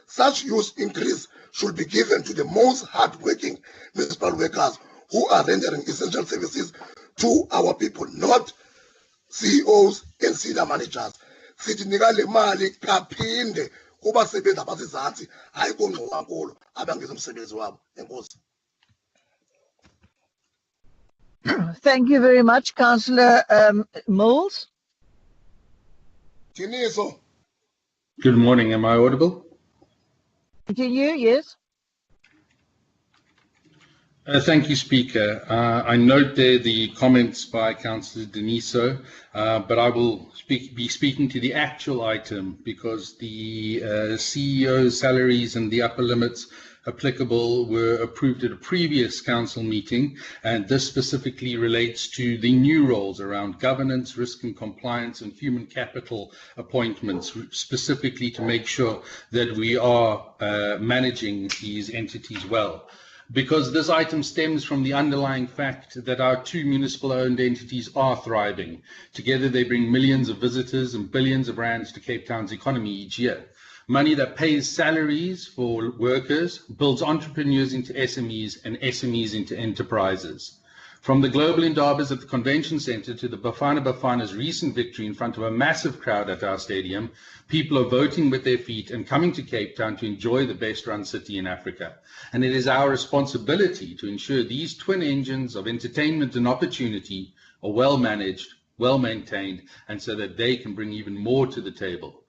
Such huge increase should be given to the most hardworking municipal workers who are rendering essential services to our people, not CEOs and senior managers. Sithi nika le mali kaphinde kubasebenzi abasezantsi hayi kongqowankulu abangenza umsebenzi wabo. Enkosi. Thank you very much, Councillor Mills. Jiniso. Good morning. Am I audible? Continue, yes. Thank you, Speaker. I note there the comments by Councillor Deniso, but I will be speaking to the actual item because the CEO's salaries and the upper limits applicable were approved at a previous council meeting, and this specifically relates to the new roles around governance, risk and compliance, and human capital appointments, specifically to make sure that we are managing these entities well. Because this item stems from the underlying fact that our two municipal-owned entities are thriving. Together, they bring millions of visitors and billions of rands to Cape Town's economy each year. Money that pays salaries for workers, builds entrepreneurs into SMEs, and SMEs into enterprises. From the global Indabas at the Convention Centre to the Bafana Bafana's recent victory in front of a massive crowd at our stadium, people are voting with their feet and coming to Cape Town to enjoy the best-run city in Africa. And it is our responsibility to ensure these twin engines of entertainment and opportunity are well-managed, well-maintained, and so that they can bring even more to the table.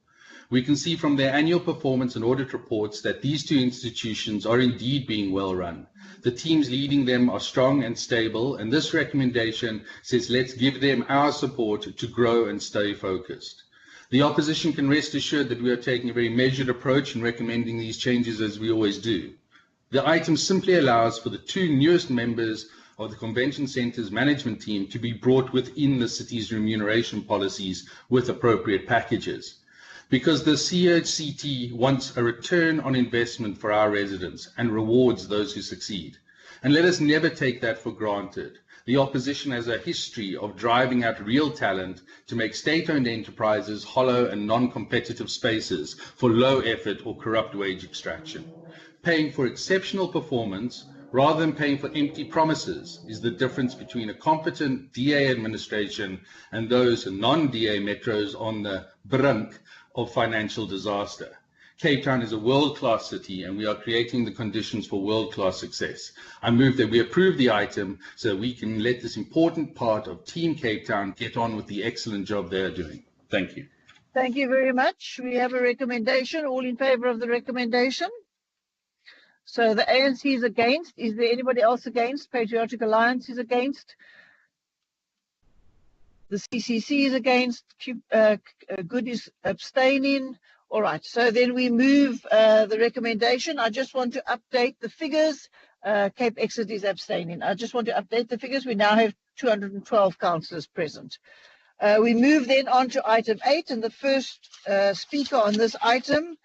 We can see from their annual performance and audit reports that these two institutions are indeed being well run. The teams leading them are strong and stable, and this recommendation says let's give them our support to grow and stay focused. The opposition can rest assured that we are taking a very measured approach in recommending these changes as we always do. The item simply allows for the two newest members of the Convention Centre's management team to be brought within the city's remuneration policies with appropriate packages. Because the CHCT wants a return on investment for our residents and rewards those who succeed. And let us never take that for granted. The opposition has a history of driving out real talent to make state-owned enterprises hollow and non-competitive spaces for low effort or corrupt wage extraction. Paying for exceptional performance rather than paying for empty promises is the difference between a competent DA administration and those non-DA metros on the brink of financial disaster. Cape Town is a world-class city and we are creating the conditions for world-class success. I move that we approve the item so we can let this important part of Team Cape Town get on with the excellent job they are doing. Thank you. Thank you very much. We have a recommendation. All in favour of the recommendation? So the ANC is against. Is there anybody else against? Patriotic Alliance is against. The CCC is against. Good is abstaining. All right. So then we move the recommendation. I just want to update the figures. Cape Exit is abstaining. I just want to update the figures. We now have 212 councillors present. We move then on to item 8, and the first speaker on this item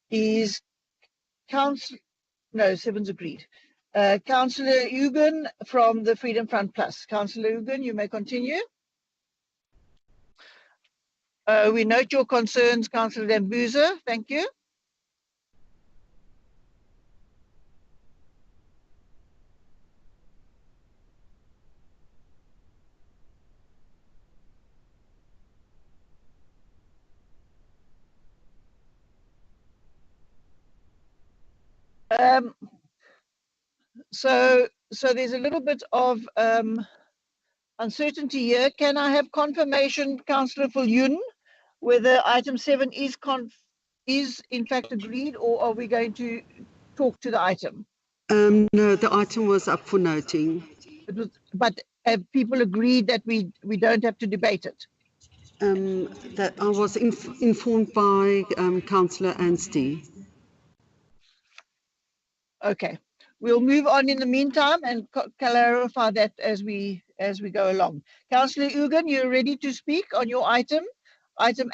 is Councillor. No, 7's agreed. Councillor Ugan from the Freedom Front Plus. Councillor Ugan, you may continue. We note your concerns, Councillor Dambuza. Thank you. So there's a little bit of uncertainty here. Can I have confirmation, Councillor Viljoen, whether item 7 is in fact agreed, or are we going to talk to the item? No, the item was up for noting. But have people agreed that we don't have to debate it? That I was informed by Councillor Anstey. Okay, we'll move on in the meantime and clarify that as we go along. Councillor Ugan, you're ready to speak on your item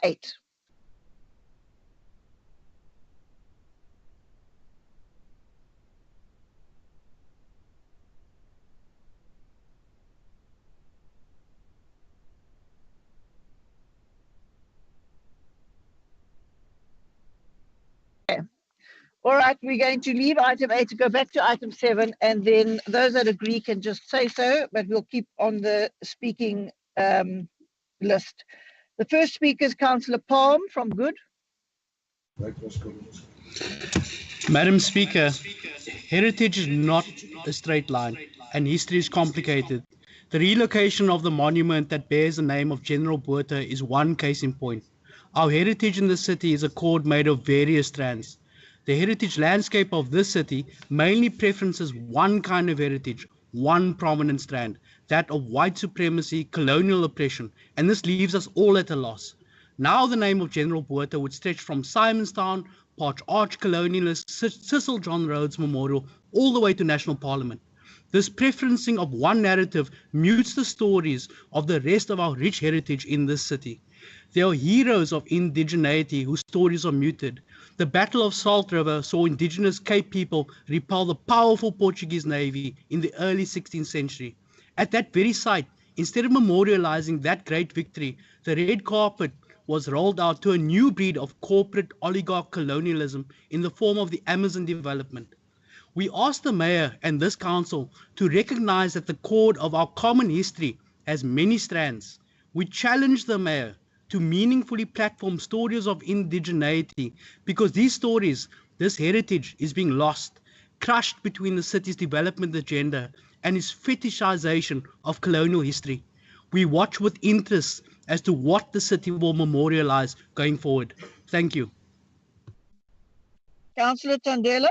8. All right, we're going to leave item 8 to go back to item 7, and then those that agree can just say so, but we'll keep on the speaking list. The first speaker is Councillor Palm from Good. Madam Speaker, heritage is not a straight line and history is complicated. The relocation of the monument that bears the name of General Botha is one case in point. Our heritage in the city is a cord made of various strands. The heritage landscape of this city mainly preferences one kind of heritage, one prominent strand, that of white supremacy, colonial oppression, and this leaves us all at a loss. Now the name of General Botha would stretch from Simonstown, arch-colonialist Cecil John Rhodes Memorial, all the way to National Parliament. This preferencing of one narrative mutes the stories of the rest of our rich heritage in this city. There are heroes of indigeneity whose stories are muted. The Battle of Salt River saw indigenous Cape people repel the powerful Portuguese navy in the early 16th century. At that very site, instead of memorializing that great victory, the red carpet was rolled out to a new breed of corporate oligarch colonialism in the form of the Amazon development. We asked the mayor and this council to recognize that the cord of our common history has many strands. We challenged the mayor to meaningfully platform stories of indigeneity because these stories, this heritage is being lost, crushed between the city's development agenda and its fetishization of colonial history. We watch with interest as to what the city will memorialize going forward. Thank you. Councillor Tandela.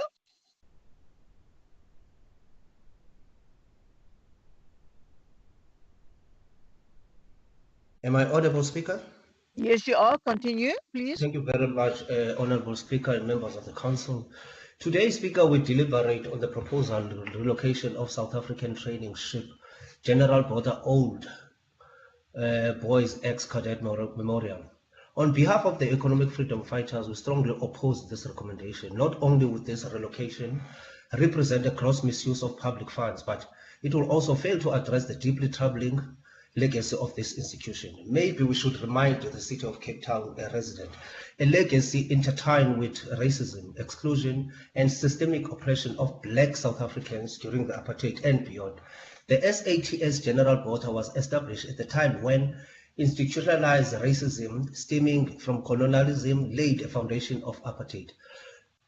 Am I audible, Speaker? Yes, you are. Continue, please. Thank you very much, Honourable Speaker and members of the Council. Today, Speaker, we deliberate on the proposal relocation of South African training ship General Botha Old Boys Ex-Cadet Memorial. On behalf of the economic freedom fighters, we strongly oppose this recommendation. Not only would this relocation represent a gross misuse of public funds, but it will also fail to address the deeply troubling legacy of this institution. Maybe we should remind the city of Cape Town resident, a legacy intertwined with racism, exclusion, and systemic oppression of Black South Africans during the apartheid and beyond. The SATS General Botha was established at the time when institutionalized racism stemming from colonialism laid a foundation of apartheid.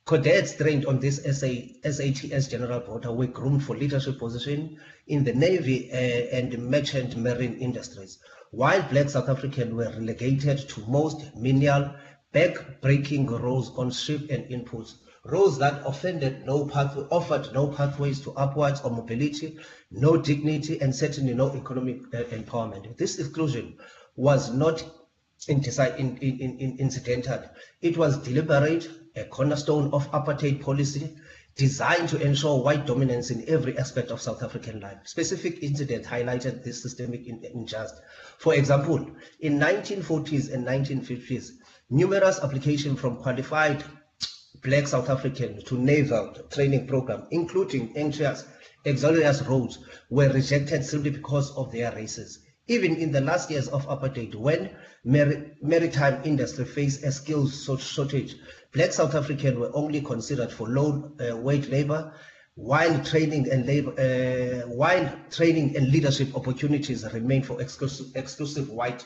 Cadets trained on this SATS General Botha were groomed for leadership positions in the Navy and merchant marine industries, while Black South Africans were relegated to most menial, back-breaking roles on ship and inputs, roles that offered no pathways to upwards or mobility, no dignity, and certainly no economic empowerment. This exclusion was not incidental. It was deliberate, a cornerstone of apartheid policy designed to ensure white dominance in every aspect of South African life. Specific incidents highlighted this systemic injustice. For example, in 1940s and 1950s, numerous applications from qualified Black South Africans to naval training program, including auxiliary roles, were rejected simply because of their races. Even in the last years of apartheid, when maritime industry faced a skills shortage, Black South Africans were only considered for low-wage labor, while training and leadership opportunities remained for exclusive white.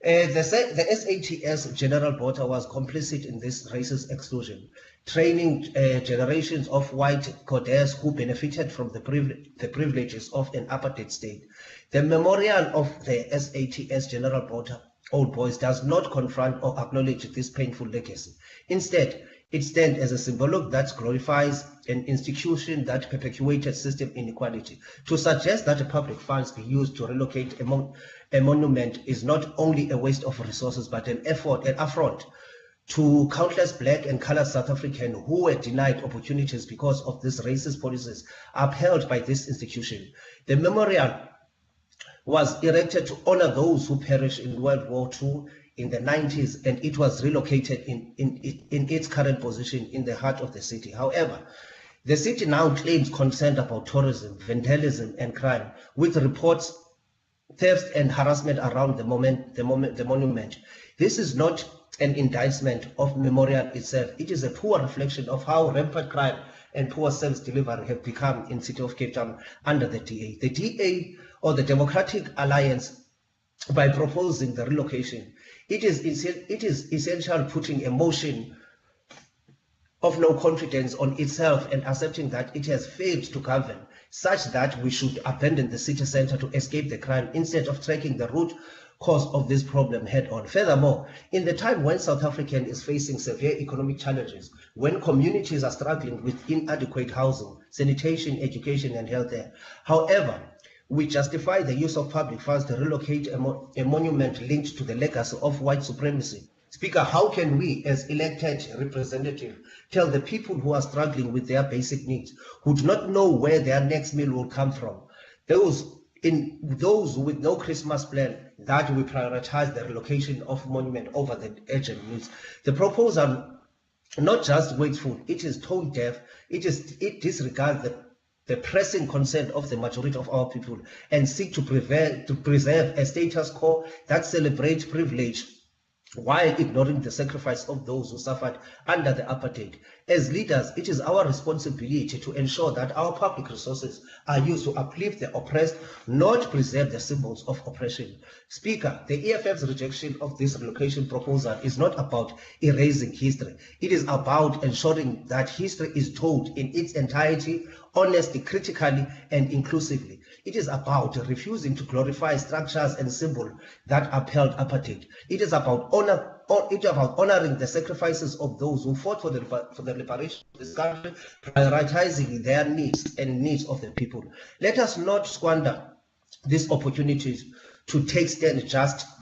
The SATS General Botha was complicit in this racist exclusion, training generations of white cadets who benefited from the privileges of an apartheid state. The memorial of the SATS General Botha Old Boys does not confront or acknowledge this painful legacy. Instead, it stands as a symbol that glorifies an institution that perpetuated system inequality. To suggest that public funds be used to relocate a monument is not only a waste of resources, but an affront to countless Black and colored South Africans who were denied opportunities because of these racist policies upheld by this institution. The memorial was erected to honor those who perished in World War II in the 90s, and it was relocated in its current position in the heart of the city. However, the city now claims concern about tourism, vandalism, and crime, with reports theft and harassment around the monument. This is not and indictment of memorial itself. It is a poor reflection of how rampant crime and poor service delivery have become in City of Cape Town under the DA. The DA, or the Democratic Alliance, by proposing the relocation, it is essential putting a motion of no confidence on itself and accepting that it has failed to govern, such that we should abandon the city center to escape the crime instead of tracking the root cause of this problem head on. Furthermore, in the time when South Africa is facing severe economic challenges, when communities are struggling with inadequate housing, sanitation, education, and healthcare, however, we justify the use of public funds to relocate a monument linked to the legacy of white supremacy. Speaker, how can we as elected representatives tell the people who are struggling with their basic needs, who do not know where their next meal will come from, those with no Christmas plan, that we prioritize the relocation of monument over the urgent needs? The proposal not just wasteful, it is tone deaf, it disregards the pressing concern of the majority of our people and seek to preserve a status quo that celebrates privilege while ignoring the sacrifice of those who suffered under the apartheid. As leaders, it is our responsibility to ensure that our public resources are used to uplift the oppressed, not preserve the symbols of oppression. Speaker, the EFF's rejection of this relocation proposal is not about erasing history. It is about ensuring that history is told in its entirety, honestly, critically, and inclusively. It is about refusing to glorify structures and symbols that upheld apartheid. It is about honoring the sacrifices of those who fought for the liberation of this country, prioritizing their needs and needs of the people. Let us not squander these opportunities to take stand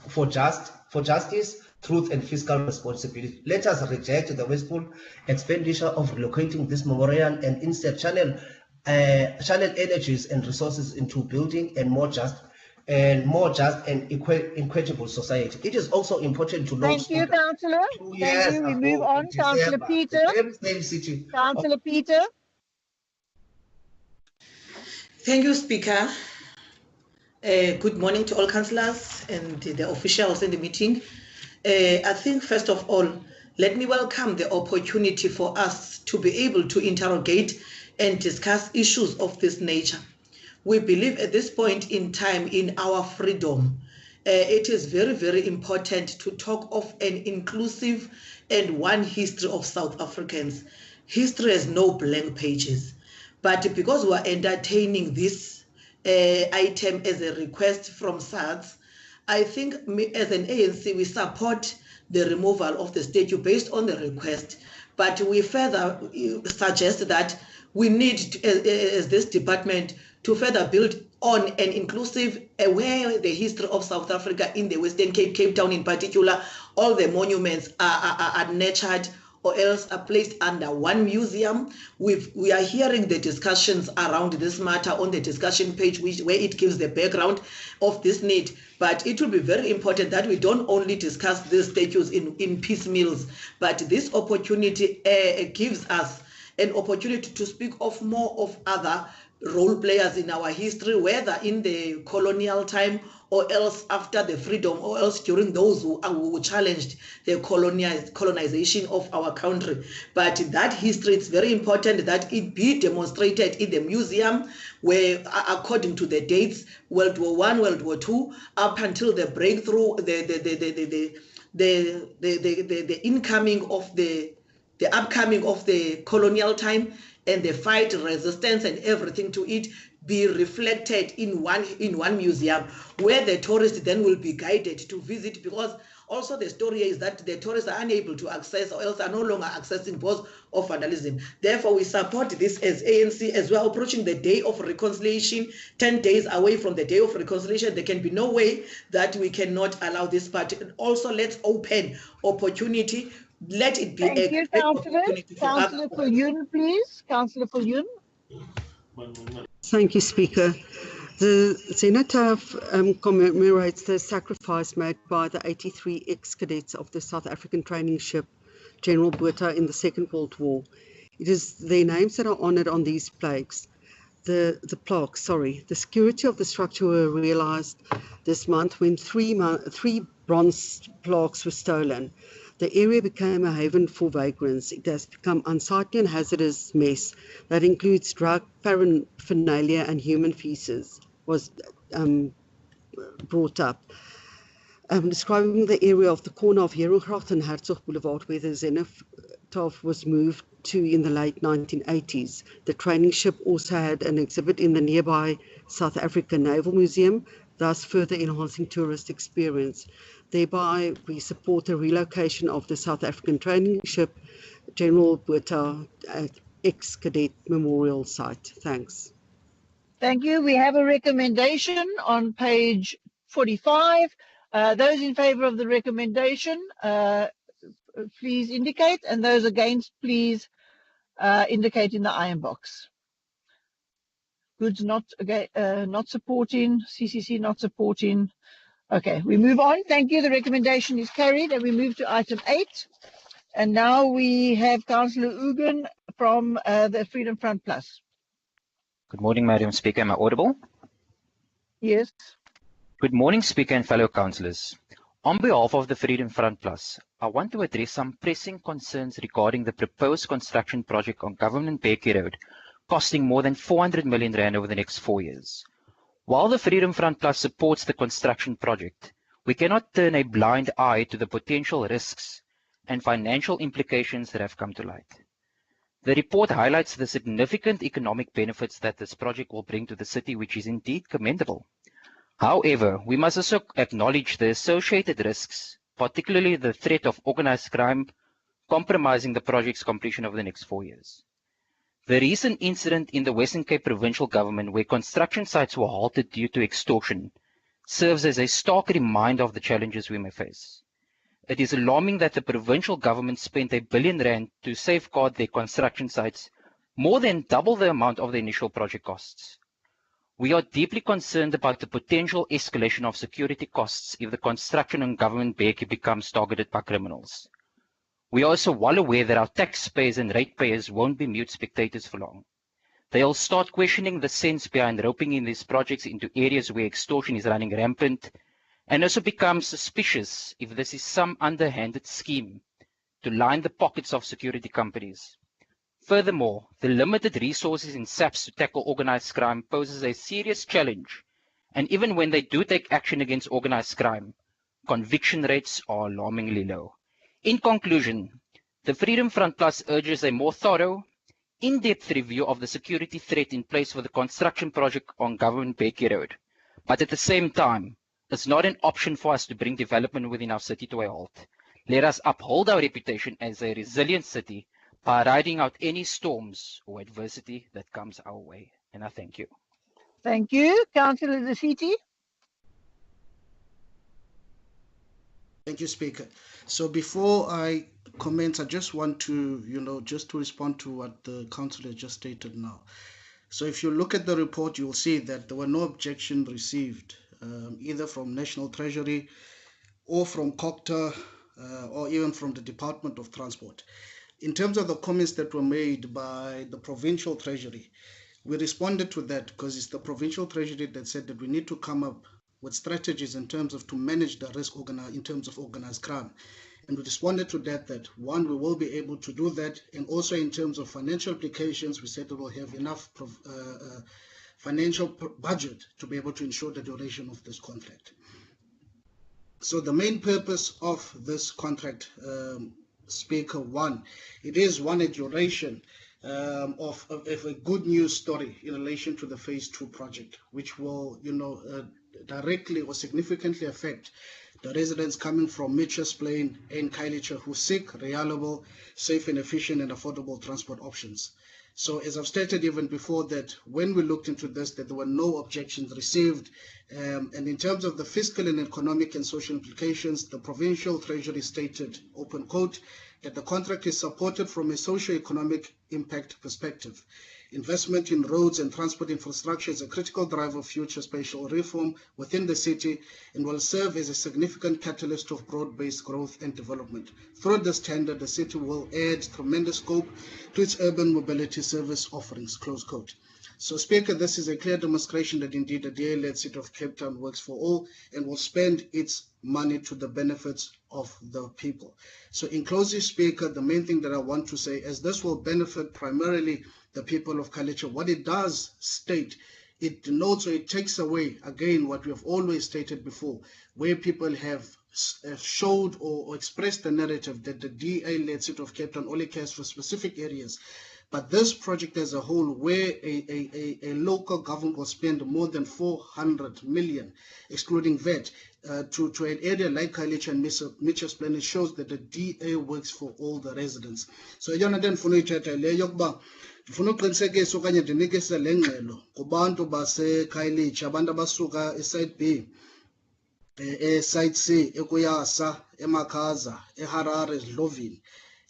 for justice, truth, and fiscal responsibility. Let us reject the wasteful expenditure of relocating this memorial and instead channel energies and resources into building a more just and equitable society. It is also important to note. Thank you, Councillor. Thank you. We move on. Councillor Peter. Councillor Peter. Thank you, Speaker. Good morning to all councillors and the officials in the meeting. I think, first of all, let me welcome the opportunity for us to be able to interrogate and discuss issues of this nature. We believe at this point in time in our freedom, it is very, very important to talk of an inclusive and one history of South Africans. History has no blank pages, but because we are entertaining this item as a request from SADC, I think as an ANC, we support the removal of the statue based on the request, but we further suggest that we need, as this department, to further build on an inclusive, where the history of South Africa in the Western Cape, Cape Town in particular, all the monuments are nurtured or else are placed under one museum. We are hearing the discussions around this matter on the discussion page, where it gives the background of this need. But it will be very important that we don't only discuss these statues in piecemeals, but this opportunity gives us an opportunity to speak of more of other role players in our history, whether in the colonial time or else after the freedom, or else during those who challenged the colonization of our country. But that history, it's very important that it be demonstrated in the museum, where according to the dates, World War I, World War II, up until the breakthrough, the incoming of the upcoming of the colonial time, and the fight, resistance, and everything to it be reflected in one museum, where the tourists then will be guided to visit, because also the story is that the tourists are unable to access, or else are no longer accessing, because of vandalism. Therefore, we support this as ANC, as we are approaching the day of reconciliation, 10 days away from the day of reconciliation. There can be no way that we cannot allow this part. Also, let's open opportunity. Let it be. Thank you, Councillor. Councillor Viljoen, please. Councillor Viljoen. Thank you, Speaker. The Zenith commemorates the sacrifice made by the 83 ex-cadets of the South African training ship General Botha in the Second World War. It is their names that are honoured on these plaques. The security of the structure were realised this month when three bronze plaques were stolen. The area became a haven for vagrants. It has become unsightly and hazardous mess that includes drug paraphernalia and human feces was brought up. Describing the area of the corner of Herengracht and Hertzog Boulevard where the Zenith was moved to in the late 1980s. The training ship also had an exhibit in the nearby South African Naval Museum, thus further enhancing tourist experience. Thereby, we support the relocation of the South African training ship, General Botha ex-cadet memorial site. Thanks. Thank you. We have a recommendation on page 45. Those in favour of the recommendation, please indicate, and those against, please indicate in the iron box. Goods not supporting, CCC not supporting. Okay, we move on. Thank you. The recommendation is carried, and we move to item 8. And now we have Councillor Ugen from the Freedom Front Plus. Good morning, Madam Speaker. Am I audible? Yes. Good morning, Speaker and fellow councillors. On behalf of the Freedom Front Plus, I want to address some pressing concerns regarding the proposed construction project on Government Becky Road, costing more than 400 million rand over the next 4 years. While the Freedom Front Plus supports the construction project, we cannot turn a blind eye to the potential risks and financial implications that have come to light. The report highlights the significant economic benefits that this project will bring to the city, which is indeed commendable. However, we must also acknowledge the associated risks, particularly the threat of organized crime compromising the project's completion over the next 4 years. The recent incident in the Western Cape provincial government where construction sites were halted due to extortion serves as a stark reminder of the challenges we may face. It is alarming that the provincial government spent R1 billion to safeguard their construction sites, more than double the amount of the initial project costs. We are deeply concerned about the potential escalation of security costs if the construction on Government Becky becomes targeted by criminals. We are also well aware that our taxpayers and ratepayers won't be mute spectators for long. They'll start questioning the sense behind roping in these projects into areas where extortion is running rampant, and also become suspicious if this is some underhanded scheme to line the pockets of security companies. Furthermore, the limited resources in SAPS to tackle organized crime poses a serious challenge, and even when they do take action against organized crime, conviction rates are alarmingly low. In conclusion, the Freedom Front Plus urges a more thorough, in-depth review of the security threat in place for the construction project on Government Becky Road, but at the same time, it's not an option for us to bring development within our city to a halt. Let us uphold our reputation as a resilient city by riding out any storms or adversity that comes our way. And I thank you. Thank you. Councillor Zesiti. Thank you, Speaker. So before I comment, I just want to, just to respond to what the councillor just stated now. So if you look at the report, you'll see that there were no objections received, either from National Treasury or from COCTA or even from the Department of Transport. In terms of the comments that were made by the Provincial Treasury, we responded to that because it's the Provincial Treasury that said that we need to come up with strategies in terms of to manage the risk in terms of organized crime. And we responded to that one, we will be able to do that. And also in terms of financial implications, we said we will have enough financial budget to be able to ensure the duration of this contract. So the main purpose of this contract, Speaker, one, it is a duration of a good news story in relation to the Phase 2 project, which will, directly or significantly affect the residents coming from Mitchells Plain and Khayelitsha who seek reliable, safe and efficient and affordable transport options. So as I've stated even before that when we looked into this, that there were no objections received. And in terms of the fiscal and economic and social implications, the Provincial Treasury stated, open quote, that the contract is supported from a socio-economic impact perspective. Investment in roads and transport infrastructure is a critical driver of future spatial reform within the city and will serve as a significant catalyst of broad-based growth and development. Through this tender, the city will add tremendous scope to its urban mobility service offerings, close quote. So, Speaker, this is a clear demonstration that indeed the DA-led City of Cape Town works for all and will spend its money to the benefits of the people. So, in closing, Speaker, the main thing that I want to say is this will benefit primarily the people of Khayelitsha. What it does state, it denotes or it takes away, again, what we have always stated before, where people have showed or expressed the narrative that the DA-led City of Cape Town only cares for specific areas. But this project as a whole, where a local government will spend more than 400 million, excluding VAT, to an area like Khayelitsha and Mitchell's Plain, it shows that the DA works for all the residents. So, Jonathan, ndifuna uqinisekisa okanye ndinikise le ngxelo kubantu baseKhayelitsha, abantu abasuka eside B, eside C, eKuyasa, eMakhaza, eHarare, eDlovini,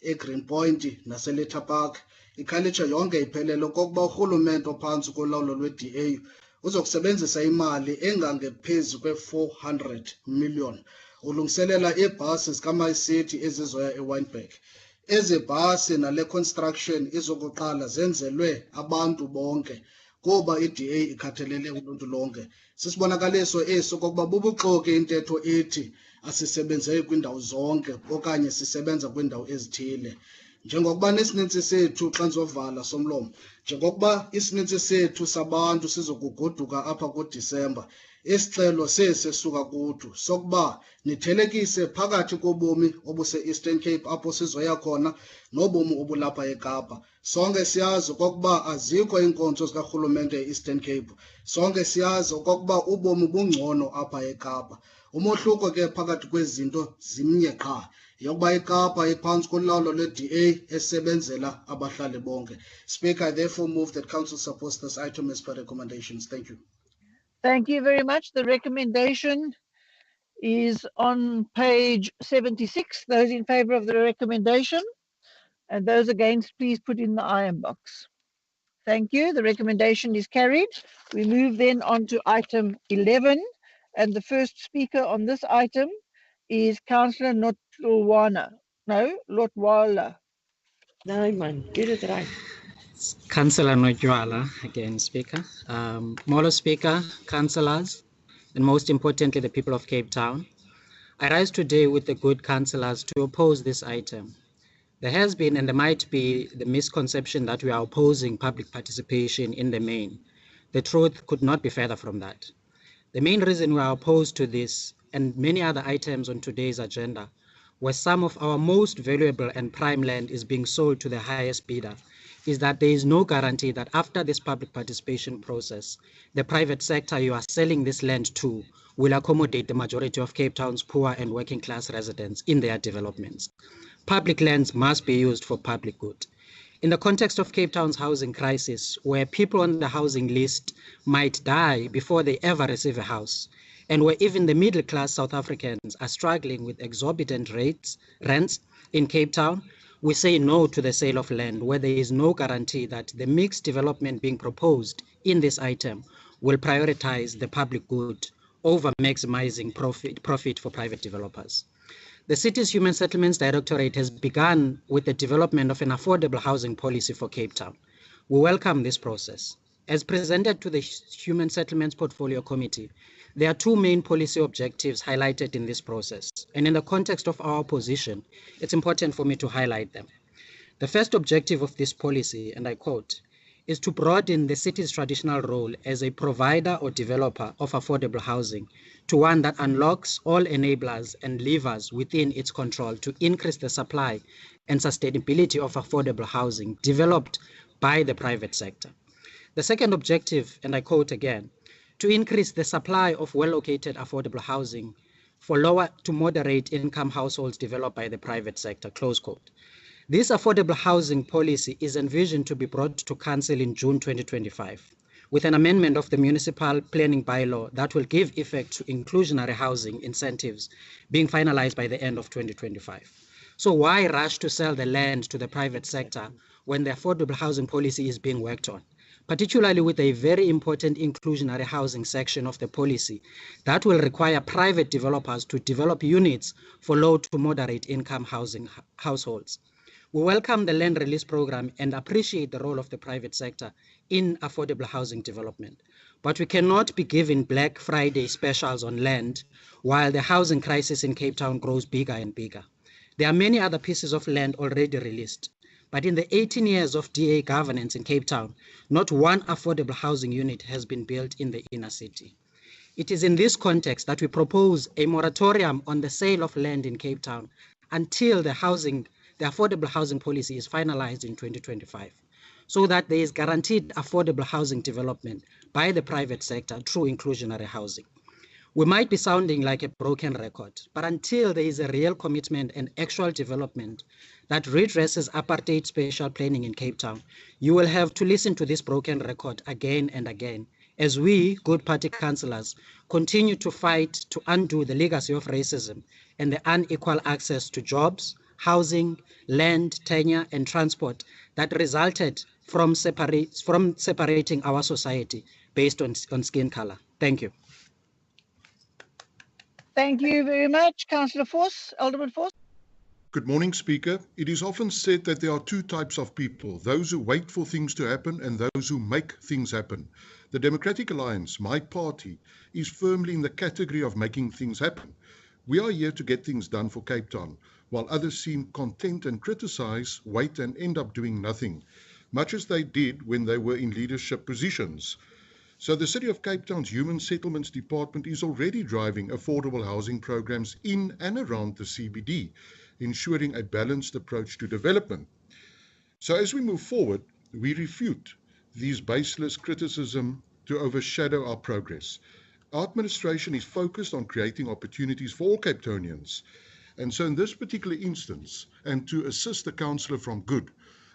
eGreenpoint naseLetta Park. IKhayelitsha yonke iphelele okokuba urhulumente ophantsi kolawulo lwe-DA uzokusebenzisa imali engangephezu kwe-400 million ulungiselela iibhasi zikaMyCity ezizoya eWynberg. Ezi bhasi nale construction izokuqala zenzelwe abantu bonke kuba i-DA ikhathalele uluntu lonke. Sisibonakaliso esi okokuba bubuxoki intetho ethi asisebenzeki kwiindawo zonke okanye sisebenza kwiindawo ezithile. Njengokuba nesinintsi sethu xa ndizovala somlomo, njengokuba isininzi sethu sabantu sizokugoduka apha kuDisemba, isicelo sesuka kuthi sokuba nithelekise phakathi kobomi obuse-Eastern Cape apho sizoya khona nobomi obulapha eKapa. Sonke siyazi okokuba azikho iinkonzo zikarhulumente e-Eastern Cape. Sonke siyazi okokuba ubomi bungcono apha eKapa. Umohluko ke phakathi kwezinto zimnye qha. Yokuba iKapa iphantsi kolawulo lwe-DA esebenzela abahlali bonke. Speaker, I therefore move that Council supports this item as per recommendations. Thank you. Thank you very much. The recommendation is on page 76. Those in favour of the recommendation and those against, please put in the iron box. Thank you. The recommendation is carried. We move then on to item 11. And the first speaker on this item is Councillor Lotwala. No, man, get it right. Councillor Notwala, again, Speaker. Molo Speaker, councillors, and most importantly, the people of Cape Town. I rise today with the good councillors to oppose this item. There has been and there might be the misconception that we are opposing public participation in the main. The truth could not be further from that. The main reason we are opposed to this and many other items on today's agenda, where some of our most valuable and prime land is being sold to the highest bidder, is that there is no guarantee that after this public participation process, the private sector you are selling this land to will accommodate the majority of Cape Town's poor and working class residents in their developments. Public lands must be used for public good. In the context of Cape Town's housing crisis, where people on the housing list might die before they ever receive a house, and where even the middle-class South Africans are struggling with exorbitant rents in Cape Town, we say no to the sale of land where there is no guarantee that the mixed development being proposed in this item will prioritize the public good over maximizing profit for private developers. The city's Human Settlements Directorate has begun with the development of an affordable housing policy for Cape Town. We welcome this process. As presented to the Human Settlements Portfolio Committee, there are two main policy objectives highlighted in this process, and in the context of our position, it's important for me to highlight them. The first objective of this policy, and I quote, is to broaden the city's traditional role as a provider or developer of affordable housing to one that unlocks all enablers and levers within its control to increase the supply and sustainability of affordable housing developed by the private sector. The second objective, and I quote again, to increase the supply of well-located affordable housing for lower to moderate income households developed by the private sector, close quote. This affordable housing policy is envisioned to be brought to council in June 2025 with an amendment of the municipal planning bylaw that will give effect to inclusionary housing incentives being finalized by the end of 2025. So why rush to sell the land to the private sector when the affordable housing policy is being worked on, particularly with a very important inclusionary housing section of the policy that will require private developers to develop units for low to moderate income housing households? We welcome the land release program and appreciate the role of the private sector in affordable housing development. But we cannot be given Black Friday specials on land while the housing crisis in Cape Town grows bigger and bigger. There are many other pieces of land already released, but in the 18 years of DA governance in Cape Town, not one affordable housing unit has been built in the inner city. It is in this context that we propose a moratorium on the sale of land in Cape Town until the affordable housing policy is finalized in 2025, so that there is guaranteed affordable housing development by the private sector through inclusionary housing. We might be sounding like a broken record, but until there is a real commitment and actual development that redresses apartheid spatial planning in Cape Town, you will have to listen to this broken record again and again as we, good party councillors, continue to fight to undo the legacy of racism and the unequal access to jobs, housing, land, tenure, and transport that resulted from separating our society based on skin color. Thank you. Thank you very much, Councillor Force. Alderman Force. Good morning, Speaker. It is often said that there are two types of people, those who wait for things to happen and those who make things happen. The Democratic Alliance, my party, is firmly in the category of making things happen. We are here to get things done for Cape Town, while others seem content and criticize, wait and end up doing nothing, much as they did when they were in leadership positions. So the City of Cape Town's Human Settlements Department is already driving affordable housing programs in and around the CBD, ensuring a balanced approach to development. So as we move forward, we refute these baseless criticism to overshadow our progress. Our administration is focused on creating opportunities for all Cape Townians. And so in this particular instance, and to assist the councillor from Good,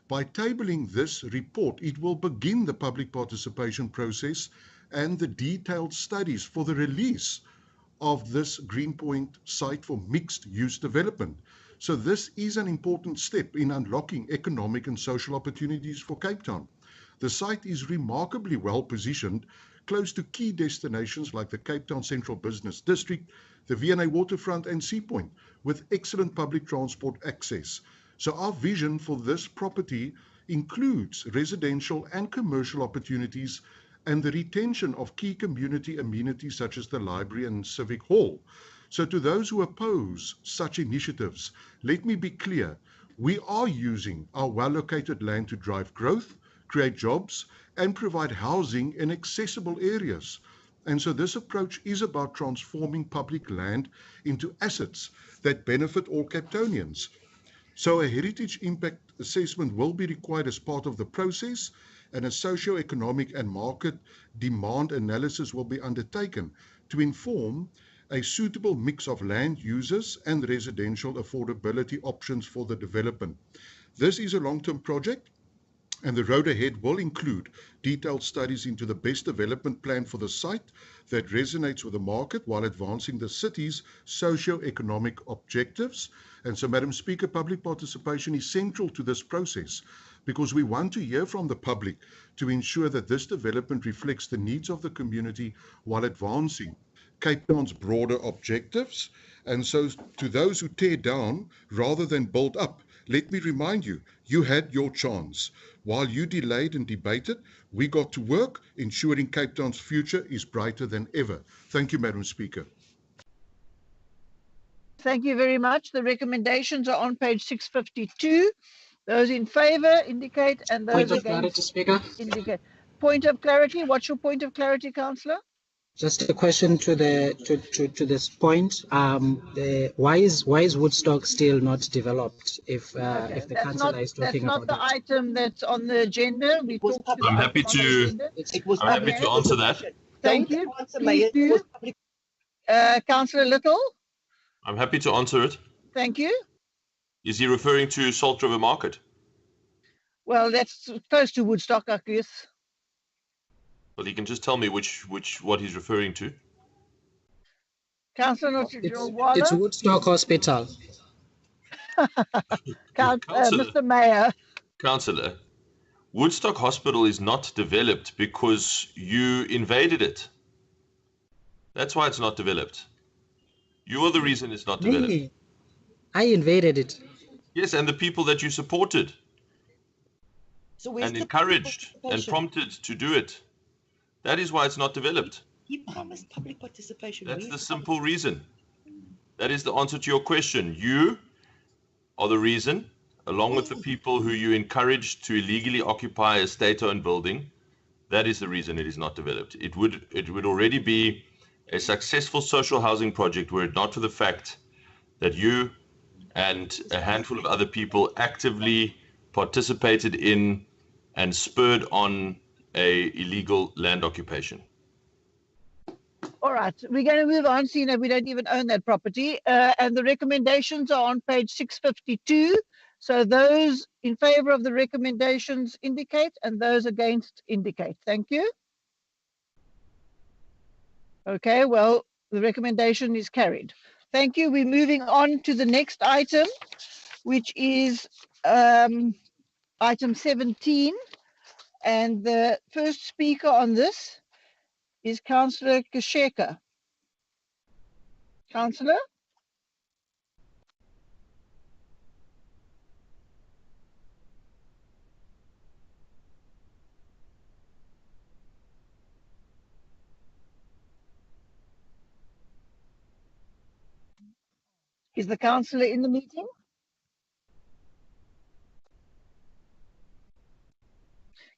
by tabling this report, it will begin the public participation process and the detailed studies for the release of this Greenpoint site for mixed-use development. So this is an important step in unlocking economic and social opportunities for Cape Town. The site is remarkably well positioned, close to key destinations like the Cape Town Central Business District, the V&A Waterfront and Sea Point, with excellent public transport access. So our vision for this property includes residential and commercial opportunities and the retention of key community amenities such as the library and civic hall. So to those who oppose such initiatives, let me be clear, we are using our well-located land to drive growth, create jobs, and provide housing in accessible areas. And so this approach is about transforming public land into assets that benefit all Cape Townians. So a heritage impact assessment will be required as part of the process, and a socio-economic and market demand analysis will be undertaken to inform a suitable mix of land users and residential affordability options for the development. This is a long-term project, and the road ahead will include detailed studies into the best development plan for the site that resonates with the market while advancing the city's socio-economic objectives. And so, Madam Speaker, public participation is central to this process because we want to hear from the public to ensure that this development reflects the needs of the community while advancing Cape Town's broader objectives. And so to those who tear down rather than build up, let me remind you, you had your chance. While you delayed and debated, we got to work ensuring Cape Town's future is brighter than ever. Thank you, Madam Speaker. Thank you very much. The recommendations are on page 652. Those in favour indicate, and those Point of clarity, Speaker. Indicate. Point of clarity. What's your point of clarity, Councillor? Just a question to this point. Why is Woodstock still not developed if the councillor is talking about that? That's not the item that's on the agenda. I'm happy to answer that. Thank you. Please do. Councillor Little. I'm happy to answer it. Thank you. Is he referring to Salt River Market? Well, that's close to Woodstock, I guess. Well, he can just tell me what he's referring to. Councillor Notjwala. It's Woodstock Hospital. Mr. Mayor. Councillor, Woodstock Hospital is not developed because you invaded it. That's why it's not developed. You are the reason it's not developed. Really? I invaded it. Yes, and the people that you supported So where's and the encouraged and participation? prompted to do it. That is why it's not developed. He promised public participation. That's Where's the the simple reason. That is the answer to your question. You are the reason, along with the people who you encouraged to illegally occupy a state-owned building. That is the reason it is not developed. It would already be a successful social housing project were it not for the fact that you and a handful of other people actively participated in and spurred on a illegal land occupation. All right, we're going to move on, seeing that we don't even own that property. And the recommendations are on page 652. So those in favor of the recommendations indicate, and those against indicate. Thank you. Okay, well, the recommendation is carried. Thank you. We're moving on to the next item, which is item 17. And the first speaker on this is Councillor Kasheka. Councillor? Is the councillor in the meeting?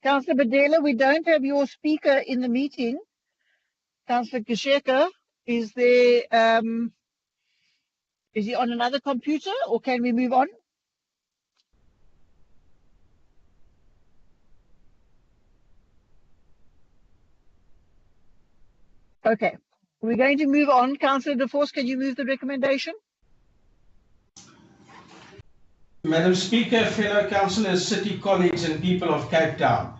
Councillor Badela, we don't have your speaker in the meeting. Councillor Kasheka, is there, is he on another computer, or can we move on? Okay, we're going to move on. Councillor De Vos, can you move the recommendation? Madam Speaker, fellow councillors, city colleagues and people of Cape Town.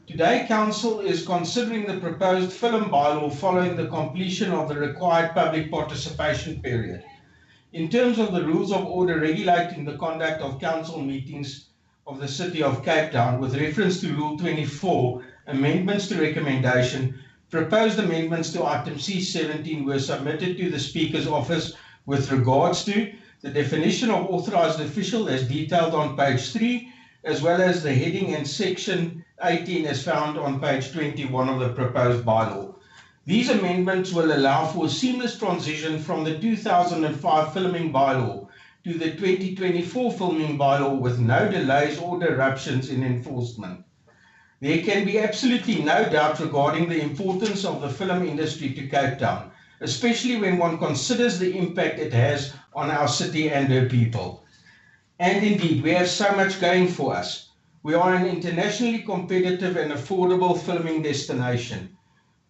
Today, Council is considering the proposed film bylaw following the completion of the required public participation period. In terms of the rules of order regulating the conduct of council meetings of the City of Cape Town, with reference to Rule 24, amendments to recommendation, proposed amendments to item C17 were submitted to the Speaker's office with regards to the definition of authorised official as detailed on page 3, as well as the heading and section 18 as found on page 21 of the proposed bylaw. These amendments will allow for a seamless transition from the 2005 filming bylaw to the 2024 filming bylaw with no delays or disruptions in enforcement. There can be absolutely no doubt regarding the importance of the film industry to Cape Town, especially when one considers the impact it has on our city and her people. And indeed, we have so much going for us. We are an internationally competitive and affordable filming destination.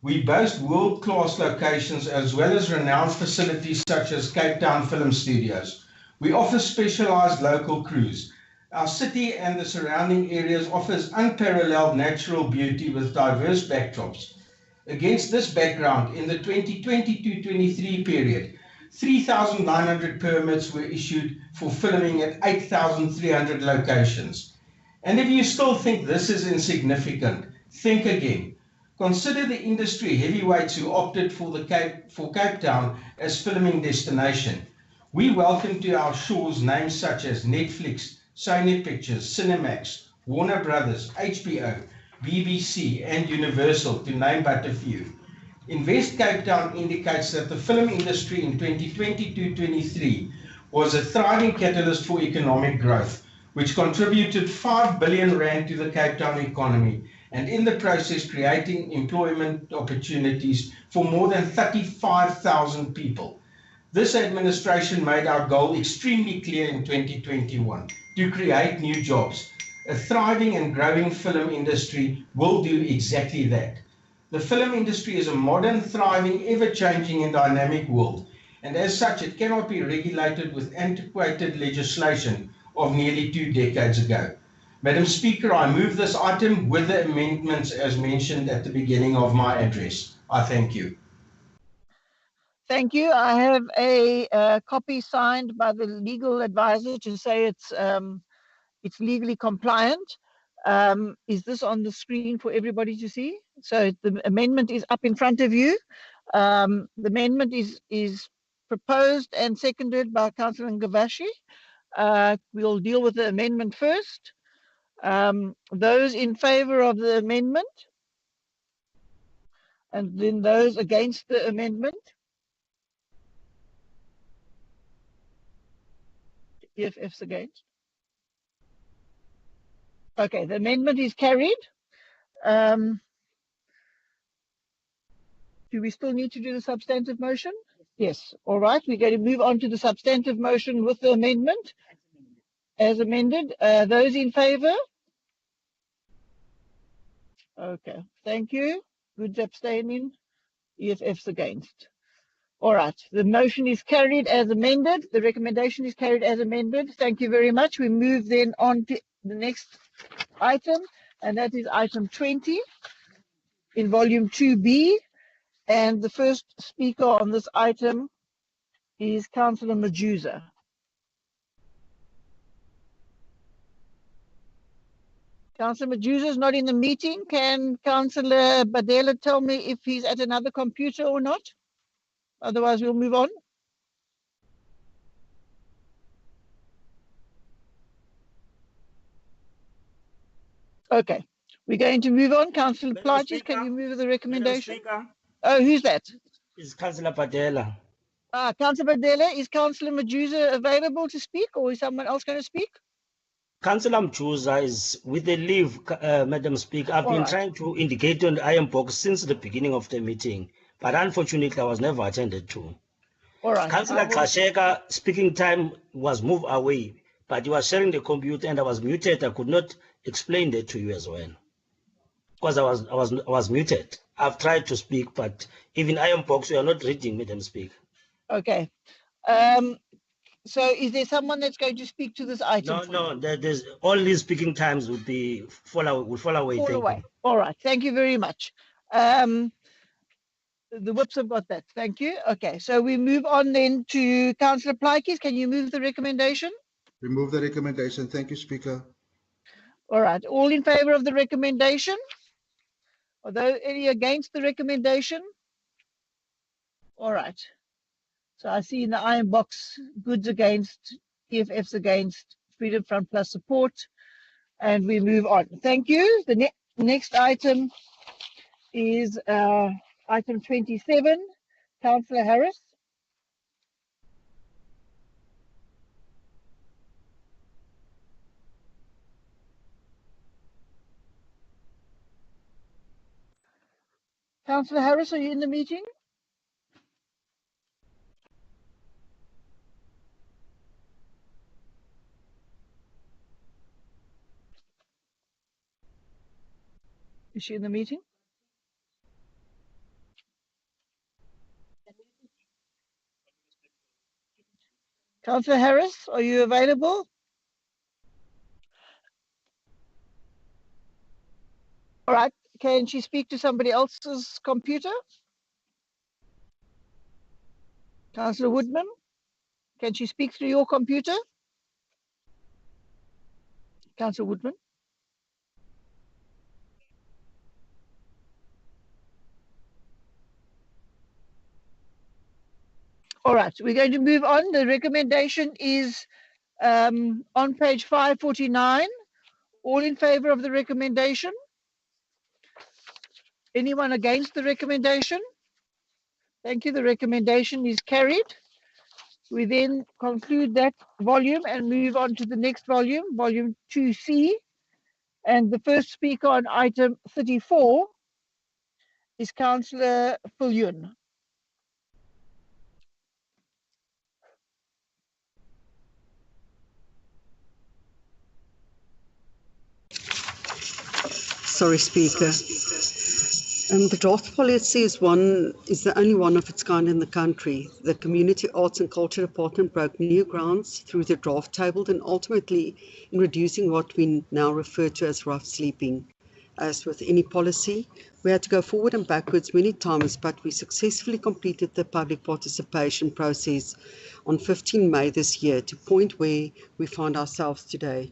We boast world-class locations as well as renowned facilities such as Cape Town Film Studios. We offer specialized local crews. Our city and the surrounding areas offers unparalleled natural beauty with diverse backdrops. Against this background, in the 2022-23 period, 3,900 permits were issued for filming at 8,300 locations. And if you still think this is insignificant, think again. Consider the industry heavyweights who opted for Cape Town as filming destination. We welcome to our shores names such as Netflix, Sony Pictures, Cinemax, Warner Brothers, HBO, BBC and Universal, to name but a few. Invest Cape Town indicates that the film industry in 2022-23 was a thriving catalyst for economic growth, which contributed 5 billion rand to the Cape Town economy, and in the process creating employment opportunities for more than 35,000 people. This administration made our goal extremely clear in 2021, to create new jobs. A thriving and growing film industry will do exactly that. The film industry is a modern, thriving, ever-changing and dynamic world, and as such it cannot be regulated with antiquated legislation of nearly 2 decades ago. Madam Speaker, I move this item with the amendments as mentioned at the beginning of my address. I thank you. Thank you. I have a copy signed by the legal advisor to say it's legally compliant. Is this on the screen for everybody to see? So the amendment is up in front of you. The amendment is proposed and seconded by Councillor Ngavashi. We'll deal with the amendment first. Those in favor of the amendment, and then those against the amendment. EFF's against. Okay, the amendment is carried. Do we still need to do the substantive motion? Yes. All right. We're going to move on to the substantive motion with the amendment as amended. Those in favor? Okay. Thank you. Goods abstaining. EFF's against. All right. The motion is carried as amended. The recommendation is carried as amended. Thank you very much. We move then on to the next item, and that is item 20 in volume 2B. And the first speaker on this item is Councillor Majuza. Councillor Majuza is not in the meeting. Can Councillor Badela tell me if he's at another computer or not? Otherwise, we'll move on. Okay, we're going to move on. Councillor Plaatjes, can you move the recommendation? Oh, who's that? It's Councillor Badela. Councillor Badela, is Councillor Majuza available to speak, or is someone else going to speak? Councillor Majuza is with the leave, Madam Speaker. I've been trying to indicate on the iron box since the beginning of the meeting, but unfortunately I was never attended to. All right. Councillor Kasheka, speaking time was moved away, but he was sharing the computer and I was muted. I could not explain that to you as well, because I was muted. I've tried to speak, but even iron box, we are not reading, Madam Speaker. Okay. So is there someone that's going to speak to this item? No, there's all these speaking times would fall away. All right. Thank you very much. The whips have got that. Thank you. Okay. So we move on then to Councillor Plaatjes. Can you move the recommendation? Remove the recommendation. Thank you, Speaker. All right. All in favor of the recommendation? Are there any against the recommendation? All right. So I see in the iron box, Goods against, EFF's against, Freedom Front Plus support, and we move on. Thank you. The next item is item 27, Councillor Harris. Councillor Harris, are you in the meeting? Is she in the meeting? Councillor Harris, are you available? All right. Can she speak to somebody else's computer? Councillor Woodman, can she speak through your computer? Councillor Woodman. All right, we're going to move on. The recommendation is on page 549. All in favor of the recommendation? Anyone against the recommendation? Thank you. The recommendation is carried. We then conclude that volume and move on to the next volume, volume 2C. And the first speaker on item 34 is Councillor Viljoen. Sorry, Speaker. The draft policy is the only one of its kind in the country. The Community Arts and Culture Department broke new grounds through the draft table and ultimately in reducing what we now refer to as rough sleeping. As with any policy, we had to go forward and backwards many times, but we successfully completed the public participation process on 15 May this year to point where we find ourselves today.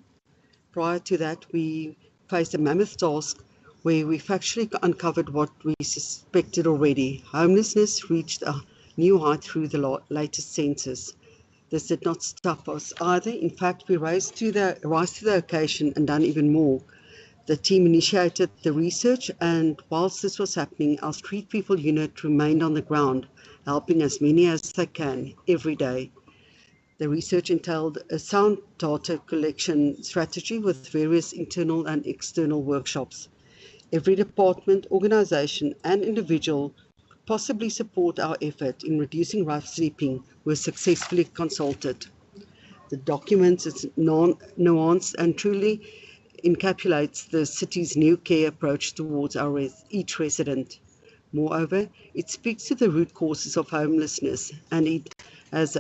Prior to that, we faced a mammoth task where we factually uncovered what we suspected already. Homelessness reached a new height through the latest census. This did not stop us either. In fact, we rose to the occasion and done even more. The team initiated the research, and whilst this was happening, our Street People unit remained on the ground, helping as many as they can every day. The research entailed a sound data collection strategy with various internal and external workshops. Every department, organisation and individual could possibly support our effort in reducing rough sleeping were successfully consulted. The document is nuanced and truly encapsulates the city's new care approach towards each resident. Moreover, it speaks to the root causes of homelessness, and it has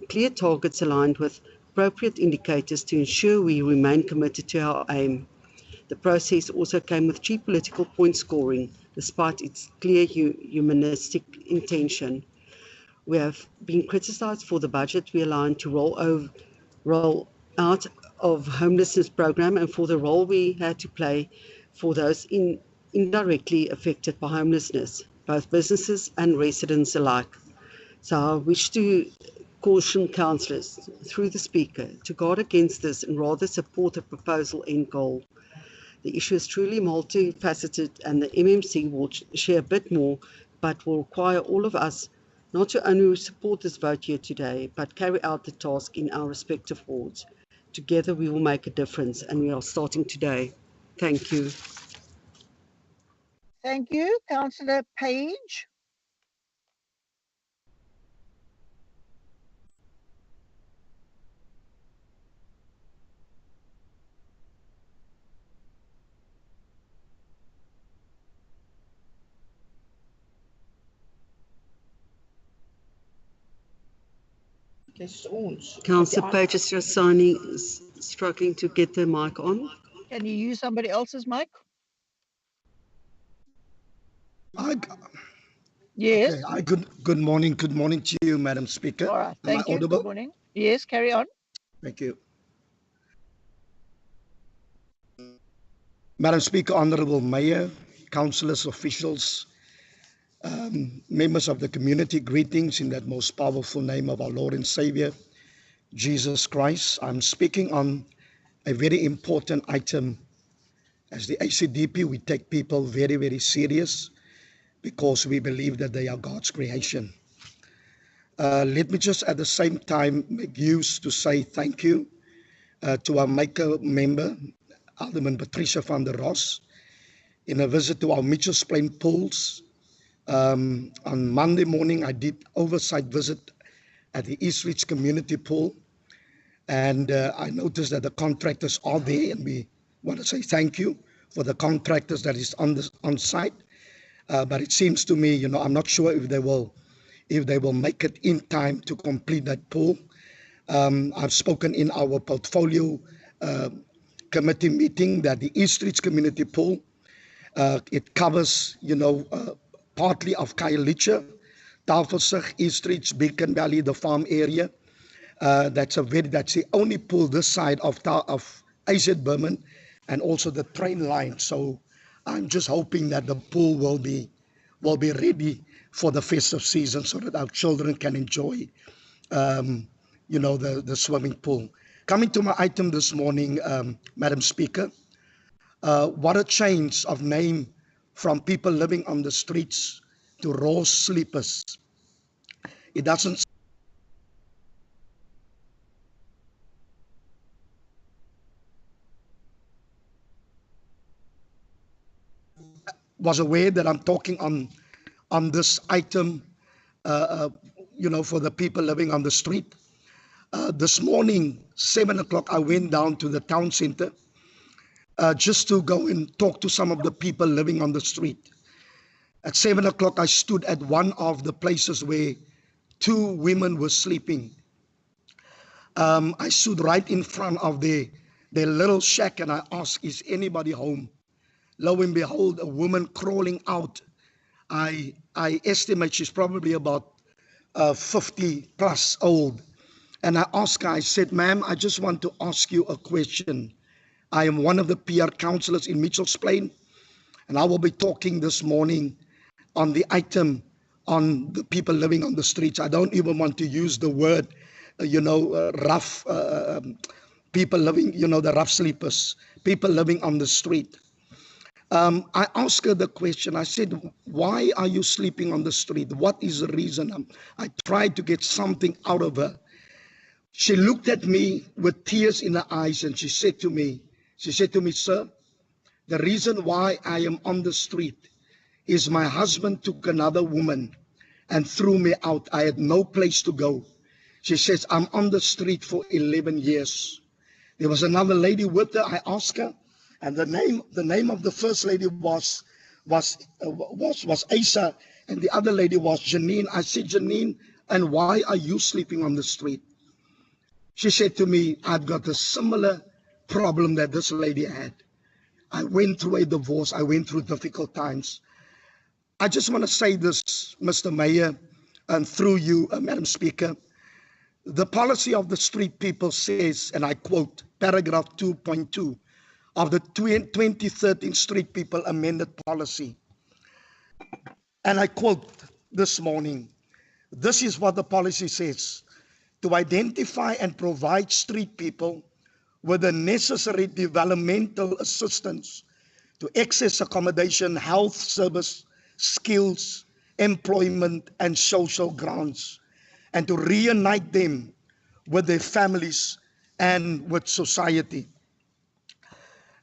clear targets aligned with appropriate indicators to ensure we remain committed to our aim. The process also came with cheap political point scoring, despite its clear humanistic intention. We have been criticised for the budget we aligned to roll out of homelessness program and for the role we had to play for those indirectly affected by homelessness, both businesses and residents alike. So I wish to caution councillors through the Speaker to guard against this and rather support the proposal end goal. The issue is truly multifaceted, and the MMC will share a bit more, but will require all of us not to only support this vote here today, but carry out the task in our respective wards. Together we will make a difference, and we are starting today. Thank you. Thank you. Councillor Page. Councillor Page is just struggling to get the mic on. Can you use somebody else's mic? Yes. Okay. Good morning to you, Madam Speaker. All right. Thank you. Audible? Good morning. Yes, carry on. Thank you. Madam Speaker, Honourable Mayor, councillors, officials, members of the community, greetings in that most powerful name of our Lord and Saviour, Jesus Christ. I'm speaking on a very important item. As the ACDP, we take people very, very serious because we believe that they are God's creation. Let me just at the same time make use to say thank you to our maker member, Alderman Patricia van der Ros, in a visit to our Mitchells Plain pools. On Monday morning, I did oversight visit at the Eastridge Community Pool, and I noticed that the contractors are there, and we want to say thank you for the contractors that is on site. But it seems to me, I'm not sure if they will make it in time to complete that pool. I've spoken in our portfolio committee meeting that the Eastridge Community Pool, it covers, partly of Khayelitsha, Tafelsig, Eastridge, Beacon Valley, the farm area. That's the only pool this side of AZ Berman, and also the train line. So I'm just hoping that the pool will be ready for the festive season so that our children can enjoy, the swimming pool. Coming to my item this morning, Madam Speaker, what a change of name from people living on the streets to raw sleepers. It doesn't was aware that I'm talking on this item, for the people living on the street. This morning, 7 o'clock, I went down to the town center just to go and talk to some of the people living on the street. At 7 o'clock, I stood at one of the places where two women were sleeping. I stood right in front of their little shack, and I asked, is anybody home? Lo and behold, a woman crawling out. I estimate she's probably about 50 plus old. And I asked her, I said, ma'am, I just want to ask you a question. I am one of the PR councillors in Mitchells Plain, and I will be talking this morning on the item on the people living on the streets. I don't even want to use the word rough people living, the rough sleepers, people living on the street. I asked her the question. I said, why are you sleeping on the street? What is the reason? I tried to get something out of her. She looked at me with tears in her eyes and she said to me, sir, the reason why I am on the street is my husband took another woman and threw me out. I had no place to go. She says, I'm on the street for 11 years. There was another lady with her. I asked her, and the name of the first lady was Asa, and the other lady was Janine. I said, Janine, and why are you sleeping on the street? She said to me, I've got a similar problem that this lady had. I went through a divorce. I went through difficult times. I just want to say this, Mr. Mayor, and through you, Madam Speaker. The policy of the street people says, and I quote, paragraph 2.2 of the 2013 Street People Amended Policy. And I quote this morning, this is what the policy says: to identify and provide street people with the necessary developmental assistance to access accommodation, health service, skills, employment, and social grants, and to reunite them with their families and with society.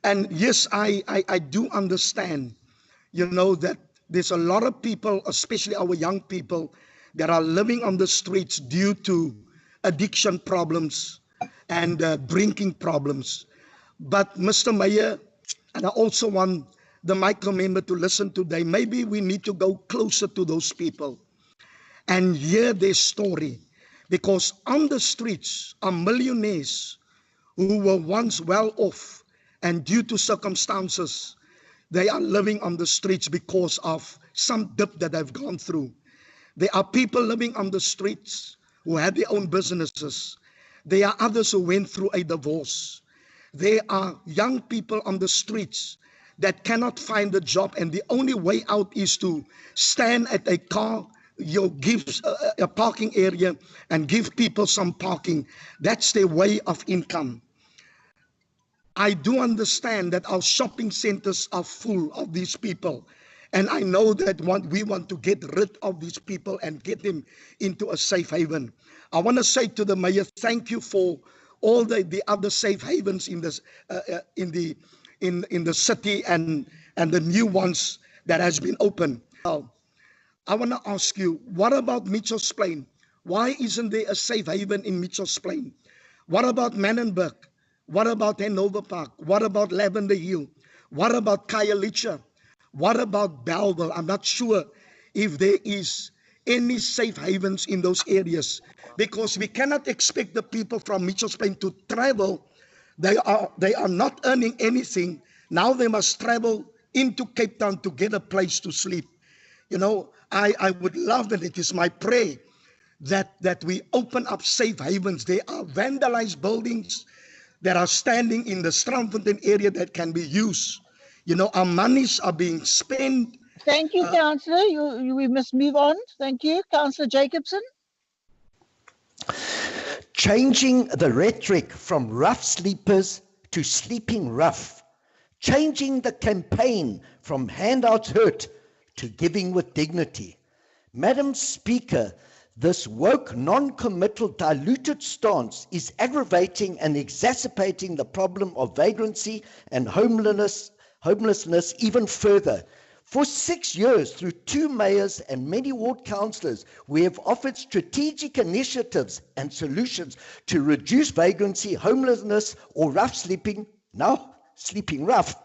And yes, I do understand, that there's a lot of people, especially our young people, that are living on the streets due to addiction problems and drinking problems. But Mr. Mayor, and I also want the micro member to listen today, maybe we need to go closer to those people and hear their story, because on the streets are millionaires who were once well off, and due to circumstances, they are living on the streets because of some dip that they've gone through. There are people living on the streets who had their own businesses. There are others who went through a divorce. There are young people on the streets that cannot find a job, and the only way out is to stand at a car, give a parking area and give people some parking. That's their way of income. I do understand that our shopping centers are full of these people. And I know that we want to get rid of these people and get them into a safe haven. I want to say to the mayor, thank you for all the other safe havens in this, in the city and the new ones that has been opened. I want to ask you, what about Mitchell's Plain? Why isn't there a safe haven in Mitchell's Plain? What about Manenberg? What about Hanover Park? What about Lavender Hill? What about Khayelitsha? What about Bellville? I'm not sure if there is any safe havens in those areas, because we cannot expect the people from Mitchell's Plain to travel. They are not earning anything. Now they must travel into Cape Town to get a place to sleep. I would love, and it is my prayer that we open up safe havens. There are vandalized buildings that are standing in the Strandfontein area that can be used. Our monies are being spent. Thank you, Councillor. We must move on. Thank you. Councillor Jacobson. Changing the rhetoric from rough sleepers to sleeping rough. Changing the campaign from handouts hurt to giving with dignity. Madam Speaker, this woke, non-committal, diluted stance is aggravating and exacerbating the problem of vagrancy and homelessness even further. For 6 years, through 2 mayors and many ward councillors, we have offered strategic initiatives and solutions to reduce vagrancy, homelessness, or rough sleeping, now sleeping rough.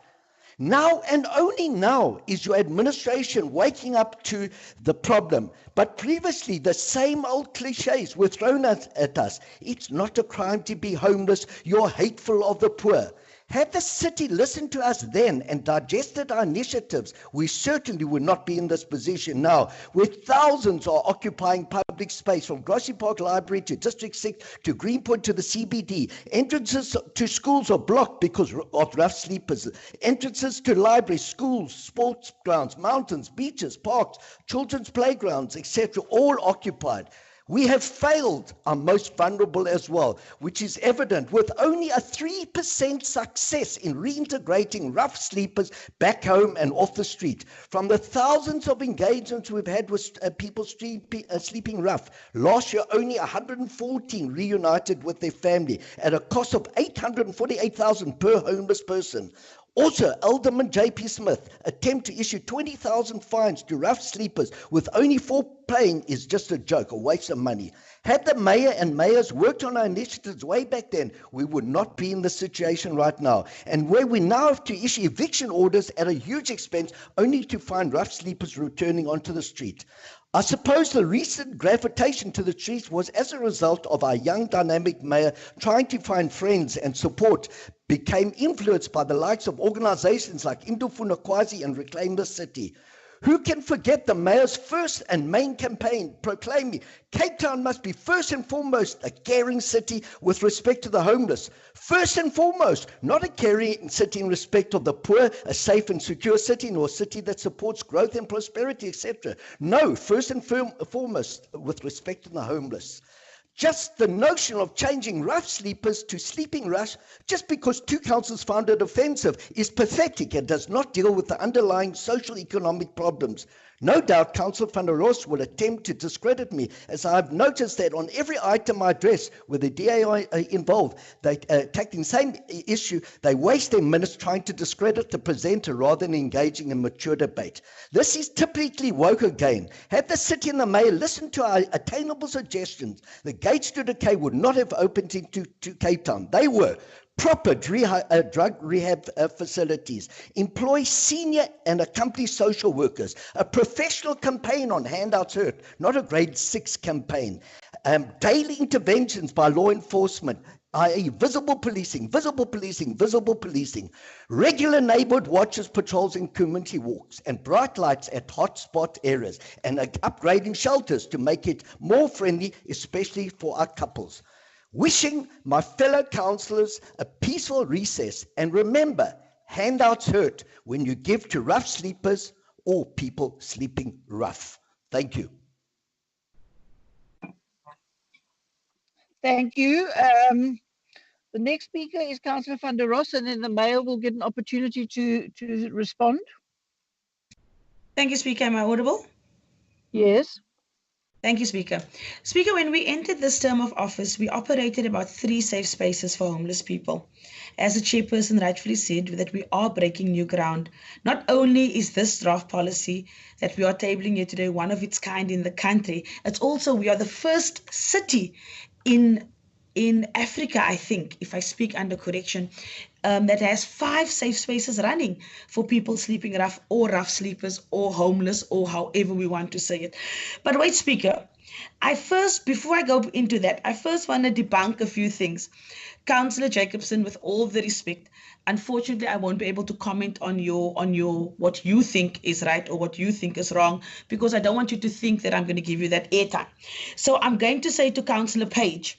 Now and only now is your administration waking up to the problem. But previously, the same old cliches were thrown at us. It's not a crime to be homeless. You're hateful of the poor. Had the city listened to us then and digested our initiatives, we certainly would not be in this position now, where thousands are occupying public space, from Grassy Park Library to District 6 to Greenpoint to the CBD. Entrances to schools are blocked because of rough sleepers. Entrances to libraries, schools, sports grounds, mountains, beaches, parks, children's playgrounds, etc., all occupied. We have failed our most vulnerable as well, which is evident with only a 3% success in reintegrating rough sleepers back home and off the street. From the thousands of engagements we've had with people sleeping rough, last year only 114 reunited with their family at a cost of 848,000 per homeless person. Also, Alderman J.P. Smith attempt to issue 20,000 fines to rough sleepers with only 4 paying is just a joke, a waste of money. Had the mayor and mayors worked on our initiatives way back then, we would not be in the situation right now. And where we now have to issue eviction orders at a huge expense only to find rough sleepers returning onto the street. I suppose the recent gravitation to the streets was as a result of our young dynamic mayor trying to find friends and support, became influenced by the likes of organizations like Indofuna Kwazi and Reclaim the City. Who can forget the mayor's first and main campaign proclaiming Cape Town must be first and foremost a caring city with respect to the homeless. First and foremost, not a caring city in respect of the poor, a safe and secure city, nor a city that supports growth and prosperity, etc. No, first and foremost with respect to the homeless. Just the notion of changing rough sleepers to sleeping rough just because 2 councils found it offensive is pathetic and does not deal with the underlying social economic problems. No doubt Councillor van der Roos will attempt to discredit me, as I've noticed that on every item I address with the DA are involved, they tackling the same issue, they waste their minutes trying to discredit the presenter rather than engaging in mature debate. This is typically woke again. Had the city and the mayor listened to our attainable suggestions, the gates to decay would not have opened into Cape Town. They were proper drug rehab facilities, employ senior and accomplished social workers, a professional campaign on handouts hurt, not a grade 6 campaign, daily interventions by law enforcement, i.e. visible policing, regular neighborhood watches, patrols and community walks, and bright lights at hotspot areas, and upgrading shelters to make it more friendly, especially for our couples. Wishing my fellow councillors a peaceful recess, and remember, handouts hurt when you give to rough sleepers or people sleeping rough. Thank you. Thank you. The next speaker is Councillor van der Roos, and then the mayor will get an opportunity to respond. Thank you, Speaker. Am I audible? Yes. Thank you, Speaker. Speaker, when we entered this term of office, we operated about 3 safe spaces for homeless people. As the chairperson rightfully said, that we are breaking new ground. Not only is this draft policy that we are tabling here today one of its kind in the country, it's also we are the first city in Africa, I think, if I speak under correction, that has 5 safe spaces running for people sleeping rough or rough sleepers or homeless or however we want to say it. But wait, Speaker, before I go into that, I first want to debunk a few things. Councillor Jacobson, with all the respect, unfortunately, I won't be able to comment on your what you think is right or what you think is wrong, because I don't want you to think that I'm going to give you that airtime. So I'm going to say to Councillor Page,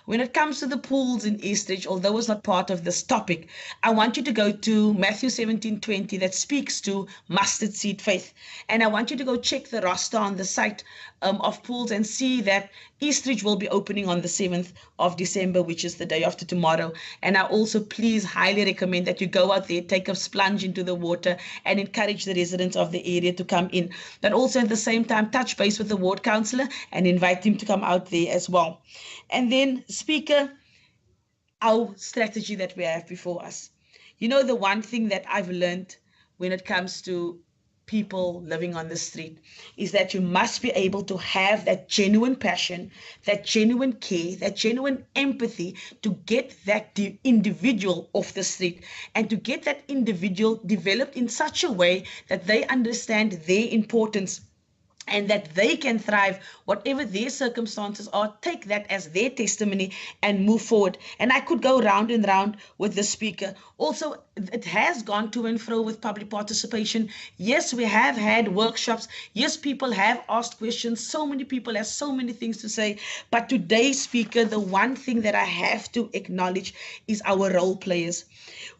when it comes to the pools in Eastridge, although it's not part of this topic, I want you to go to Matthew 17:20 that speaks to mustard seed faith. And I want you to go check the roster on the site of pools and see that Eastridge will be opening on the 7th of December, which is the day after tomorrow. And I also please highly recommend that you go out there, take a splunge into the water and encourage the residents of the area to come in. But also at the same time, touch base with the ward councillor and invite him to come out there as well. And then, Speaker, our strategy that we have before us. The one thing that I've learned when it comes to people living on the street is that you must be able to have that genuine passion, that genuine care, that genuine empathy to get that individual off the street and to get that individual developed in such a way that they understand their importance and that they can thrive, whatever their circumstances are, take that as their testimony and move forward. And I could go round and round with the Speaker. Also, it has gone to and fro with public participation. Yes, we have had workshops. Yes, people have asked questions. So many people have so many things to say. But today, Speaker, the one thing that I have to acknowledge is our role players.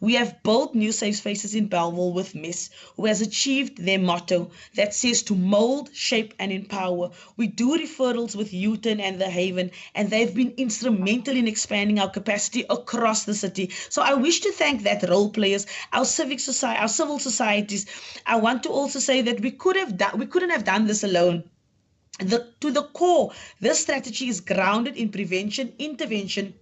We have built new safe spaces in Bellville with MES, who has achieved their motto that says to mold, shape, and empower. We do referrals with Uton and The Haven, and they've been instrumental in expanding our capacity across the city. So I wish to thank that role players, our civic society, our civil societies. I want to also say that we couldn't have done this alone. To the core, this strategy is grounded in prevention, intervention,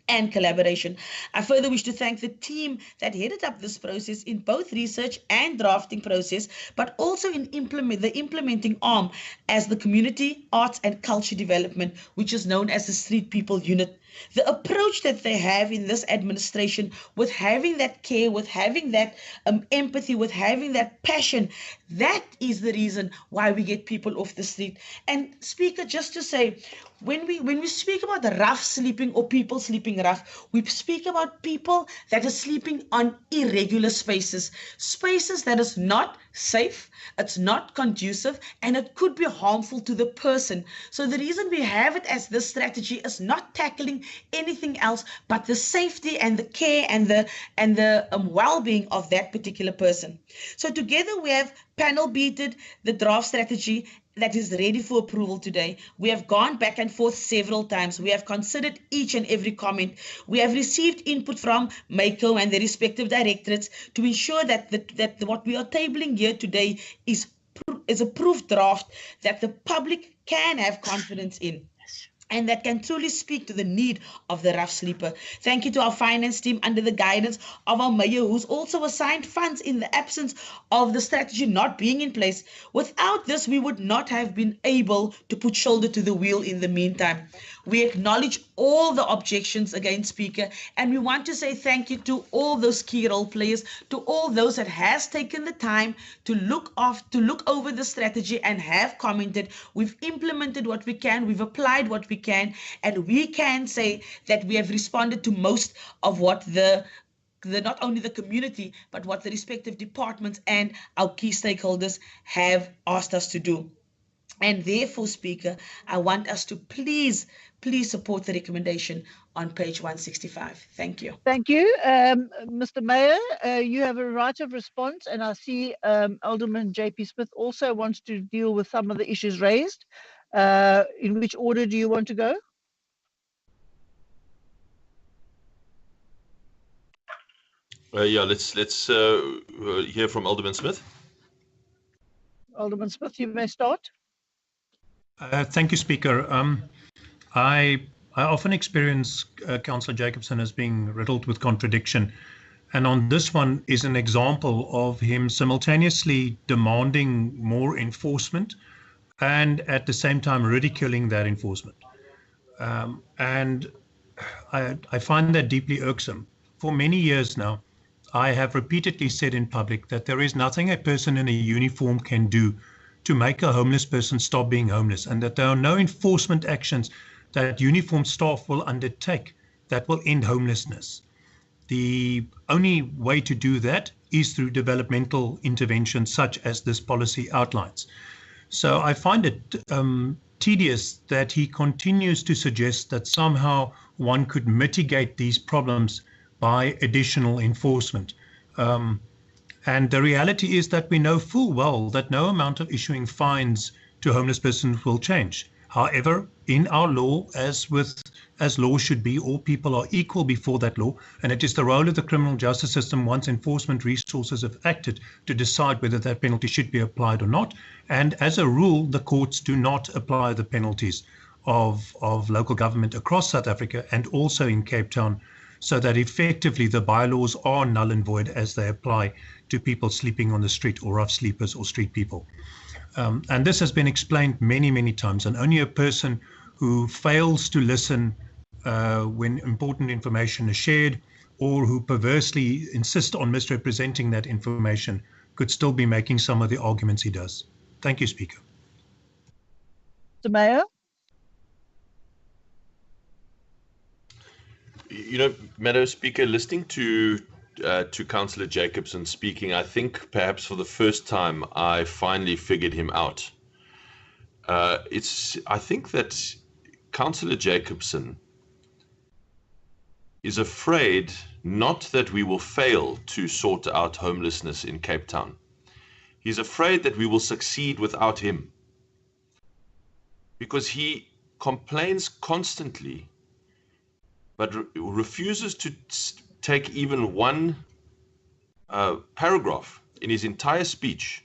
and collaboration. I further wish to thank the team that headed up this process in both research and drafting process, but also in the implementing arm as the Community, Arts and Culture Development, which is known as the Street People Unit. The approach that they have in this administration, with having that care, with having that empathy, with having that passion, that is the reason why we get people off the street. And Speaker, just to say, when we speak about the rough sleeping or people sleeping rough, we speak about people that are sleeping on irregular spaces that is not safe, it's not conducive, and it could be harmful to the person. So the reason we have it as this strategy is not tackling anything else but the safety and the care and the well-being of that particular person. So together we have panel beated the draft strategy that is ready for approval today. We have gone back and forth several times. We have considered each and every comment. We have received input from MACO and the respective directorates to ensure that what we are tabling here today is a proof draft that the public can have confidence in, and that can truly speak to the need of the rough sleeper. Thank you to our finance team under the guidance of our mayor, who's also assigned funds in the absence of the strategy not being in place. Without this, we would not have been able to put shoulder to the wheel in the meantime. We acknowledge all the objections against Speaker, and we want to say thank you to all those key role players, to all those that has taken the time to look over the strategy and have commented. We've implemented what we can, we've applied what we can, and we can say that we have responded to most of what the not only the community, but what the respective departments and our key stakeholders have asked us to do. And therefore, Speaker, I want us to please support the recommendation on page 165. Thank you. Thank you. Mr. Mayor, you have a right of response, and I see Alderman J.P. Smith also wants to deal with some of the issues raised. In which order do you want to go? Yeah, let's hear from Alderman Smith. Alderman Smith, you may start. Thank you, Speaker. I often experience Councillor Jacobson as being riddled with contradiction, and on this one is an example of him simultaneously demanding more enforcement and at the same time ridiculing that enforcement. And I find that deeply irksome. For many years now, I have repeatedly said in public that there is nothing a person in a uniform can do to make a homeless person stop being homeless, and that there are no enforcement actions that uniformed staff will undertake that will end homelessness. The only way to do that is through developmental interventions such as this policy outlines. So I find it tedious that he continues to suggest that somehow one could mitigate these problems by additional enforcement. And the reality is that we know full well that no amount of issuing fines to homeless persons will change. However, in our law, as law should be, all people are equal before that law, and it is the role of the criminal justice system, once enforcement resources have acted, to decide whether that penalty should be applied or not. And as a rule, the courts do not apply the penalties of local government across South Africa and also in Cape Town, so that effectively the bylaws are null and void as they apply to people sleeping on the street, or rough sleepers or street people. And this has been explained many, many times, and only a person who fails to listen when important information is shared, or who perversely insists on misrepresenting that information, could still be making some of the arguments he does. Thank you, Speaker. Mr. Mayor? You know, Madam Speaker, listening to to Councillor Jacobson speaking. I think perhaps for the first time I finally figured him out. I think that Councillor Jacobson is afraid not that we will fail to sort out homelessness in Cape Town. He's afraid that we will succeed without him, because he complains constantly but refuses to take even one paragraph in his entire speech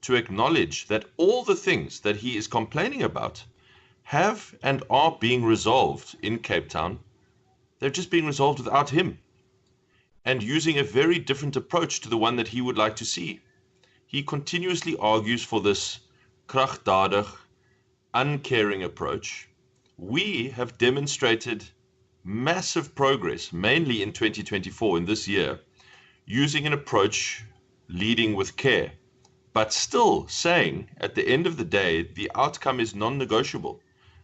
to acknowledge that all the things that he is complaining about have and are being resolved in Cape Town. They're just being resolved without him, and using a very different approach to the one that he would like to see. He continuously argues for this kragtadig, uncaring approach. We have demonstrated massive progress, mainly in 2024, in this year, using an approach leading with care, but still saying at the end of the day, the outcome is non-negotiable,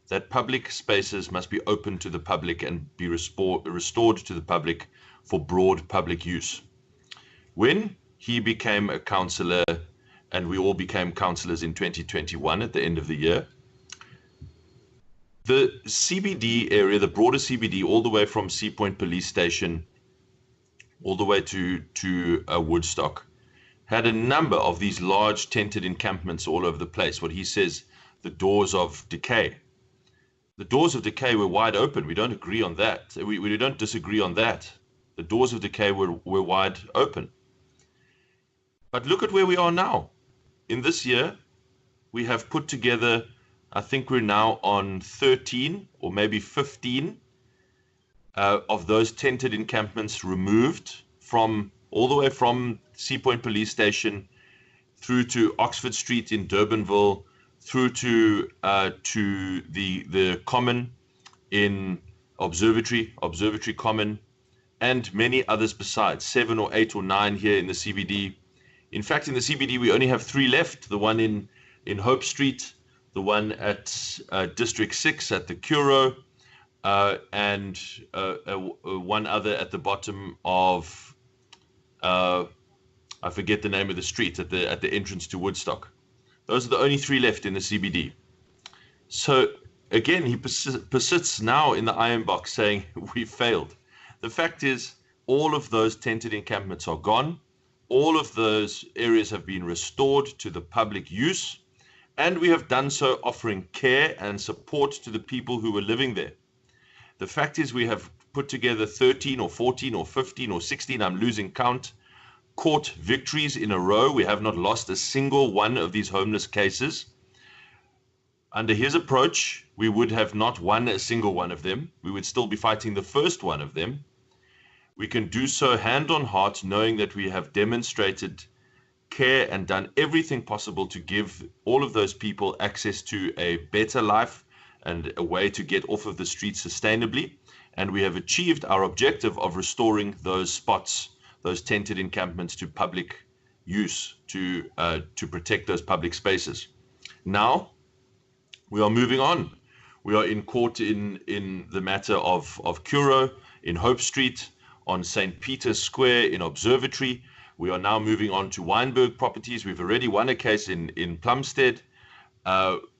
that public spaces must be open to the public and be restored to the public for broad public use. When he became a councillor, and we all became councillors in 2021 at the end of the year, the CBD area, the broader CBD, all the way from Sea Point Police Station, all the way to Woodstock, had a number of these large tented encampments all over the place, what he says, the doors of decay. The doors of decay were wide open. We don't agree on that. We don't disagree on that. The doors of decay were wide open. But look at where we are now. In this year, we have put together, I think we're now on 13 or maybe 15 of those tented encampments removed from all the way from Sea Point Police Station through to Oxford Street in Durbanville, through to the Common in Observatory Common, and many others besides, 7 or 8 or 9 here in the CBD. In fact, in the CBD, we only have 3 left. The one in Hope Street, the one at District 6 at the Curo, and one other at the bottom of, I forget the name of the street, at the entrance to Woodstock. Those are the only 3 left in the CBD. So again, he persists now in the iron box saying we failed. The fact is, all of those tented encampments are gone. All of those areas have been restored to the public use, and we have done so offering care and support to the people who were living there. The fact is, we have put together 13 or 14 or 15 or 16, I'm losing count, court victories in a row. We have not lost a single one of these homeless cases. Under his approach, we would have not won a single one of them. We would still be fighting the first one of them. We can do so hand on heart, knowing that we have demonstrated care and done everything possible to give all of those people access to a better life and a way to get off of the streets sustainably. And we have achieved our objective of restoring those spots, those tented encampments, to public use, to protect those public spaces. Now, we are moving on. We are in court in the matter of Curo, in Hope Street, on St. Peter's Square, in Observatory. We are now moving on to Wynberg properties. We've already won a case in Plumstead.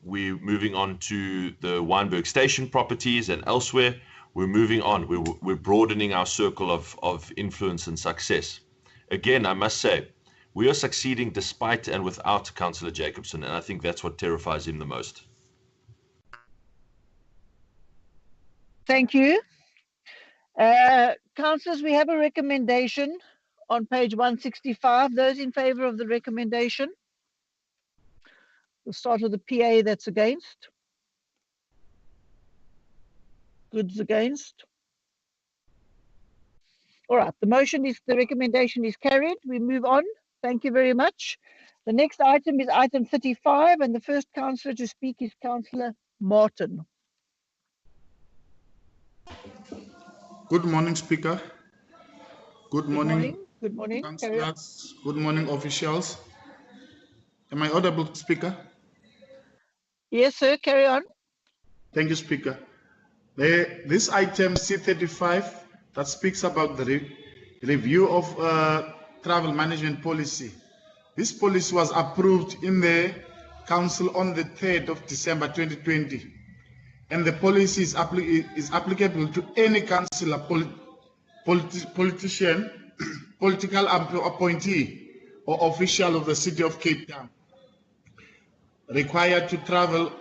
We're moving on to the Wynberg Station properties and elsewhere. We're moving on. We're broadening our circle of influence and success. Again, I must say, we are succeeding despite and without Councillor Jacobson, and I think that's what terrifies him the most. Thank you. Councillors, we have a recommendation on page 165. Those in favour of the recommendation? We'll start with the PA that's against. Goods against. All right, the recommendation is carried. We move on. Thank you very much. The next item is item 35, and the first councillor to speak is Councillor Martin. Good morning, Speaker. Good morning. Good morning. Councillors. Good morning, officials. Am I audible, Speaker? Yes, sir. Carry on. Thank you, Speaker. This item C35 that speaks about the review of travel management policy. This policy was approved in the Council on the 3rd of December 2020, and the policy is applicable to any councillor, politician, political appointee, or official of the City of Cape Town required to travel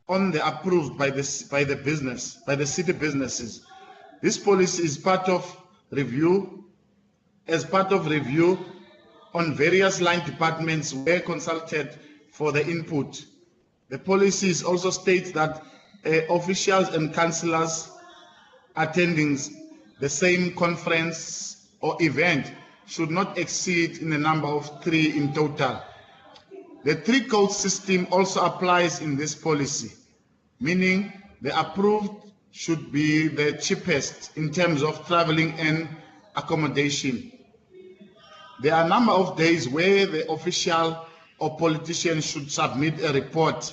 on the approved by the city businesses. This policy is part of review on various line departments were consulted for the input. The policies also states that officials and councillors attending the same conference or event should not exceed in a number of 3 in total. The 3-code system also applies in this policy, meaning the approved should be the cheapest in terms of traveling and accommodation. There are a number of days where the official or politician should submit a report.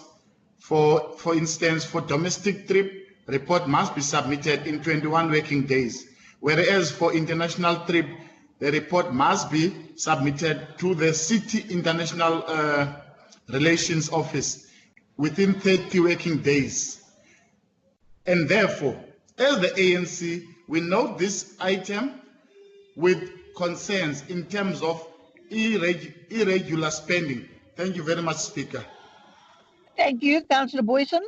For instance, for domestic trip, report must be submitted in 21 working days, whereas for international trip, the report must be submitted to the City International Relations Office within 30 working days. And therefore, as the ANC, we note this item with concerns in terms of irregular spending. Thank you very much, Speaker. Thank you, Councillor Boyson.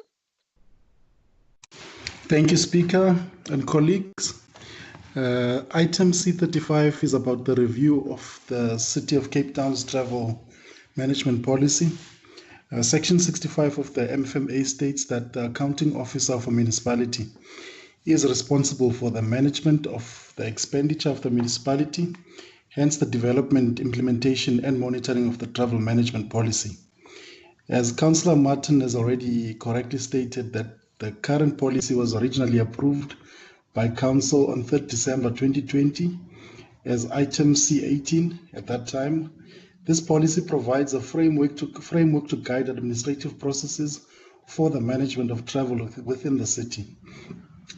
Thank you, Speaker and colleagues. Item C35 is about the review of the City of Cape Town's travel management policy. Section 65 of the MFMA states that the accounting officer of a municipality is responsible for the management of the expenditure of the municipality, hence the development, implementation, and monitoring of the travel management policy. As Councillor Martin has already correctly stated, that the current policy was originally approved by Council on 3rd December 2020 as item C18 at that time. This policy provides a framework to guide administrative processes for the management of travel within the city.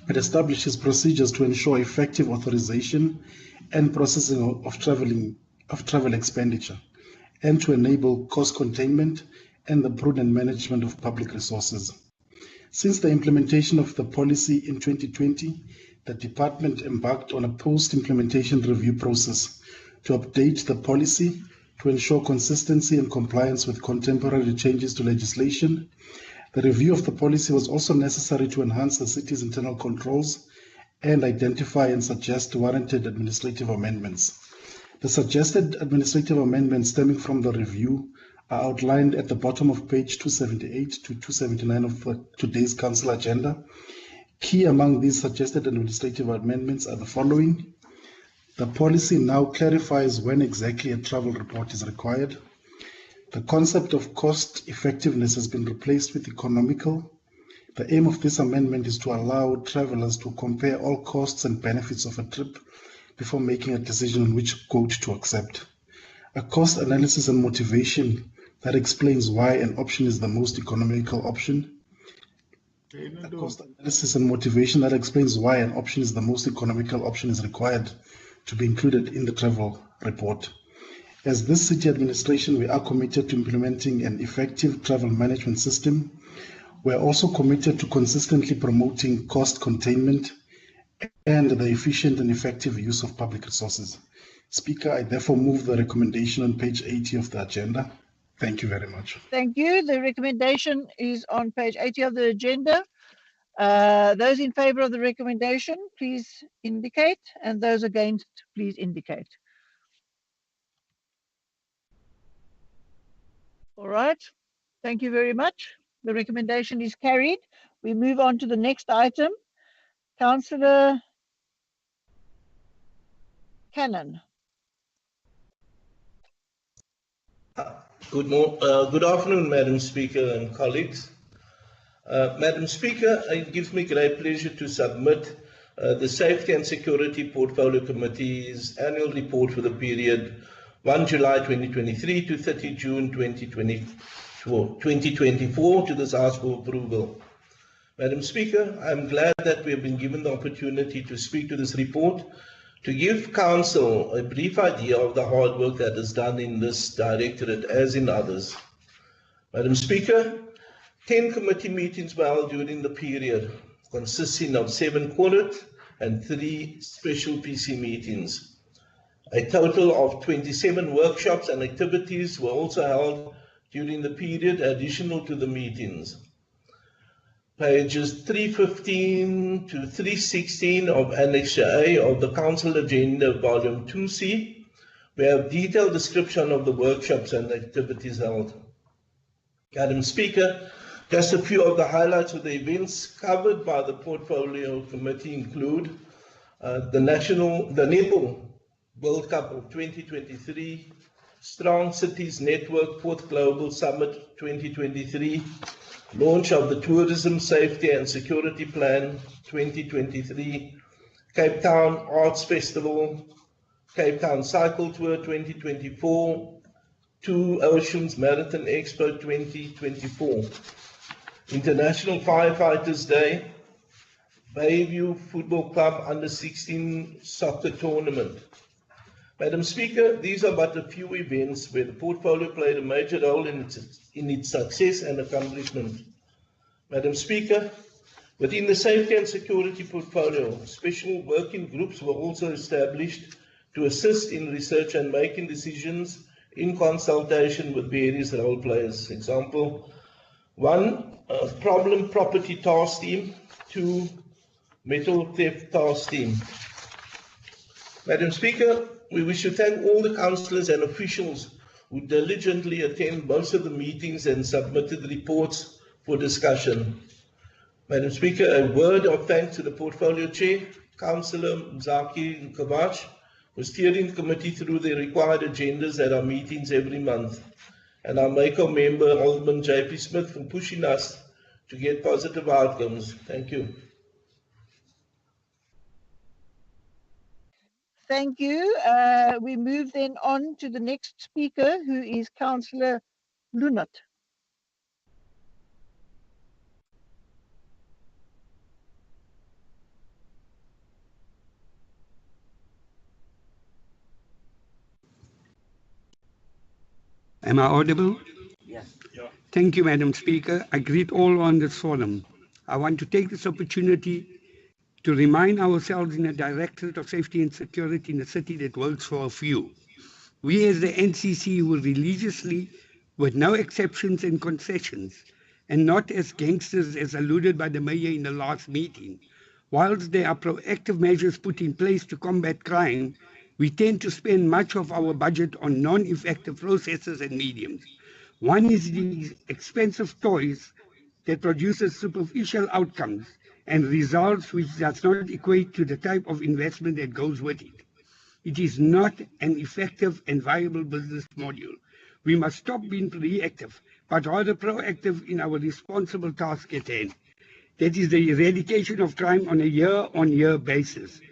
It establishes procedures to ensure effective authorization and processing of travel expenditure, and to enable cost containment and the prudent management of public resources. Since the implementation of the policy in 2020, the department embarked on a post-implementation review process to update the policy to ensure consistency and compliance with contemporary changes to legislation. The review of the policy was also necessary to enhance the city's internal controls and identify and suggest warranted administrative amendments. The suggested administrative amendments stemming from the review are outlined at the bottom of page 278 to 279 of today's council agenda. Key among these suggested administrative amendments are the following. The policy now clarifies when exactly a travel report is required. The concept of cost effectiveness has been replaced with economical. The aim of this amendment is to allow travelers to compare all costs and benefits of a trip before making a decision on which quote to accept. A cost analysis and motivation that explains why an option is the most economical option. A cost analysis and motivation that explains why an option is the most economical option is required to be included in the travel report. As this city administration, we are committed to implementing an effective travel management system. We are also committed to consistently promoting cost containment and the efficient and effective use of public resources. Speaker, I therefore move the recommendation on page 80 of the agenda. Thank you very much. Thank you. The recommendation is on page 80 of the agenda. Those in favor of the recommendation, please indicate, and those against, please indicate. All right. Thank you very much. The recommendation is carried. We move on to the next item. Councillor Cannon. Good afternoon, Madam Speaker and colleagues. Madam Speaker, it gives me great pleasure to submit the Safety and Security Portfolio Committee's annual report for the period 1 July 2023 to 30 June 2024 to this House for approval. Madam Speaker, I am glad that we have been given the opportunity to speak to this report To give Council a brief idea of the hard work that is done in this directorate as in others. Madam Speaker, 10 committee meetings were held during the period, consisting of 7 quoted and 3 special PC meetings. A total of 27 workshops and activities were also held during the period additional to the meetings. Pages 315 to 316 of Annex A of the Council Agenda, Volume 2C, we have detailed description of the workshops and activities held. Madam Speaker, just a few of the highlights of the events covered by the Portfolio Committee include the Netball World Cup of 2023, Strong Cities Network 4th Global Summit 2023, launch of the Tourism Safety and Security Plan 2023, Cape Town Arts Festival, Cape Town Cycle Tour 2024, Two Oceans Marathon Expo 2024, International Firefighters Day, Bayview Football Club Under 16 Soccer Tournament. Madam Speaker, these are but a few events where the portfolio played a major role in its success and accomplishment. Madam Speaker, within the safety and security portfolio, special working groups were also established to assist in research and making decisions in consultation with various role players. Example, 1, problem property task team, 2, metal theft task team. Madam Speaker, we wish to thank all the councillors and officials who diligently attend most of the meetings and submitted reports for discussion. Madam Speaker, a word of thanks to the Portfolio Chair, Councillor Mzaki Kavach, for steering the committee through the required agendas at our meetings every month, and our MACO member, Alderman JP Smith, for pushing us to get positive outcomes. Thank you. Thank you. We move then on to the next speaker, who is Councillor Lunat. Am I audible? Yes. Thank you, Madam Speaker. I greet all on this forum. I want to take this opportunity to remind ourselves in a Directorate of Safety and Security in a city that works for a few. We as the NCC will religiously, with no exceptions and concessions, and not as gangsters as alluded by the Mayor in the last meeting. Whilst there are proactive measures put in place to combat crime, we tend to spend much of our budget on non-effective processes and mediums. One is the expensive toys that produces superficial outcomes and results which does not equate to the type of investment that goes with it. It is not an effective and viable business model. We must stop being reactive, but rather proactive in our responsible task at hand. That is the eradication of crime on a year-on-year basis.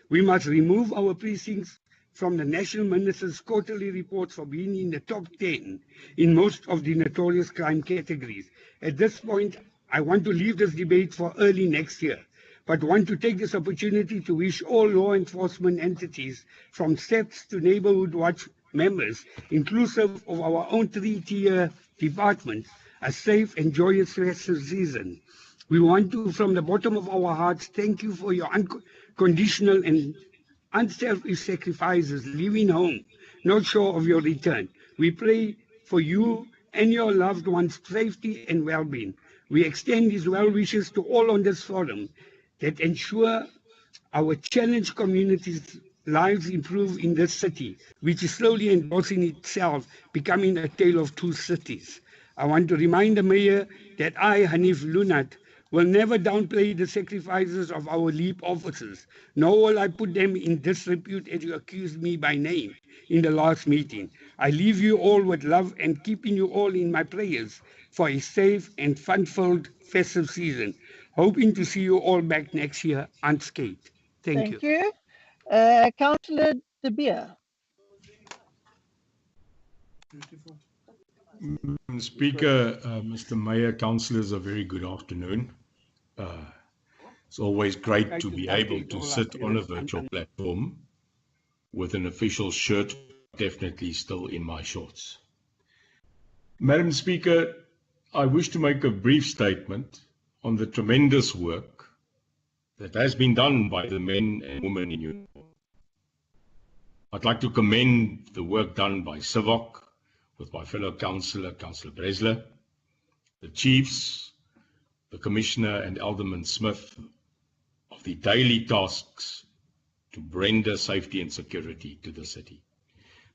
We must remove our precincts from the National Minister's quarterly reports for being in the top 10 in most of the notorious crime categories. At this point, I want to leave this debate for early next year, but want to take this opportunity to wish all law enforcement entities, from SEPs to Neighborhood Watch members, inclusive of our own 3-tier departments, a safe and joyous festive season. We want to, from the bottom of our hearts, thank you for your unconditional and unselfish sacrifices, leaving home, not sure of your return. We pray for you and your loved ones' safety and well-being. We extend these well wishes to all on this forum that ensure our challenged communities' lives improve in this city, which is slowly endorsing itself, becoming a tale of two cities. I want to remind the Mayor that I, Hanif Lunat, will never downplay the sacrifices of our LEAP officers, nor will I put them in disrepute as you accused me by name in the last meeting. I leave you all with love and keeping you all in my prayers for a safe and fun-filled festive season. Hoping to see you all back next year unscathed. Thank you. Councillor De Beer. Speaker, Mr. Mayor, councillors, a very good afternoon. It's always great to be able to sit on a virtual platform with an official shirt, definitely still in my shorts. Madam Speaker, I wish to make a brief statement on the tremendous work that has been done by the men and women in uniform. I'd like to commend the work done by CIVOC with my fellow councillor, Councillor Bresler, the chiefs, the Commissioner and Alderman Smith of the daily tasks to render safety and security to the city.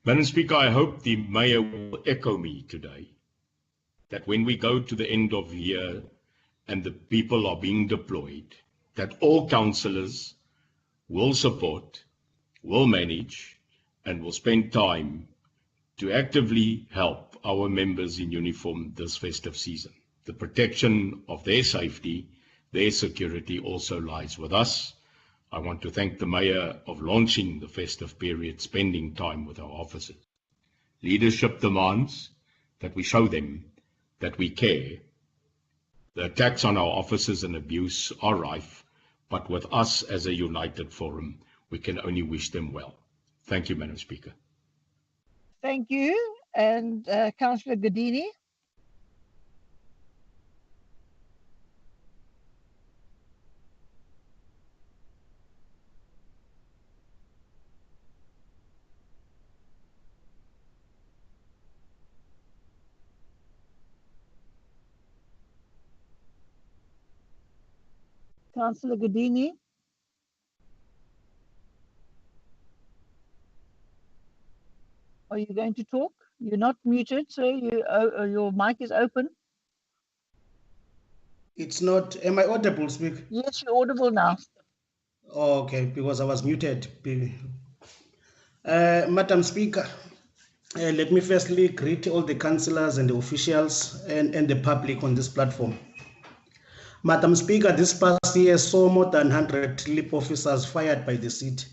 Madam Speaker, I hope the Mayor will echo me today that when we go to the end of the year and the people are being deployed, that all councillors will support, will manage, and will spend time to actively help our members in uniform this festive season. The protection of their safety, their security also lies with us. I want to thank the Mayor of launching the festive period, spending time with our officers. Leadership demands that we show them that we care. The attacks on our officers and abuse are rife, but with us as a united forum, we can only wish them well. Thank you, Madam Speaker. Thank you. And Councillor Gadini. Councillor Gadini. Are you going to talk? You're not muted, so your mic is open. It's not. Am I audible, Speaker? Yes, you're audible now. Oh, okay, because I was muted. Madam Speaker, let me firstly greet all the councillors and the officials and the public on this platform. Madam Speaker, this past year saw more than 100 LIP officers fired by the city,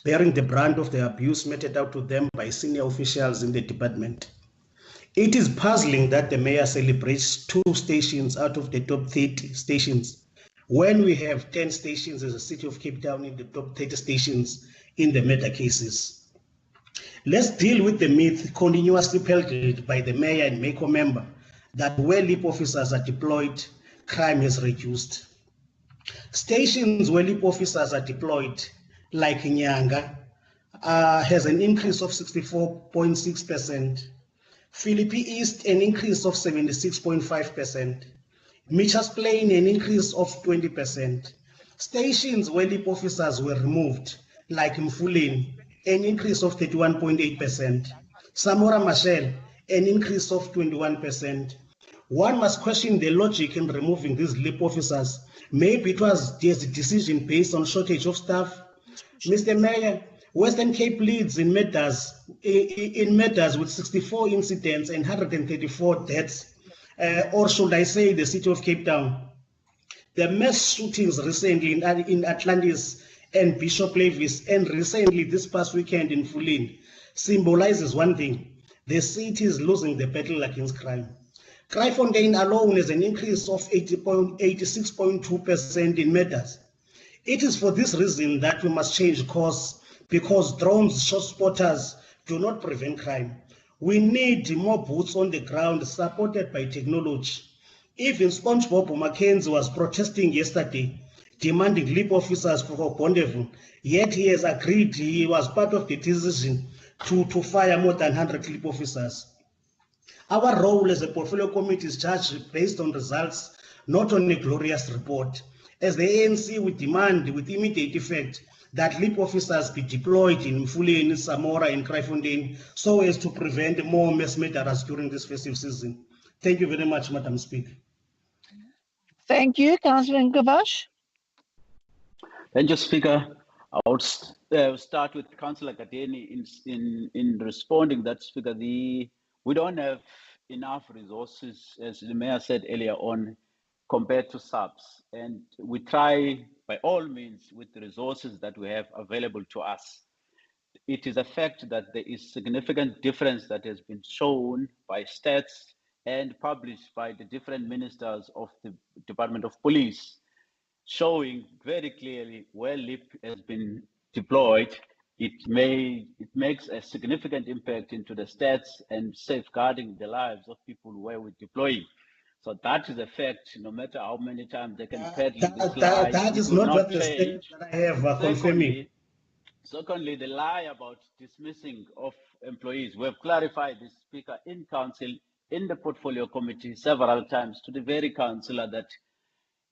bearing the brunt of the abuse meted out to them by senior officials in the department. It is puzzling that the Mayor celebrates 2 stations out of the top 30 stations, when we have 10 stations as a city of Cape Town in the top 30 stations in the murder cases. Let's deal with the myth continuously peddled by the Mayor and MECO member that where LIP officers are deployed, crime is reduced. Stations where LIP officers are deployed, like Nyanga, has an increase of 64.6%. Philippi East, an increase of 76.5%. Mitchell's Plain, an increase of 20%. Stations where LIP officers were removed, like Mfuleni, an increase of 31.8%. Samora Machel, an increase of 21%. One must question the logic in removing these LIP officers. Maybe it was just a decision based on shortage of staff. Mr. Mayor, Western Cape leads in murders with 64 incidents and 134 deaths, or should I say the city of Cape Town. The mass shootings recently in Atlantis and Bishop Levis, and recently this past weekend in Mfuleni, symbolizes one thing: the city is losing the battle against crime. Kraaifontein alone has an increase of 86.2% in murders. It is for this reason that we must change course, because drones, shot spotters do not prevent crime. We need more boots on the ground supported by technology. Even SpongeBob Mackenzie was protesting yesterday, demanding LIP officers for Bondevu, yet he has agreed he was part of the decision to fire more than 100 LIP officers. Our role as a portfolio committee is judged based on results, not on a glorious report. As the ANC, we demand with immediate effect that LIP officers be deployed in Mfuleni, Samora, and Kraaifontein so as to prevent more mass murderers during this festive season. Thank you very much, Madam Speaker. Thank you, Councillor Nkavash. Thank you, Speaker. I would start with Councillor Gadeni in responding that, Speaker, we don't have enough resources, as the Mayor said earlier on, compared to SAPS. And we try by all means with the resources that we have available to us. It is a fact that there is significant difference that has been shown by stats and published by the different ministers of the Department of Police, showing very clearly where LIP has been deployed it makes a significant impact into the stats and safeguarding the lives of people where we're deploying. So that is a fact. No matter how many times they can peddle this lie, that it is will not what not the statement change. that I have confirming. Secondly, the lie about dismissing of employees. We have clarified this, Speaker, in council, in the portfolio committee several times to the very councillor that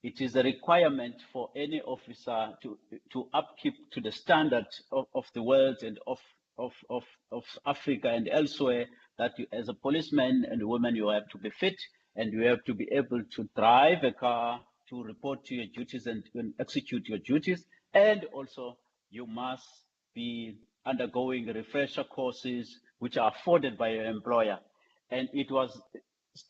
it is a requirement for any officer to upkeep to the standard of the world and of Africa and elsewhere, that you, as a policeman and woman, you have to be fit and you have to be able to drive a car to report to your duties and execute your duties. And also you must be undergoing refresher courses which are afforded by your employer. And it was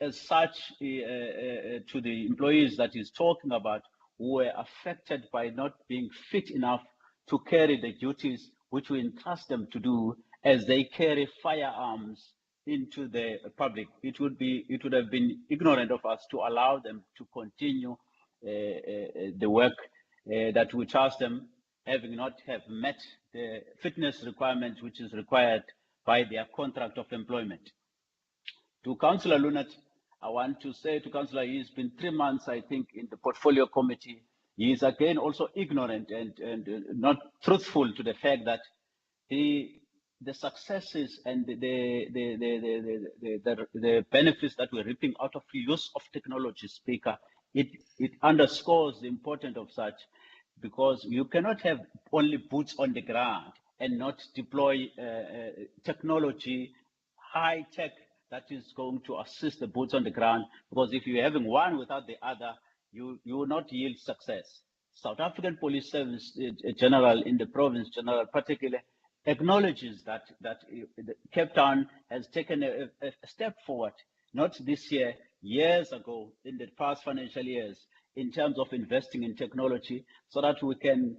as such to the employees that he's talking about who were affected by not being fit enough to carry the duties which we entrust them to do as they carry firearms into the public. It would have been ignorant of us to allow them to continue the work that we task them, having not have met the fitness requirement which is required by their contract of employment. To Councillor Lunat, I want to say to Councillor, he's been 3 months, I think, in the portfolio committee. He is again also ignorant and not truthful to the fact that the successes and the benefits that we're reaping out of use of technology, Speaker, it underscores the importance of such, because you cannot have only boots on the ground and not deploy technology, high tech, that is going to assist the boots on the ground, because if you're having one without the other, you will not yield success. South African Police Service General in the province, General particularly, acknowledges that Cape Town has taken a step forward, not this year, years ago, in the past financial years, in terms of investing in technology, so that we can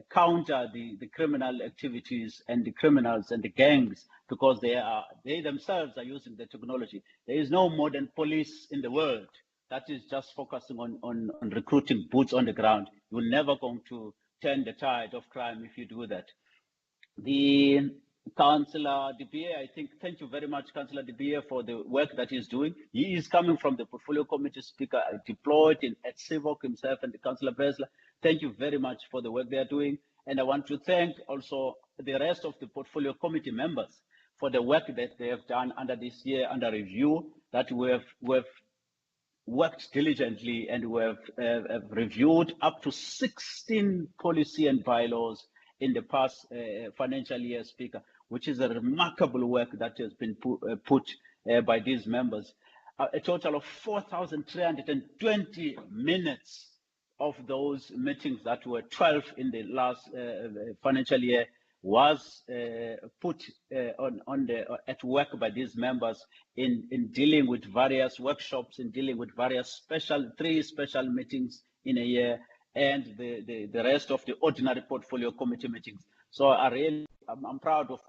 counter the criminal activities and the criminals and the gangs, because they themselves are using the technology. There is no modern police in the world that is just focusing on recruiting boots on the ground. You're never going to turn the tide of crime if you do that. The Councillor De Beer, I think, thank you very much, Councillor De Beer, for the work that he's doing. He is coming from the portfolio committee, Speaker, deployed at CIVOC himself and the Councillor Besler. Thank you very much for the work they are doing. And I want to thank also the rest of the portfolio committee members for the work that they have done under this year, under review, that we have worked diligently, and we have reviewed up to 16 policy and bylaws in the past financial year, Speaker, which is a remarkable work that has been put by these members. A total of 4,320 minutes of those meetings, that were 12 in the last financial year, was put at work by these members in dealing with various workshops, in dealing with various 3 special meetings in a year, and the rest of the ordinary portfolio committee meetings. So I'm proud of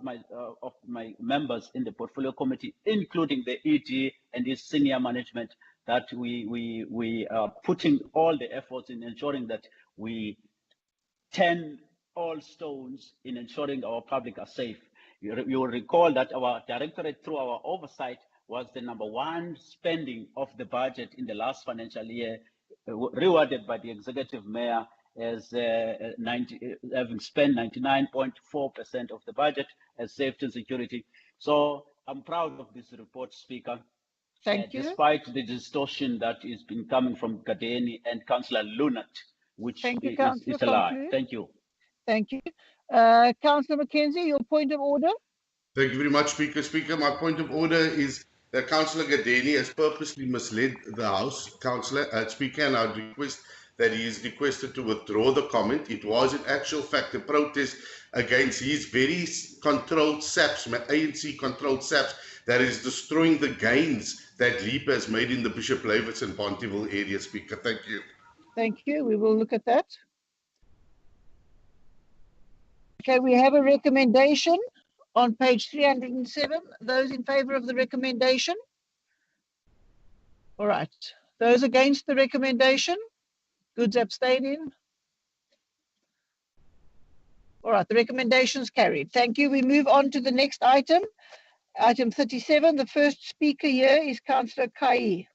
my members in the portfolio committee, including the ED and his senior management, that we are putting all the efforts in ensuring that we turn all stones in ensuring our public are safe. You will recall that our directorate, through our oversight, was the #1 spending of the budget in the last financial year, rewarded by the executive mayor as having spent 99.4% of the budget as safety and security. So I'm proud of this report, Speaker. Thank you. Despite the distortion that has been coming from Gadeni and Councillor Lunat, which is a lie. Thank you. Thank you. Councillor McKenzie, your point of order. Thank you very much, Speaker. Speaker, my point of order is that Councillor Gadeni has purposely misled the House, Speaker, and I request that he is requested to withdraw the comment. It was in actual fact a protest against his very controlled SAPS, ANC-controlled SAPS, that is destroying the gains that LEAP has made in the Bishop Lavis and Pontyville area, Speaker. Thank you. Thank you. We will look at that. Okay, we have a recommendation on page 307. Those in favour of the recommendation? All right. Those against the recommendation? Goods abstaining? All right, the recommendation's carried. Thank you. We move on to the next item. Item 37. The first speaker here is Councillor Kai.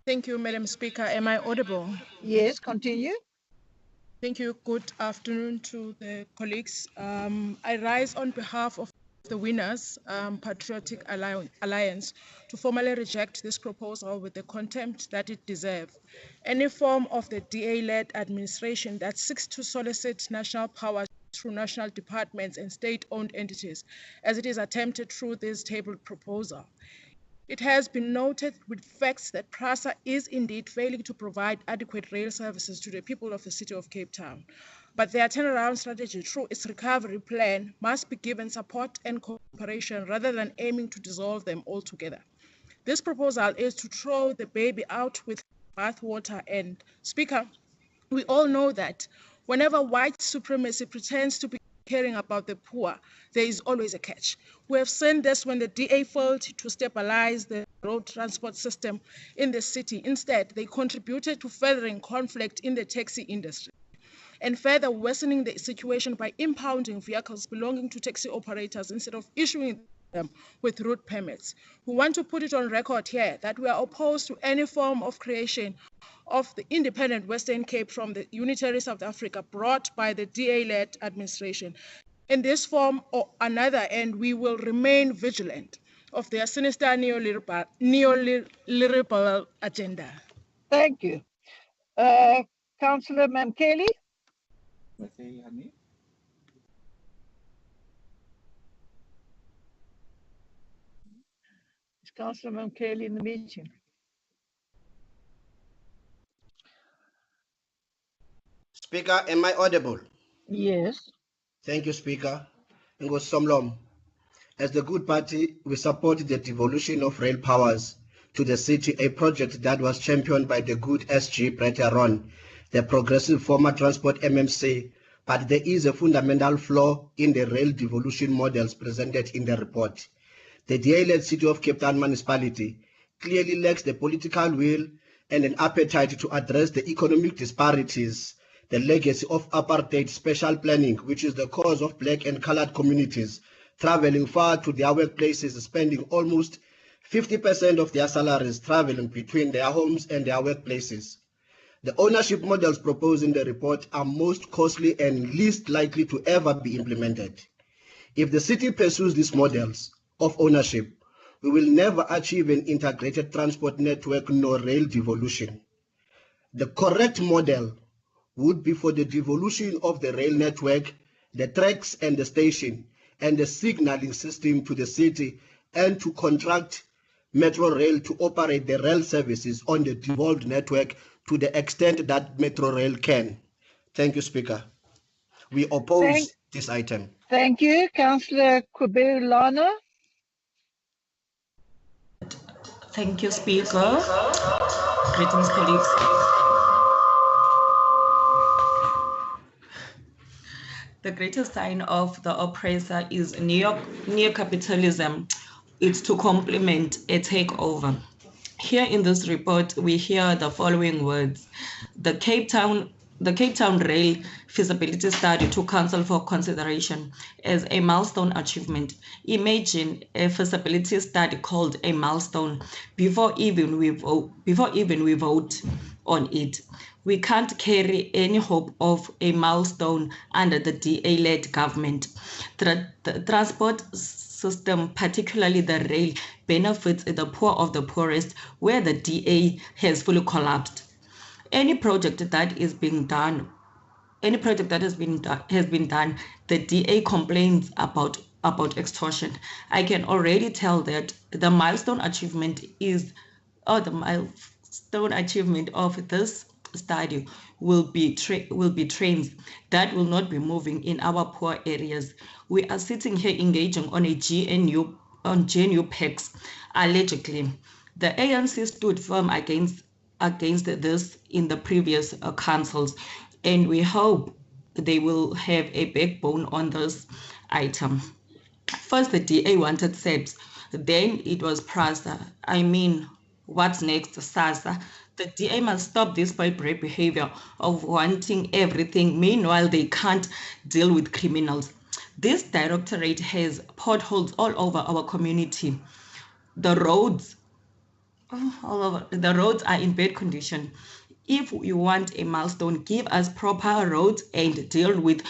Thank you, Madam Speaker. Am I audible? Yes, continue. Thank you. Good afternoon to the colleagues. I rise on behalf of the Winners Patriotic Alliance to formally reject this proposal with the contempt that it deserves. Any form of the DA-led administration that seeks to solicit national power through national departments and state-owned entities, as it is attempted through this tabled proposal. It has been noted with facts that PRASA is indeed failing to provide adequate rail services to the people of the city of Cape Town. But their turnaround strategy through its recovery plan must be given support and cooperation rather than aiming to dissolve them altogether. This proposal is to throw the baby out with bathwater. And Speaker, we all know that whenever white supremacy pretends to be caring about the poor, there is always a catch. We have seen this when the DA failed to stabilize the road transport system in the city. Instead, they contributed to furthering conflict in the taxi industry and further worsening the situation by impounding vehicles belonging to taxi operators instead of issuing them with route permits. We want to put it on record here that we are opposed to any form of creation of the independent Western Cape from the unitary South Africa brought by the DA-led administration. In this form or another, and we will remain vigilant of their sinister neoliberal agenda. Thank you. Councillor Mamkeli. Is Councillor Mamkeli in the meeting? Speaker, am I audible? Yes. Thank you, Speaker. Ngosomlom. As the Good Party, we support the devolution of rail powers to the city, a project that was championed by the Good SG Brett Aron, the progressive former transport MMC, but there is a fundamental flaw in the rail devolution models presented in the report. The DA-led City of Cape Town municipality clearly lacks the political will and an appetite to address the economic disparities, the legacy of apartheid special planning, which is the cause of black and colored communities traveling far to their workplaces, spending almost 50% of their salaries traveling between their homes and their workplaces. The ownership models proposed in the report are most costly and least likely to ever be implemented. If the city pursues these models of ownership, we will never achieve an integrated transport network nor rail devolution. The correct model would be for the devolution of the rail network, the tracks and the station, and the signaling system to the city, and to contract Metro Rail to operate the rail services on the devolved network to the extent that Metro Rail can. Thank you, Speaker. We oppose this item. Thank you. Councillor Kubelana. Thank you, Speaker. Greetings, colleagues. The greatest sign of the oppressor is neo-capitalism. It's to complement a takeover. Here in this report, we hear the following words. The Cape Town Rail feasibility study to council for consideration as a milestone achievement. Imagine a feasibility study called a milestone before even we vote on it. We can't carry any hope of a milestone under the DA-led government. The transport system, particularly the rail, benefits the poor of the poorest, where the DA has fully collapsed. Any project that has been done, the DA complains about extortion. I can already tell that the milestone achievement of this study will be trains that will not be moving in our poor areas. We are sitting here engaging on a GNU packs, allegedly. The ANC stood firm against this in the previous councils, and we hope they will have a backbone on this item. First, the DA wanted SAPS, then it was PRASA. I mean, what's next? SASA. The DA must stop this boy-brave behavior of wanting everything. Meanwhile, they can't deal with criminals. This directorate has potholes all over our community. The roads, all over, the roads are in bad condition. If you want a milestone, give us proper roads and deal with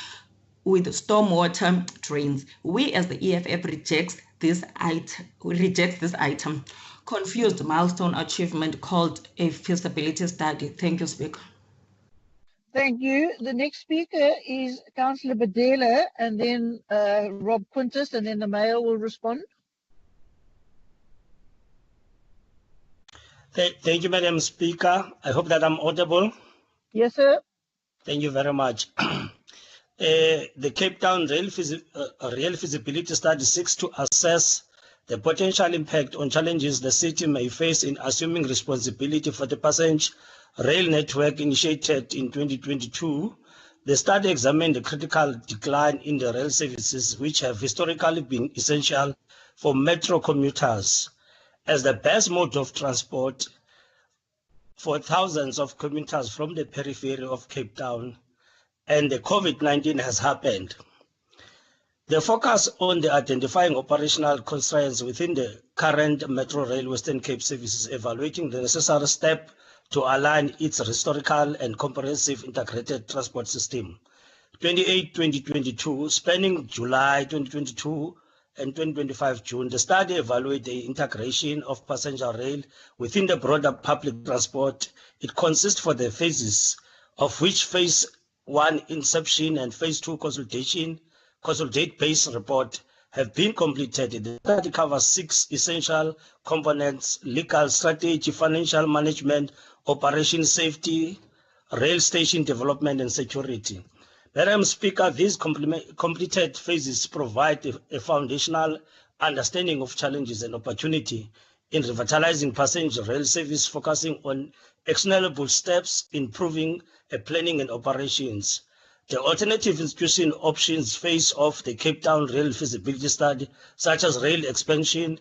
stormwater drains. We as the EFF rejects this item. Confused milestone achievement called a feasibility study. Thank you, Speaker. Thank you. The next speaker is Councillor Badela, and then Rob Quintus, and then the Mayor will respond. Thank you, Madam Speaker. I hope that I'm audible. Yes, sir. Thank you very much. The Cape Town Rail Feasibility Study seeks to assess the potential impact on challenges the city may face in assuming responsibility for the passenger rail network initiated in 2022. The study examined the critical decline in the rail services, which have historically been essential for metro commuters as the best mode of transport for thousands of commuters from the periphery of Cape Town, and the COVID-19 has happened. The focus on the identifying operational constraints within the current Metro Rail Western Cape services, evaluating the necessary step to align its historical and comprehensive integrated transport system. 28-2022, spanning July 2022 and 2025 June, the study evaluated the integration of passenger rail within the broader public transport. It consists for the phases, of which phase 1 inception and phase 2 consolidate-based report have been completed. The study covers 6 essential components: legal strategy, financial management, operation safety, rail station development, and security. Madam Speaker, these completed phases provide a foundational understanding of challenges and opportunity in revitalizing passenger rail service, focusing on actionable steps, improving planning and operations. The alternative execution options phase of the Cape Town Rail Feasibility Study, such as rail expansion,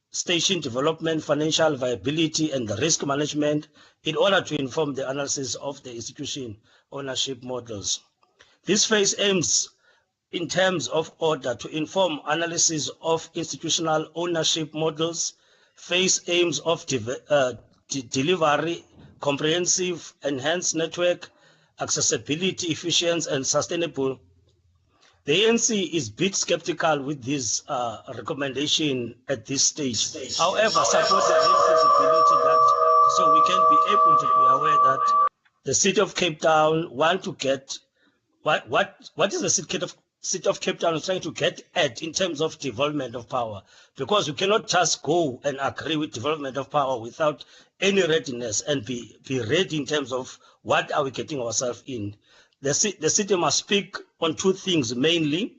station development, financial viability, and the risk management, in order to inform the analysis of the execution ownership models. This phase aims, in terms of order, to inform analysis of institutional ownership models. Phase aims of delivery, comprehensive, enhanced network, accessibility, efficient, and sustainable. The ANC is a bit skeptical with this recommendation at this stage. However, support the feasibility that, so we can be able to be aware that the City of Cape Town want to get what is the City of Cape Town trying to get at in terms of development of power, because we cannot just go and agree with development of power without any readiness and be ready in terms of what are we getting ourselves in. The city must speak on 2 things mainly: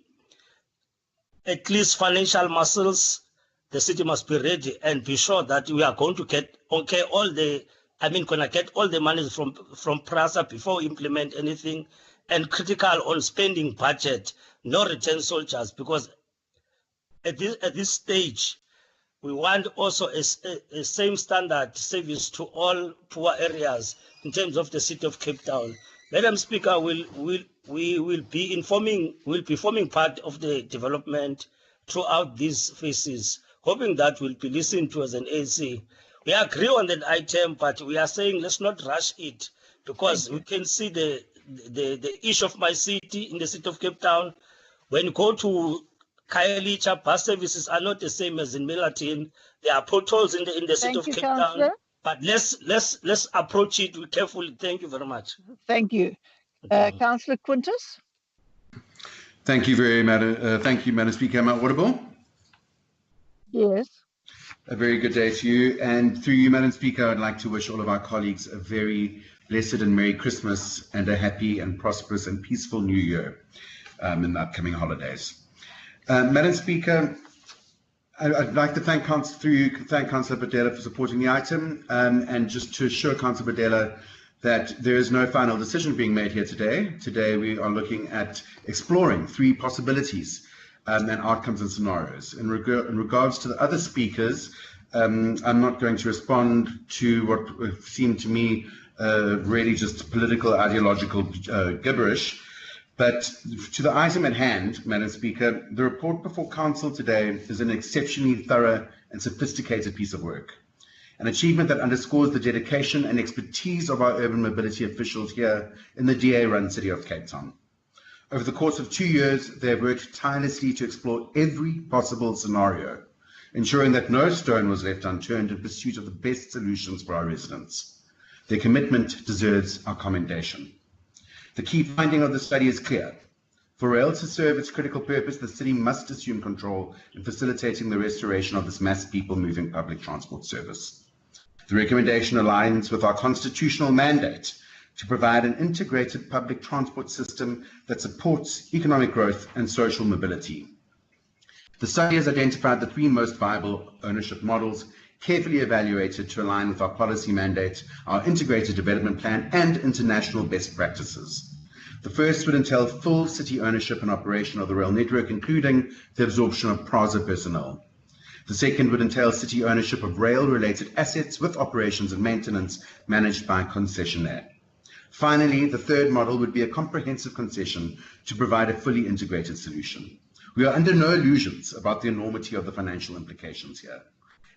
at least financial muscles. The city must be ready and be sure that we are going to get gonna get all the money from PRASA before we implement anything, and critical on spending budget, no return soldiers, because at this stage, we want also a same standard service to all poor areas in terms of the City of Cape Town. Madam Speaker, we will be forming part of the development throughout these phases, hoping that we'll be listened to as an ANC. We agree on that item, but we are saying let's not rush it, because we can see the issue of my city, in the City of Cape Town. When you go to Khayelitsha, bus services are not the same as in Milnerton. There are potholes in the City of Cape Town. But let's approach it carefully. Thank you very much. Thank you. Councillor Quintus. Thank you very much. Thank you, Madam Speaker. Am I audible? Yes. A very good day to you. And through you, Madam Speaker, I'd like to wish all of our colleagues a very blessed and Merry Christmas and a happy and prosperous and peaceful New Year in the upcoming holidays. Madam Speaker, I'd like to thank Councillor Badela for supporting the item, and just to assure Councillor Badela that there is no final decision being made here today. Today we are looking at exploring 3 possibilities and outcomes and scenarios. In regards to the other speakers, I'm not going to respond to what seemed to me really just political, ideological gibberish. But to the item at hand, Madam Speaker, the report before Council today is an exceptionally thorough and sophisticated piece of work, an achievement that underscores the dedication and expertise of our urban mobility officials here in the DA-run city of Cape Town. Over the course of 2 years, they have worked tirelessly to explore every possible scenario, ensuring that no stone was left unturned in pursuit of the best solutions for our residents. Their commitment deserves our commendation. The key finding of the study is clear. For rail to serve its critical purpose, the city must assume control in facilitating the restoration of this mass people-moving public transport service. The recommendation aligns with our constitutional mandate to provide an integrated public transport system that supports economic growth and social mobility. The study has identified the 3 most viable ownership models, carefully evaluated to align with our policy mandate, our integrated development plan, and international best practices. The first would entail full city ownership and operation of the rail network, including the absorption of PRASA personnel. The second would entail city ownership of rail-related assets with operations and maintenance managed by a concessionaire. Finally, the third model would be a comprehensive concession to provide a fully integrated solution. We are under no illusions about the enormity of the financial implications here.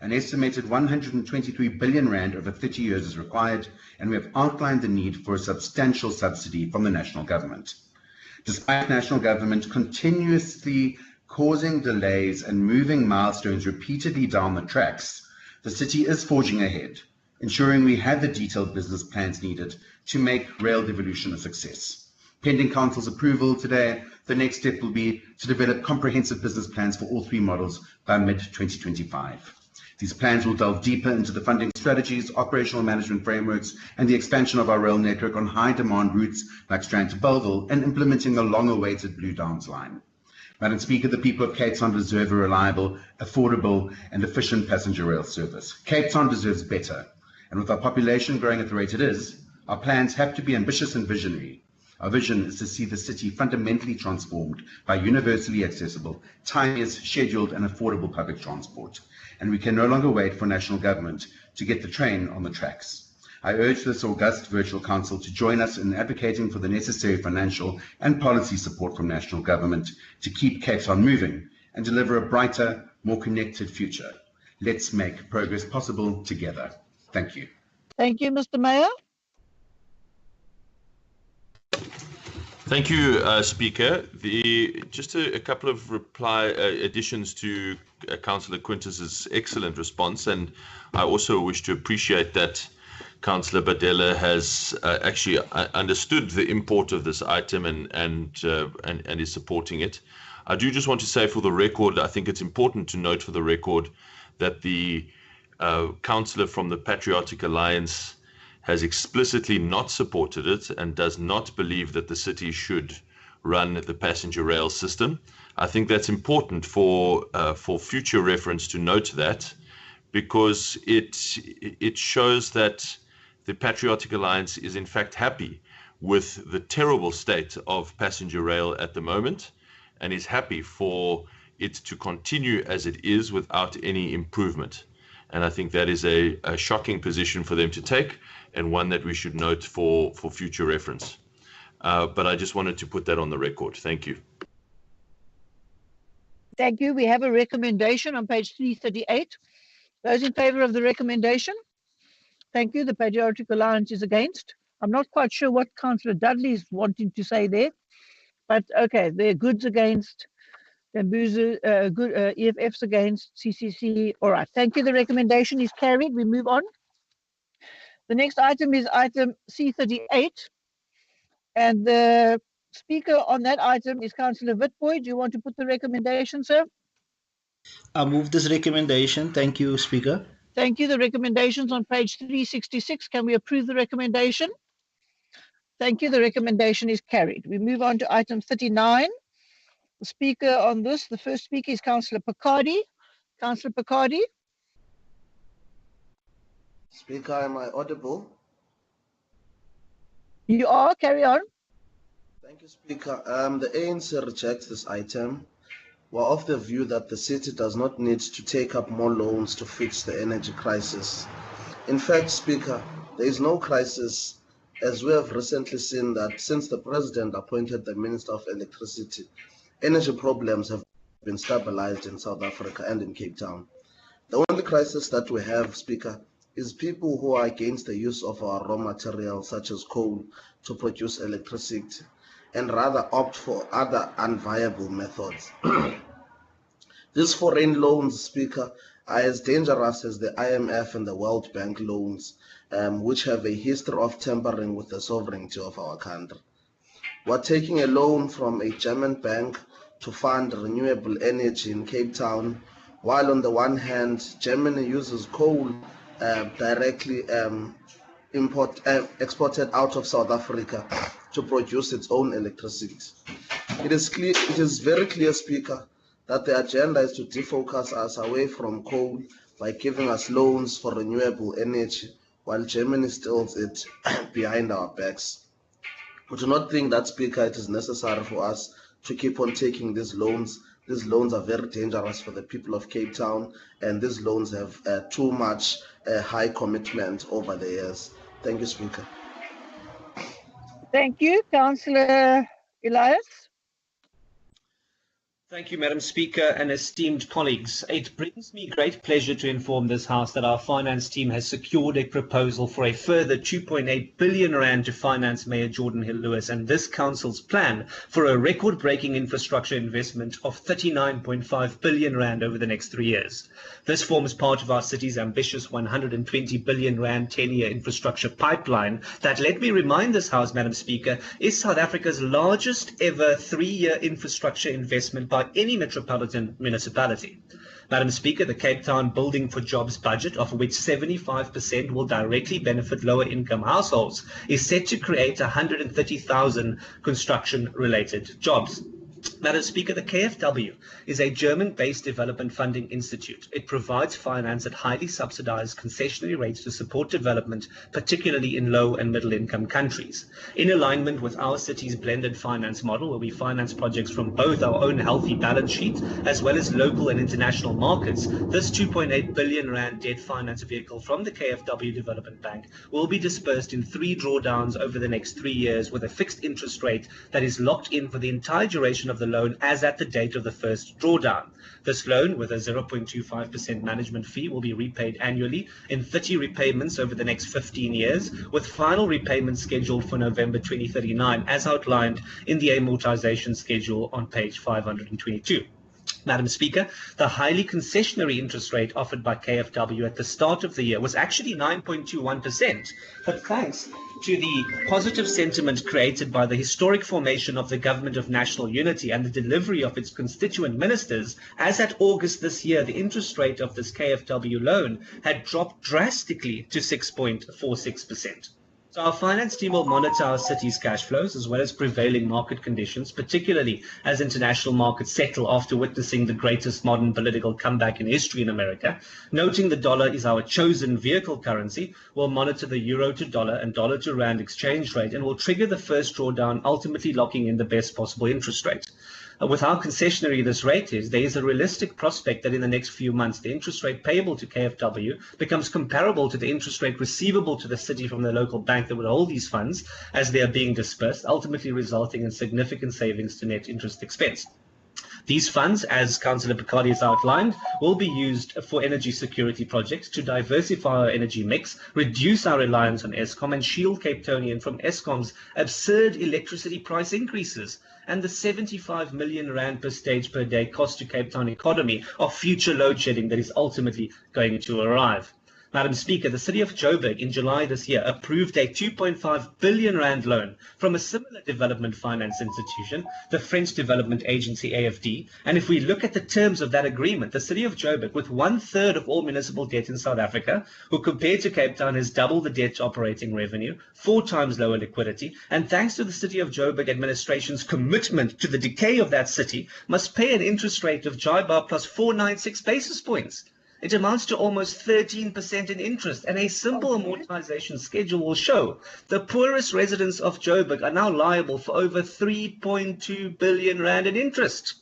An estimated 123 billion rand over 30 years is required, and we have outlined the need for a substantial subsidy from the national government. Despite national government continuously causing delays and moving milestones repeatedly down the tracks, the city is forging ahead, ensuring we have the detailed business plans needed to make rail devolution a success. Pending Council's approval today, the next step will be to develop comprehensive business plans for all 3 models by mid-2025. These plans will delve deeper into the funding strategies, operational management frameworks, and the expansion of our rail network on high-demand routes like Strand to Bellville and implementing the long-awaited Blue Downs line. Madam Speaker, the people of Cape Town deserve a reliable, affordable, and efficient passenger rail service. Cape Town deserves better, and with our population growing at the rate it is, our plans have to be ambitious and visionary. Our vision is to see the city fundamentally transformed by universally accessible, timeless, scheduled, and affordable public transport. And we can no longer wait for national government to get the train on the tracks. I urge this august virtual council to join us in advocating for the necessary financial and policy support from national government to keep Cape Town moving and deliver a brighter, more connected future. Let's make progress possible together. Thank you. Thank you, Mr. Mayor. Thank you, Speaker. Just a couple of additions to Councillor Quintus's excellent response, and I also wish to appreciate that Councillor Badela has actually understood the import of this item and is supporting it. I do just want to say for the record, I think it's important to note for the record that the councillor from the Patriotic Alliance has explicitly not supported it and does not believe that the city should run the passenger rail system. I think that's important for future reference to note that, because it shows that the Patriotic Alliance is in fact happy with the terrible state of passenger rail at the moment and is happy for it to continue as it is without any improvement. And I think that is a shocking position for them to take, and one that we should note for future reference. But I just wanted to put that on the record. Thank you. Thank you. We have a recommendation on page 338. Those in favour of the recommendation? Thank you. The Patriotic Alliance is against. I'm not quite sure what Councillor Dudley is wanting to say there, but okay, they're goods against, Bambuza, EFF's against, CCC. All right, thank you. The recommendation is carried. We move on. The next item is item C38, and the speaker on that item is Councillor Witbooi. Do you want to put the recommendation, sir? I move this recommendation. Thank you, Speaker. Thank you. The recommendation's on page 366. Can we approve the recommendation? Thank you. The recommendation is carried. We move on to item 39. The speaker on this, the first speaker is Councillor Picardi. Councillor Picardi. Speaker, am I audible? You are. Carry on. Thank you, Speaker. The ANC rejects this item were of the view that the city does not need to take up more loans to fix the energy crisis. In fact, Speaker, there is no crisis, as we have recently seen that since the President appointed the Minister of Electricity, energy problems have been stabilized in South Africa and in Cape Town. The only crisis that we have, Speaker, is people who are against the use of our raw materials such as coal to produce electricity and rather opt for other unviable methods. These foreign loans, Speaker, are as dangerous as the IMF and the World Bank loans, which have a history of tampering with the sovereignty of our country. We're taking a loan from a German bank to fund renewable energy in Cape Town, while on the one hand, Germany uses coal directly exported out of South Africa to produce its own electricity. It is very clear, Speaker, that the agenda is to defocus us away from coal by giving us loans for renewable energy, while Germany steals it behind our backs. We do not think that, Speaker, it is necessary for us to keep on taking these loans. These loans are very dangerous for the people of Cape Town, and these loans have too much high commitment over the years. Thank you, Speaker. Thank you, Councillor Elias. Thank you, Madam Speaker and esteemed colleagues. It brings me great pleasure to inform this House that our finance team has secured a proposal for a further 2.8 billion rand to finance Mayor Jordan Hill-Lewis and this Council's plan for a record-breaking infrastructure investment of 39.5 billion rand over the next 3 years. This forms part of our city's ambitious 120 billion rand 10-year infrastructure pipeline that, let me remind this House, Madam Speaker, is South Africa's largest ever 3-year infrastructure investment by any metropolitan municipality. Madam Speaker, the Cape Town Building for Jobs budget, of which 75% will directly benefit lower income households, is set to create 130,000 construction-related jobs. Madam Speaker, the KfW is a German-based development funding institute. It provides finance at highly subsidized concessionary rates to support development, particularly in low and middle income countries. In alignment with our city's blended finance model, where we finance projects from both our own healthy balance sheet as well as local and international markets, this 2.8 billion rand debt finance vehicle from the KfW Development Bank will be dispersed in 3 drawdowns over the next 3 years with a fixed interest rate that is locked in for the entire duration of the loan as at the date of the first drawdown. This loan, with a 0.25% management fee, will be repaid annually in 30 repayments over the next 15 years, with final repayments scheduled for November 2039, as outlined in the amortization schedule on page 522. Madam Speaker, the highly concessionary interest rate offered by KfW at the start of the year was actually 9.21%, but thanks to the positive sentiment created by the historic formation of the Government of National Unity and the delivery of its constituent ministers, as at August this year, the interest rate of this KfW loan had dropped drastically to 6.46%. So our finance team will monitor our city's cash flows as well as prevailing market conditions, particularly as international markets settle after witnessing the greatest modern political comeback in history in America. Noting the dollar is our chosen vehicle currency, we'll monitor the euro to dollar and dollar to rand exchange rate and will trigger the first drawdown, ultimately locking in the best possible interest rate. With how concessionary this rate is, there is a realistic prospect that in the next few months, the interest rate payable to KfW becomes comparable to the interest rate receivable to the city from the local bank that would hold these funds as they are being dispersed, ultimately resulting in significant savings to net interest expense. These funds, as Councillor Picardi has outlined, will be used for energy security projects to diversify our energy mix, reduce our reliance on Eskom, and shield Cape Townian from Eskom's absurd electricity price increases and the 75 million rand per stage per day cost to Cape Town economy of future load shedding that is ultimately going to arrive. Madam Speaker, the City of Joburg in July this year approved a 2.5 billion rand loan from a similar development finance institution, the French Development Agency AFD. And if we look at the terms of that agreement, the City of Joburg, with 1/3 of all municipal debt in South Africa, who compared to Cape Town has double the debt to operating revenue, 4 times lower liquidity, and thanks to the City of Joburg administration's commitment to the decay of that city, must pay an interest rate of JIBAR plus 496 basis points. It amounts to almost 13% in interest, and a simple amortization schedule will show the poorest residents of Joburg are now liable for over 3.2 billion rand in interest.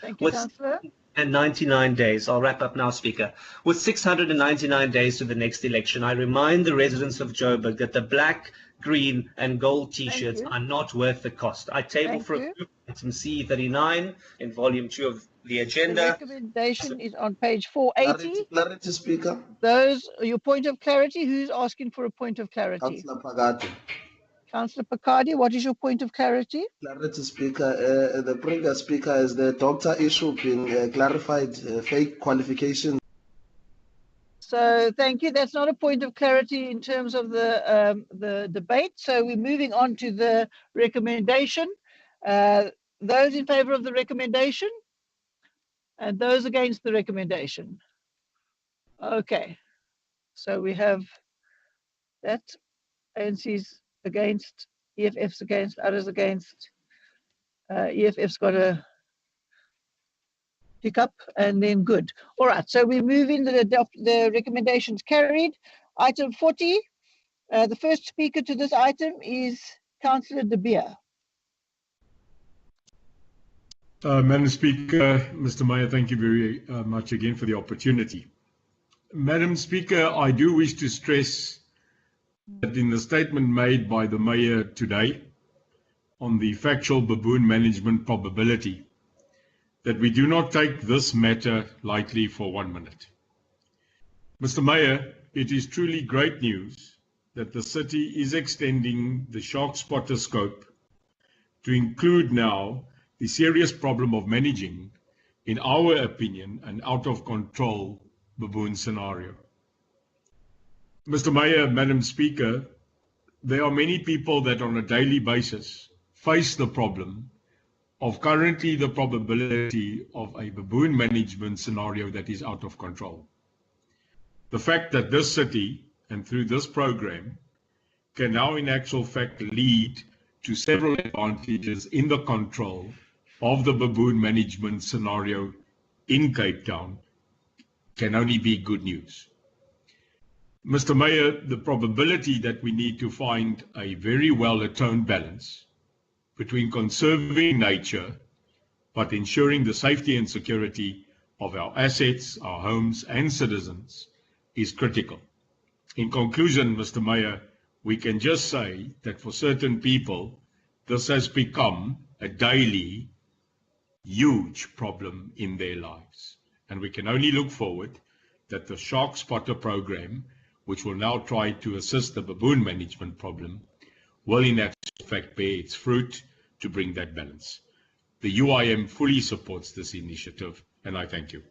Thank you, Councillor. And 99 days. I'll wrap up now, Speaker. With 699 days to the next election, I remind the residents of Joburg that the black, green and gold T-shirts are not worth the cost. I table for approval item C39 in volume 2 of the agenda. The recommendation is on page 480. Clarity, Speaker. Your point of clarity, who's asking for a point of clarity? Councillor Pagati. Councillor Pakadi, what is your point of clarity? Clarity, Speaker. The previous speaker has the doctor issue been clarified, fake qualifications. So thank you. That's not a point of clarity in terms of the debate. So we're moving on to the recommendation. Those in favor of the recommendation and those against the recommendation. Okay. So we have that. ANC's against, EFF's against, others against. EFF's got a pick up and then good. All right, so we move in the recommendations carried. Item 40, the first speaker to this item is Councillor De Beer. Madam Speaker, Mr. Meyer, thank you very much again for the opportunity. Madam Speaker, I do wish to stress that in the statement made by the Mayor today on the factual baboon management probability, that we do not take this matter lightly for 1 minute. Mr. Mayor, it is truly great news that the city is extending the shark spotter scope to include now the serious problem of managing, in our opinion, an out-of-control baboon scenario. Mr. Mayor, Madam Speaker, there are many people that on a daily basis face the problem of currently the probability of a baboon management scenario that is out of control. The fact that this city, and through this program, can now in actual fact lead to several advantages in the control of the baboon management scenario in Cape Town can only be good news. Mr. Mayor, the probability that we need to find a very well-atoned balance between conserving nature but ensuring the safety and security of our assets, our homes and citizens is critical. In conclusion, Mr. Mayor, we can just say that for certain people, this has become a daily, huge problem in their lives. And we can only look forward that the Shark Spotter program, which will now try to assist the baboon management problem, will in actual fact bear its fruit to bring that balance. The UIM fully supports this initiative, and I thank you.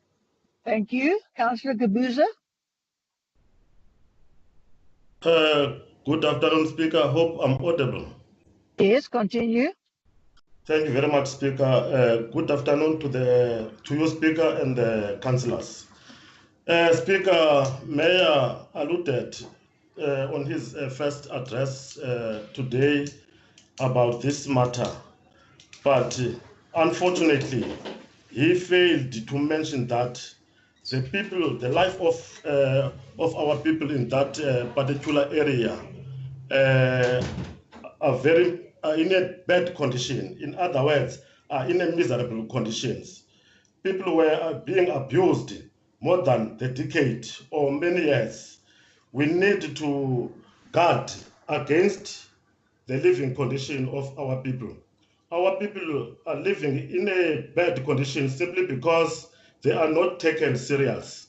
Thank you. Councillor Gabuza. Good afternoon, Speaker. I hope I'm audible. Yes, continue. Thank you very much, Speaker. Good afternoon to you, Speaker, and the councillors. Speaker, Mayor alluded on his first address today about this matter, but unfortunately, he failed to mention that the life of our people in that particular area are in a bad condition. In other words, are in a miserable conditions. People were being abused more than a decade or many years. We need to guard against the living condition of our people. Our people are living in a bad condition simply because they are not taken serious.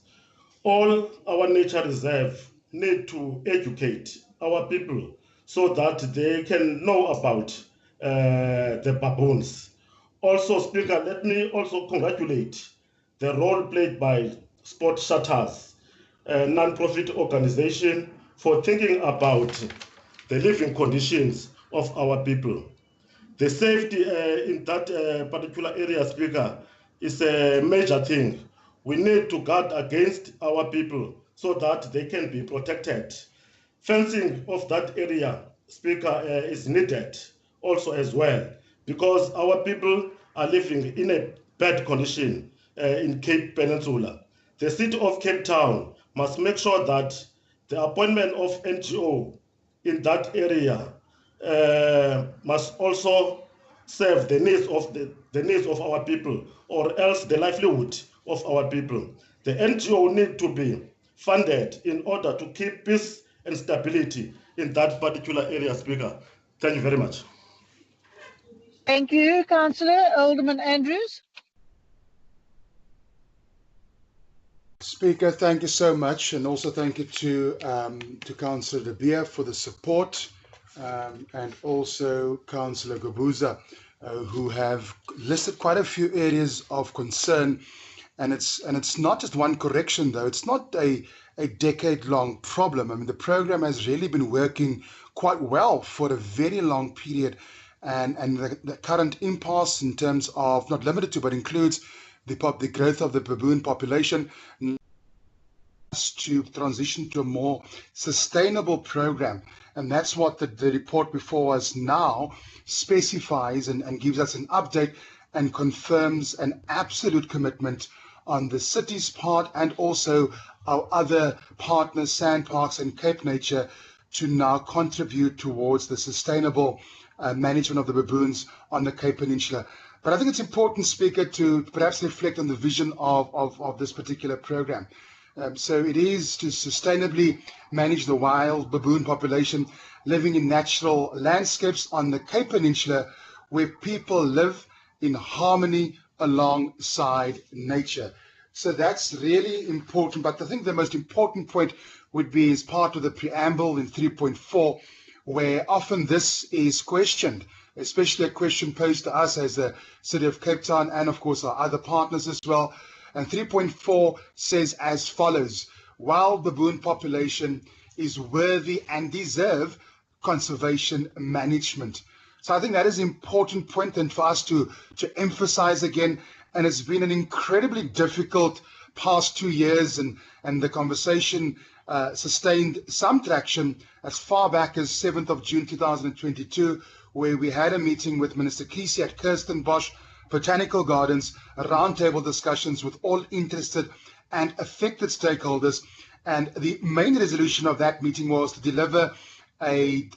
All our nature reserve need to educate our people so that they can know about the baboons. Also, Speaker, let me also congratulate the role played by Sport Shutters, a non-profit organization, for thinking about the living conditions of our people. The safety in that particular area, Speaker, is a major thing. We need to guard against our people so that they can be protected. Fencing of that area, Speaker, is needed also as well, because our people are living in a bad condition in Cape Peninsula. The city of Cape Town must make sure that the appointment of NGO in that area must also serve the needs of the needs of our people or else the livelihood of our people. The NGO need to be funded in order to keep peace and stability in that particular area, Speaker. Thank you very much. Thank you, Councillor. Alderman Andrews. Speaker, thank you so much, and also thank you to Councillor De Beer for the support, and also Councillor Gubuza, who have listed quite a few areas of concern. And it's not just one correction, though. It's not a decade-long problem. I mean, the program has really been working quite well for a very long period, and the current impasse in terms of, not limited to, but includes the growth of the baboon population, to transition to a more sustainable program. And that's what the report before us now specifies and gives us an update and confirms an absolute commitment on the city's part and also our other partners, SANParks and Cape Nature, to now contribute towards the sustainable management of the baboons on the Cape Peninsula. But I think it's important, Speaker, to perhaps reflect on the vision of this particular program. So it is to sustainably manage the wild baboon population living in natural landscapes on the Cape Peninsula, where people live in harmony alongside nature. So that's really important. But I think the most important point would be as part of the preamble in 3.4, where often this is questioned, especially a question posed to us as the City of Cape Town and, of course, our other partners as well. And 3.4 says as follows: wild baboon population is worthy and deserve conservation management. So I think that is an important point, and for us to emphasize again. And it's been an incredibly difficult past 2 years, and the conversation sustained some traction as far back as 7th of June 2022, where we had a meeting with Minister Kisi at Kirstenbosch Botanical Gardens, roundtable discussions with all interested and affected stakeholders. And the main resolution of that meeting was to deliver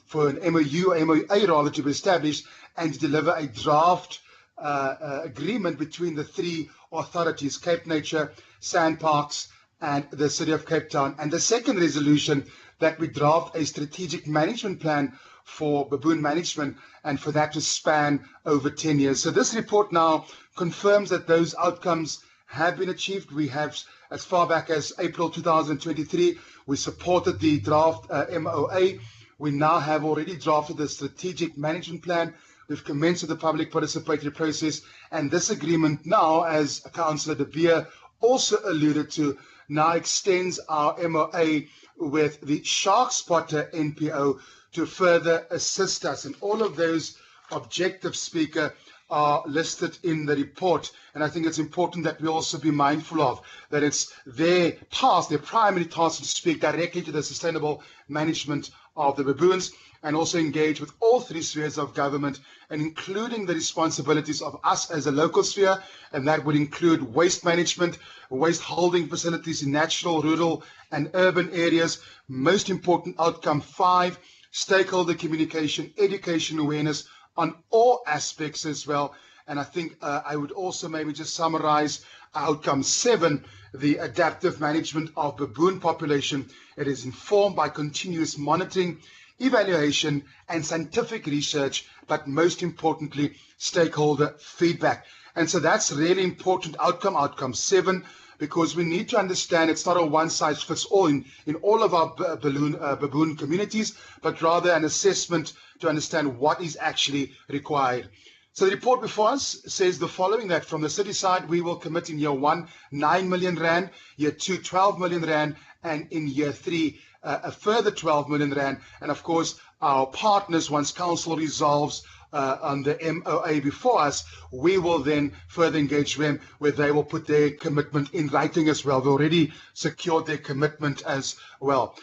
for an MOA rather, to be established, and to deliver a draft agreement between the three authorities, Cape Nature, SANParks, and the City of Cape Town. And the second resolution, that we draft a strategic management plan for baboon management, and for that to span over 10 years. So this report now confirms that those outcomes have been achieved. We have, as far back as April 2023, we supported the draft MOA. We now have already drafted the strategic management plan. We've commenced with the public participatory process, and this agreement now, as Councillor De Beer also alluded to, now extends our MOA with the Shark Spotter NPO to further assist us. And all of those objectives, Speaker, are listed in the report. And I think it's important that we also be mindful of that it's their task, their primary task, to speak directly to the sustainable management of the baboons, and also engage with all three spheres of government, and including the responsibilities of us as a local sphere, and that would include waste management, waste holding facilities in natural, rural, and urban areas. Most important outcome 5, stakeholder communication, education awareness on all aspects as well. And I think I would also maybe just summarize outcome 7, the adaptive management of baboon population. It is informed by continuous monitoring, evaluation, and scientific research, but most importantly, stakeholder feedback. And so that's really important outcome 7, because we need to understand it's not a one-size-fits-all in all of our baboon communities, but rather an assessment to understand what is actually required. So the report before us says the following: that from the city side, we will commit in year 1, 9 million rand, year 2, 12 million rand, and in year 3, a further 12 million rand. And of course, our partners, once council resolves on the MOA before us, we will then further engage them, where they will put their commitment in writing as well. We've already secured their commitment as well.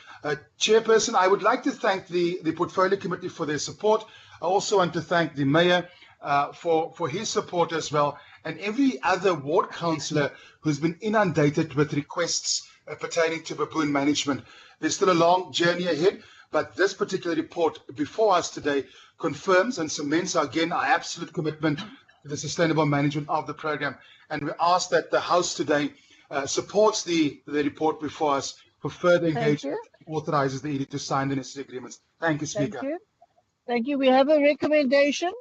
Chairperson, I would like to thank the Portfolio Committee for their support. I also want to thank the Mayor for his support as well, and every other ward councillor who's been inundated with requests pertaining to baboon management. There's still a long journey ahead, but this particular report before us today confirms and cements again our absolute commitment the sustainable management of the program. And we ask that the House today supports the report before us for further engagement, authorizes the ED to sign the necessary agreements. Thank you, Speaker. Thank you. Thank you. We have a recommendation.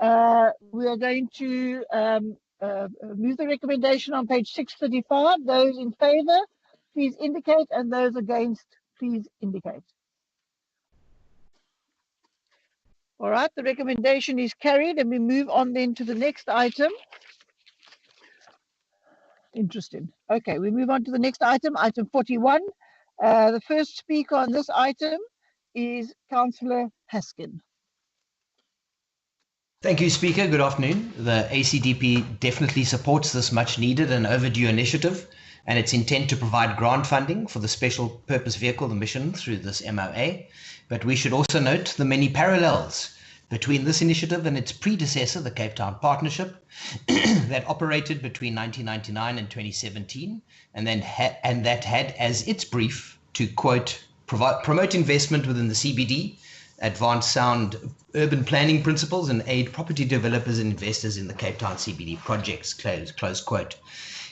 We are going to move the recommendation on page 635. Those in favour, please indicate, and those against, please indicate. All right, the recommendation is carried, and we move on then to the next item. Interesting. Okay, we move on to the next item, item 41. The first speaker on this item is Councillor Haskin. Thank you, Speaker. Good afternoon. The ACDP definitely supports this much needed and overdue initiative and its intent to provide grant funding for the special purpose vehicle, the mission, through this MOA. But we should also note the many parallels between this initiative and its predecessor, the Cape Town Partnership, that operated between 1999 and 2017, and that had as its brief to, quote, promote investment within the CBD, advance sound urban planning principles, and aid property developers and investors in the Cape Town CBD projects, close quote.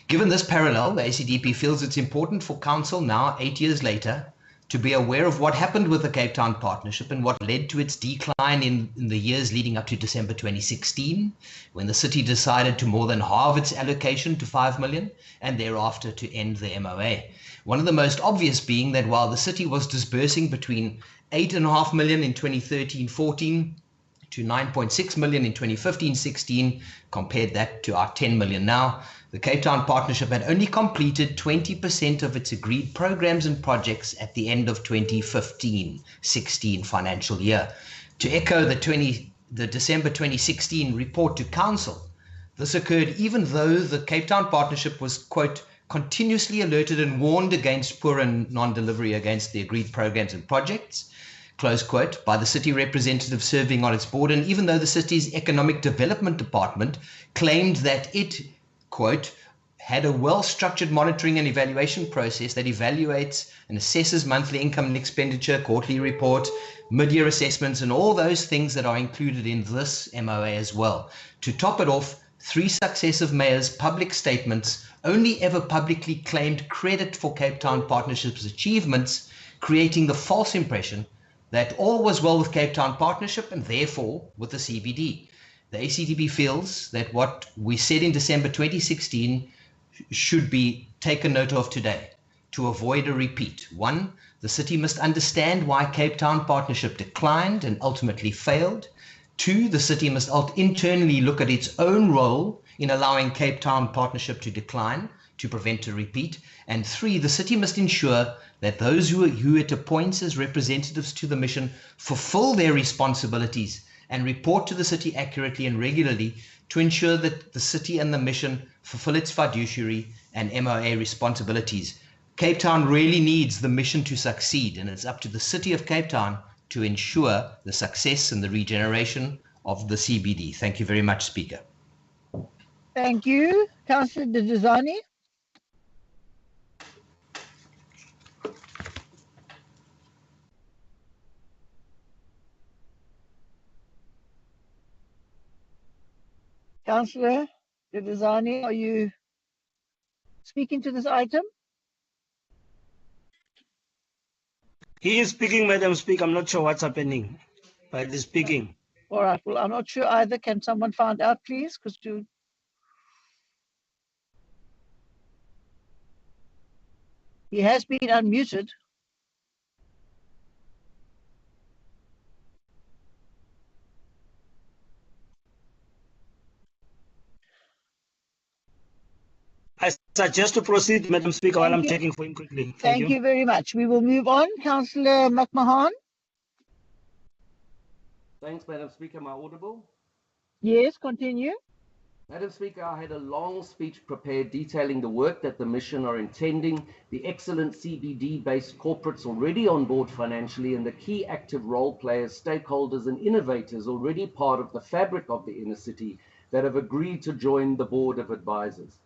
Given this parallel, the ACDP feels it's important for Council now, 8 years later, to be aware of what happened with the Cape Town Partnership and what led to its decline in the years leading up to December 2016, when the city decided to more than halve its allocation to 5 million and thereafter to end the MOA. One of the most obvious being that while the city was disbursing between 8.5 million in 2013-14 to 9.6 million in 2015-16, compared that to our 10 million now, the Cape Town Partnership had only completed 20% of its agreed programs and projects at the end of 2015-16 financial year. To echo the December 2016 report to Council, this occurred even though the Cape Town Partnership was, quote, continuously alerted and warned against poor and non-delivery against the agreed programs and projects, close quote, by the city representative serving on its board, and even though the city's Economic Development Department claimed that it, quote, had a well-structured monitoring and evaluation process that evaluates and assesses monthly income and expenditure, quarterly report, mid-year assessments, and all those things that are included in this MOA as well. To top it off, 3 successive mayors' public statements only ever publicly claimed credit for Cape Town Partnership's achievements, creating the false impression that all was well with Cape Town Partnership and therefore with the CBD. The ACDP feels that what we said in December 2016 should be taken note of today to avoid a repeat. 1, the city must understand why Cape Town Partnership declined and ultimately failed. 2, the city must internally look at its own role in allowing Cape Town Partnership to decline to prevent a repeat. And 3, the city must ensure that those who it appoints as representatives to the mission fulfill their responsibilities and report to the city accurately and regularly to ensure that the city and the mission fulfill its fiduciary and MOA responsibilities. Cape Town really needs the mission to succeed, and it's up to the city of Cape Town to ensure the success and the regeneration of the CBD. Thank you very much, Speaker. Thank you. Councillor Dizani. Councillor Dizani, are you speaking to this item? He is speaking, Madam Speaker. I'm not sure what's happening, but he's speaking. All right. Well, I'm not sure either. Can someone find out, please? Because he has been unmuted. I suggest to proceed, Madam Speaker, while I'm checking for him quickly. Thank you very much. We will move on. Councillor McMahon. Thanks, Madam Speaker. Am I audible? Yes, continue. Madam Speaker, I had a long speech prepared detailing the work that the mission are intending, the excellent CBD-based corporates already on board financially, and the key active role players, stakeholders, and innovators already part of the fabric of the inner city that have agreed to join the board of advisors.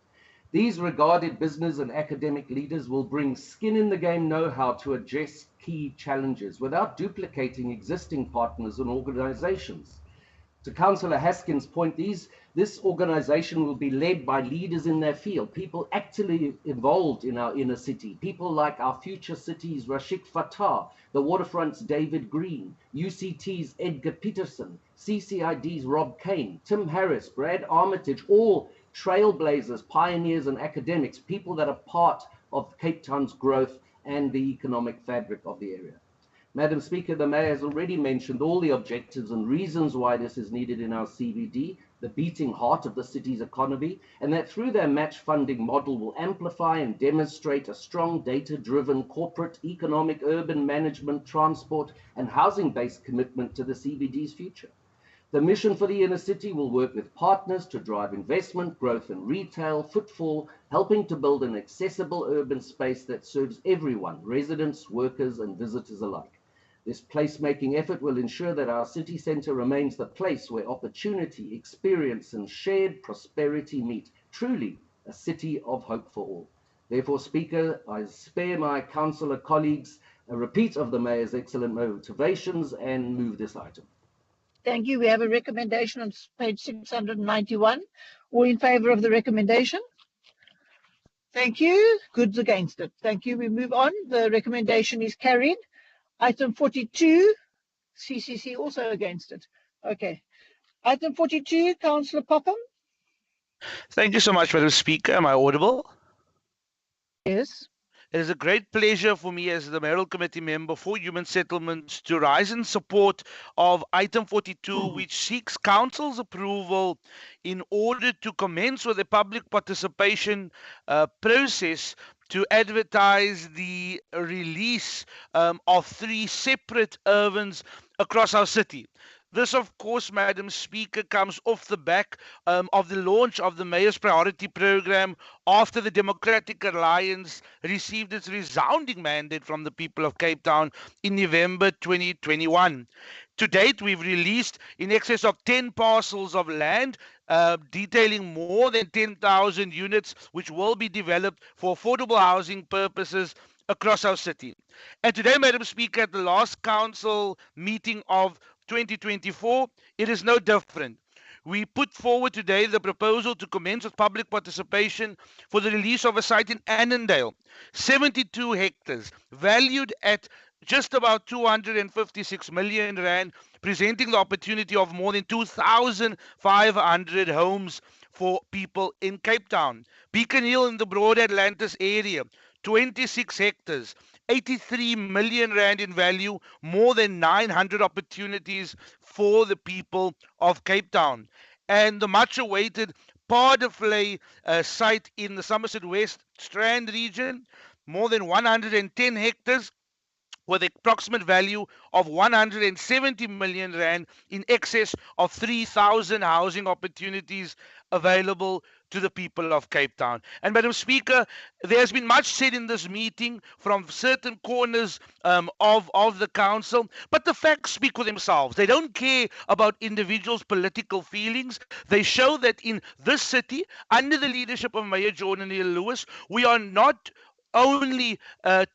These regarded business and academic leaders will bring skin in the game know-how to address key challenges without duplicating existing partners and organizations. To Councillor Haskins' point, this organization will be led by leaders in their field, people actually involved in our inner city, people like our future cities, Rashik Fatah, the Waterfront's David Green, UCT's Edgar Peterson, CCID's Rob Kane, Tim Harris, Brad Armitage, all trailblazers, pioneers and academics, people that are part of Cape Town's growth and the economic fabric of the area. Madam Speaker, the Mayor has already mentioned all the objectives and reasons why this is needed in our CBD, the beating heart of the city's economy, and that through their match funding model will amplify and demonstrate a strong data-driven corporate, economic, urban management, transport, and housing-based commitment to the CBD's future. The mission for the inner city will work with partners to drive investment, growth in retail, footfall, helping to build an accessible urban space that serves everyone, residents, workers, and visitors alike. This placemaking effort will ensure that our city centre remains the place where opportunity, experience, and shared prosperity meet. Truly a city of hope for all. Therefore, Speaker, I spare my councillor colleagues a repeat of the Mayor's excellent motivations and move this item. Thank you. We have a recommendation on page 691. All in favour of the recommendation? Thank you. Goods against it. Thank you. We move on. The recommendation is carried. Item 42, CCC also against it. Okay. Item 42, Councillor Popham. Thank you so much, Madam Speaker. Am I audible? Yes. It is a great pleasure for me as the Mayoral Committee member for Human Settlements to rise in support of item 42, which seeks Council's approval in order to commence with a public participation process to advertise the release of 3 separate urbans across our city. This, of course, Madam Speaker, comes off the back of the launch of the Mayor's Priority Programme after the Democratic Alliance received its resounding mandate from the people of Cape Town in November 2021. To date, we've released in excess of 10 parcels of land, detailing more than 10,000 units, which will be developed for affordable housing purposes across our city. And today, Madam Speaker, at the last council meeting of 2024, it is no different. We put forward today the proposal to commence with public participation for the release of a site in Annandale, 72 hectares, valued at just about 256 million rand, presenting the opportunity of more than 2,500 homes for people in Cape Town. Beacon Hill in the Broad Atlantis area, 26 hectares, 83 million rand in value, more than 900 opportunities for the people of Cape Town. And the much awaited Paardenvlei site in the Somerset West Strand region, more than 110 hectares, with an approximate value of 170 million rand, in excess of 3,000 housing opportunities available to the people of Cape Town. And Madam Speaker, there has been much said in this meeting from certain corners of the council, but the facts speak for themselves. They don't care about individuals' political feelings. They show that in this city, under the leadership of Mayor Jordan Hill Lewis, we are not only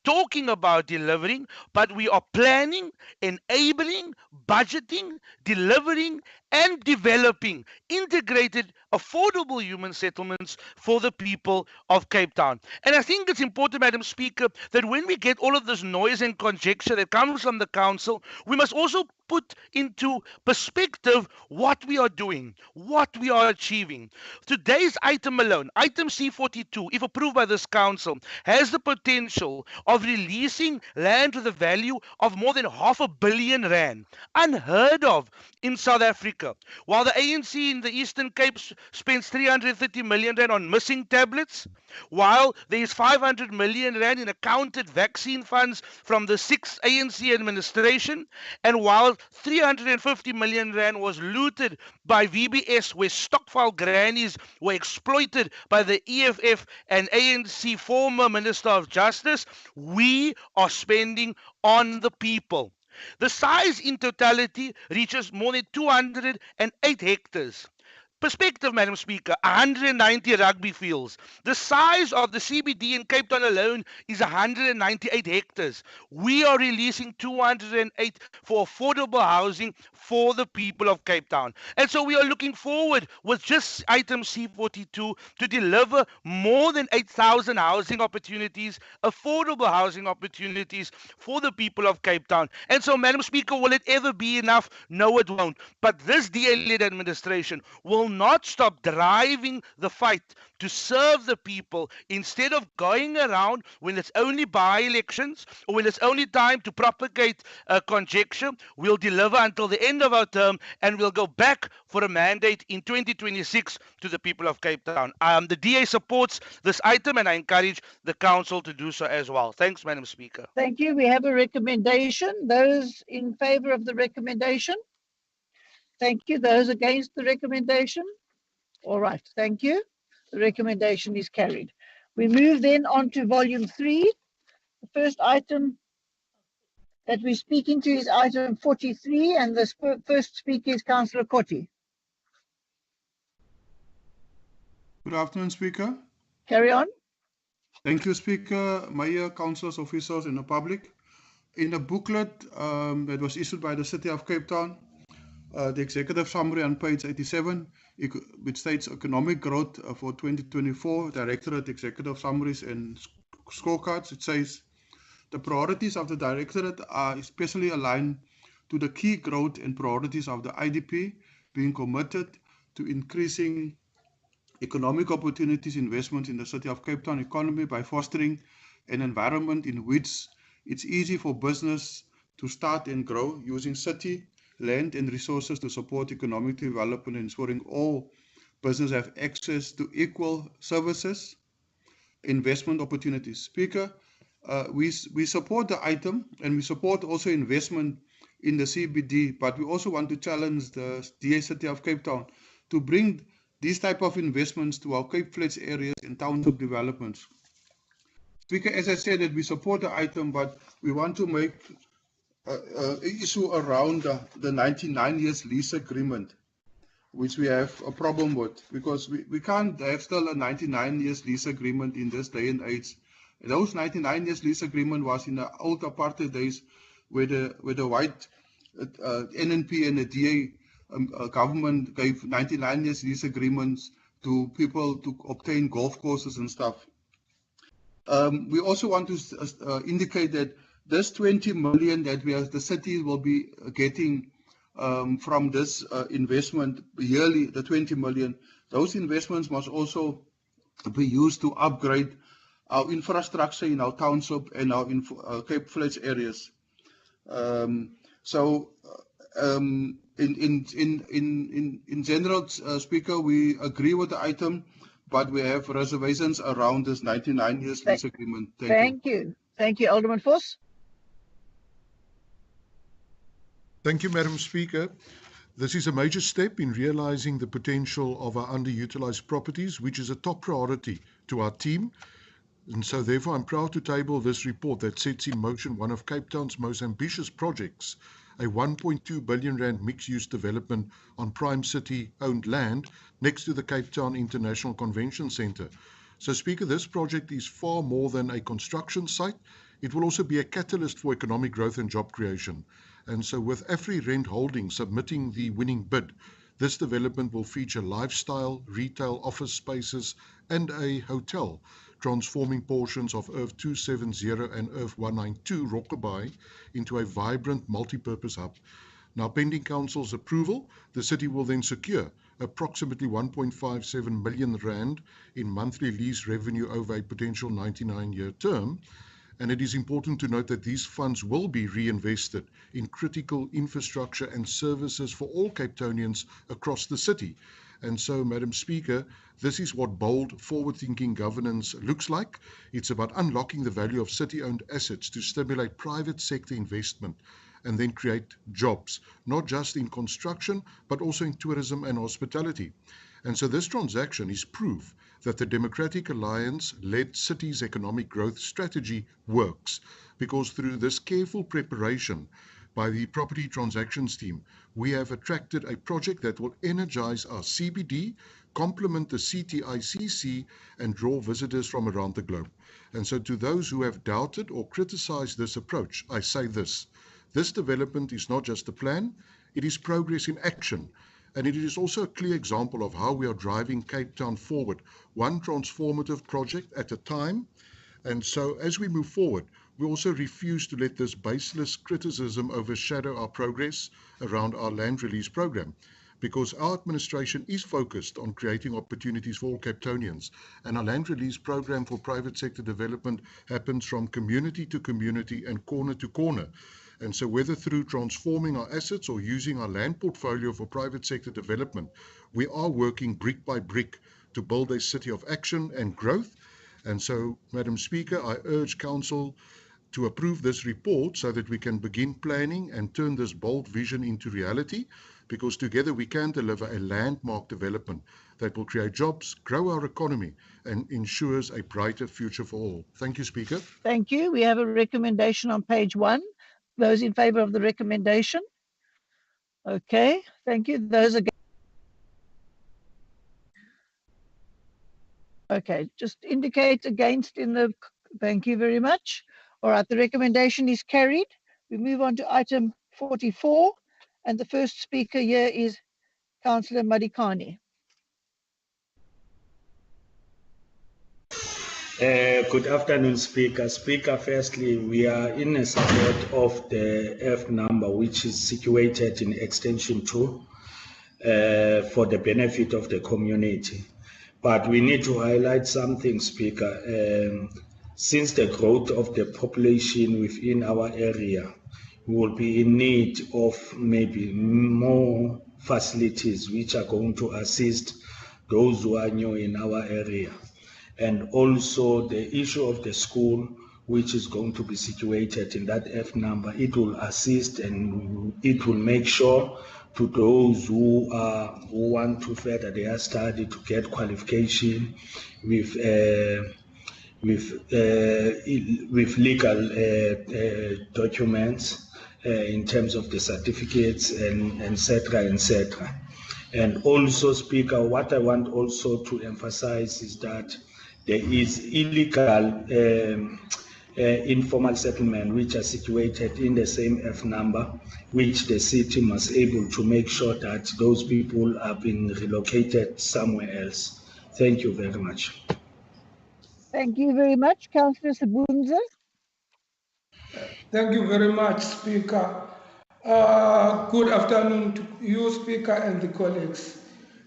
talking about delivering, but we are planning, enabling, budgeting, delivering, and developing integrated, affordable human settlements for the people of Cape Town. And I think it's important, Madam Speaker, that when we get all of this noise and conjecture that comes from the council, we must also put into perspective what we are doing, what we are achieving. Today's item alone, item C42, if approved by this council, has the potential of releasing land with a value of more than R500 million, unheard of in South Africa. While the ANC in the Eastern Cape spends 330 million rand on missing tablets, while there is 500 million rand in accounted vaccine funds from the 6th ANC administration, and while 350 million rand was looted by VBS, where stockpile grannies were exploited by the EFF and ANC former Minister of Justice, we are spending on the people. The size in totality reaches more than 208 hectares. perspective, Madam Speaker, 190 rugby fields. The size of the CBD in Cape Town alone is 198 hectares. We are releasing 208 for affordable housing for the people of Cape Town. And so we are looking forward with just item C42 to deliver more than 8,000 housing opportunities, affordable housing opportunities for the people of Cape Town. And so, Madam Speaker, will it ever be enough? No, it won't. But this DA-led administration will not stop driving the fight to serve the people instead of going around when it's only by-elections or when it's only time to propagate conjecture. We'll deliver until the end of our term, and we'll go back for a mandate in 2026 to the people of Cape Town. The DA supports this item, and I encourage the council to do so as well. Thanks, Madam Speaker. Thank you. We have a recommendation. Those in favor of the recommendation? Thank you. Those against the recommendation? All right. Thank you. The recommendation is carried. We move then on to volume 3. The first item that we're speaking to is item 43, and the first speaker is Councillor Kotti. Good afternoon, Speaker. Carry on. Thank you, Speaker, Mayor, councillors, officials, and the public. In a booklet that was issued by the City of Cape Town, the executive summary on page 87, which states economic growth for 2024, Directorate Executive Summaries and Scorecards. It says, the priorities of the Directorate are especially aligned to the key growth and priorities of the IDP, being committed to increasing economic opportunities, investments in the City of Cape Town economy by fostering an environment in which it's easy for business to start and grow, using city, land and resources to support economic development, ensuring all business have access to equal services, investment opportunities. Speaker, we support the item, and we support also investment in the CBD, but we also want to challenge the DA City of Cape Town to bring these type of investments to our Cape Flats areas and township developments. Speaker, as I said, that we support the item, but we want to make an issue around the 99 years lease agreement, which we have a problem with, because we can't have still a 99 years lease agreement in this day and age. Those 99 years lease agreement was in the old apartheid days, where the white NNP and the DA government gave 99 years lease agreements to people to obtain golf courses and stuff. We also want to indicate that this 20 million that the city will be getting from this investment yearly, the 20 million, those investments must also be used to upgrade our infrastructure in our township and our Cape Flats areas. In general, Speaker, we agree with the item, but we have reservations around this 99 years lease agreement. Thank you. Thank you, Alderman Voss. Thank you, Madam Speaker. This is a major step in realizing the potential of our underutilized properties, which is a top priority to our team. And so therefore, I'm proud to table this report that sets in motion one of Cape Town's most ambitious projects, a 1.2 billion rand mixed-use development on prime city-owned land next to the Cape Town International Convention Centre. So, Speaker, this project is far more than a construction site. It will also be a catalyst for economic growth and job creation. And so with AfriRent Holdings submitting the winning bid, this development will feature lifestyle, retail, office spaces, and a hotel, transforming portions of Earth 270 and Earth 192 Rockabye into a vibrant multi-purpose hub. Now, pending Council's approval, the city will then secure approximately 1.57 million rand in monthly lease revenue over a potential 99-year term. And it is important to note that these funds will be reinvested in critical infrastructure and services for all Cape Townians across the city. And so, Madam Speaker, this is what bold, forward-thinking governance looks like. It's about unlocking the value of city-owned assets to stimulate private sector investment and then create jobs, not just in construction, but also in tourism and hospitality. And so this transaction is proof that the Democratic Alliance-led city's economic growth strategy works, because through this careful preparation, by the property transactions team, we have attracted a project that will energize our CBD, complement the CTICC, and draw visitors from around the globe. And so to those who have doubted or criticized this approach, I say this. This development is not just a plan, it is progress in action. And it is also a clear example of how we are driving Cape Town forward, one transformative project at a time. And so as we move forward, we also refuse to let this baseless criticism overshadow our progress around our land release program, because our administration is focused on creating opportunities for all Capetonians. And our land release program for private sector development happens from community to community and corner to corner. And so whether through transforming our assets or using our land portfolio for private sector development, we are working brick by brick to build a city of action and growth. And so, Madam Speaker, I urge Council to approve this report so that we can begin planning and turn this bold vision into reality, because together we can deliver a landmark development that will create jobs, grow our economy, and ensures a brighter future for all. Thank you, Speaker. Thank you. We have a recommendation on page 1. Those in favour of the recommendation? Okay, thank you. Those against? Okay, just indicate against in the, thank you very much. All right, the recommendation is carried. We move on to item 44, and the first speaker here is Councillor Madikani. Good afternoon, Speaker. Speaker, firstly, we are in a support of the F number, which is situated in Extension 2 for the benefit of the community. But we need to highlight something, Speaker. Since the growth of the population within our area, we will be in need of maybe more facilities which are going to assist those who are new in our area. And also the issue of the school, which is going to be situated in that F number, it will assist and it will make sure to those who want to further their study to get qualification with legal documents in terms of the certificates and etc. etc. And also, Speaker, what I want also to emphasize is that there is illegal informal settlement which are situated in the same F number, which the city must able to make sure that those people are being relocated somewhere else. Thank you very much. Thank you very much, Councillor Sabunza. Thank you very much, Speaker. Good afternoon to you, Speaker, and the colleagues.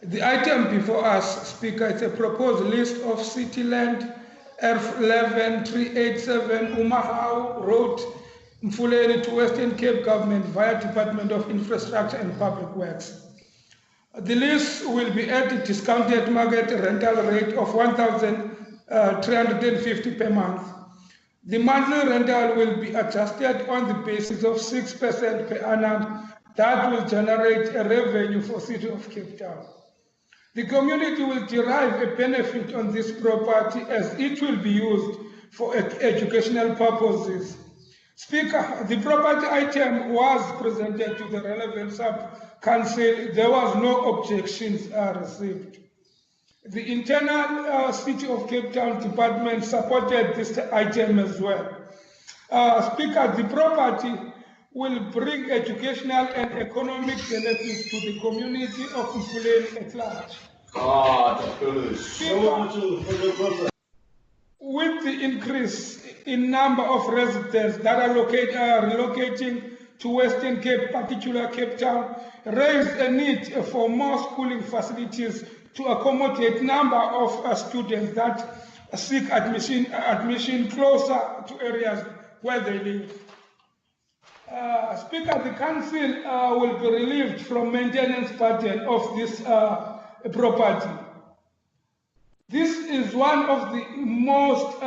The item before us, Speaker, is a proposed list of city land, F11387 Umahau Road, Mfuleni to Western Cape Government via Department of Infrastructure and Public Works. The list will be at a discounted market rental rate of 1,350 per month. The monthly rental will be adjusted on the basis of 6% per annum. That will generate a revenue for City of Cape Town. The community will derive a benefit on this property as it will be used for educational purposes. Speaker, the property item was presented to the relevant sub-council. There was no objections received. The internal City of Cape Town department supported this item as well. Speaker, the property will bring educational and economic benefits to the community of Mfuleni at large. Speaker, with the increase in number of residents that are relocating to Western Cape, particularly Cape Town, raised a need for more schooling facilities to accommodate number of students that seek admission closer to areas where they live. Speaker, the council will be relieved from maintenance burden of this property. This is one of the most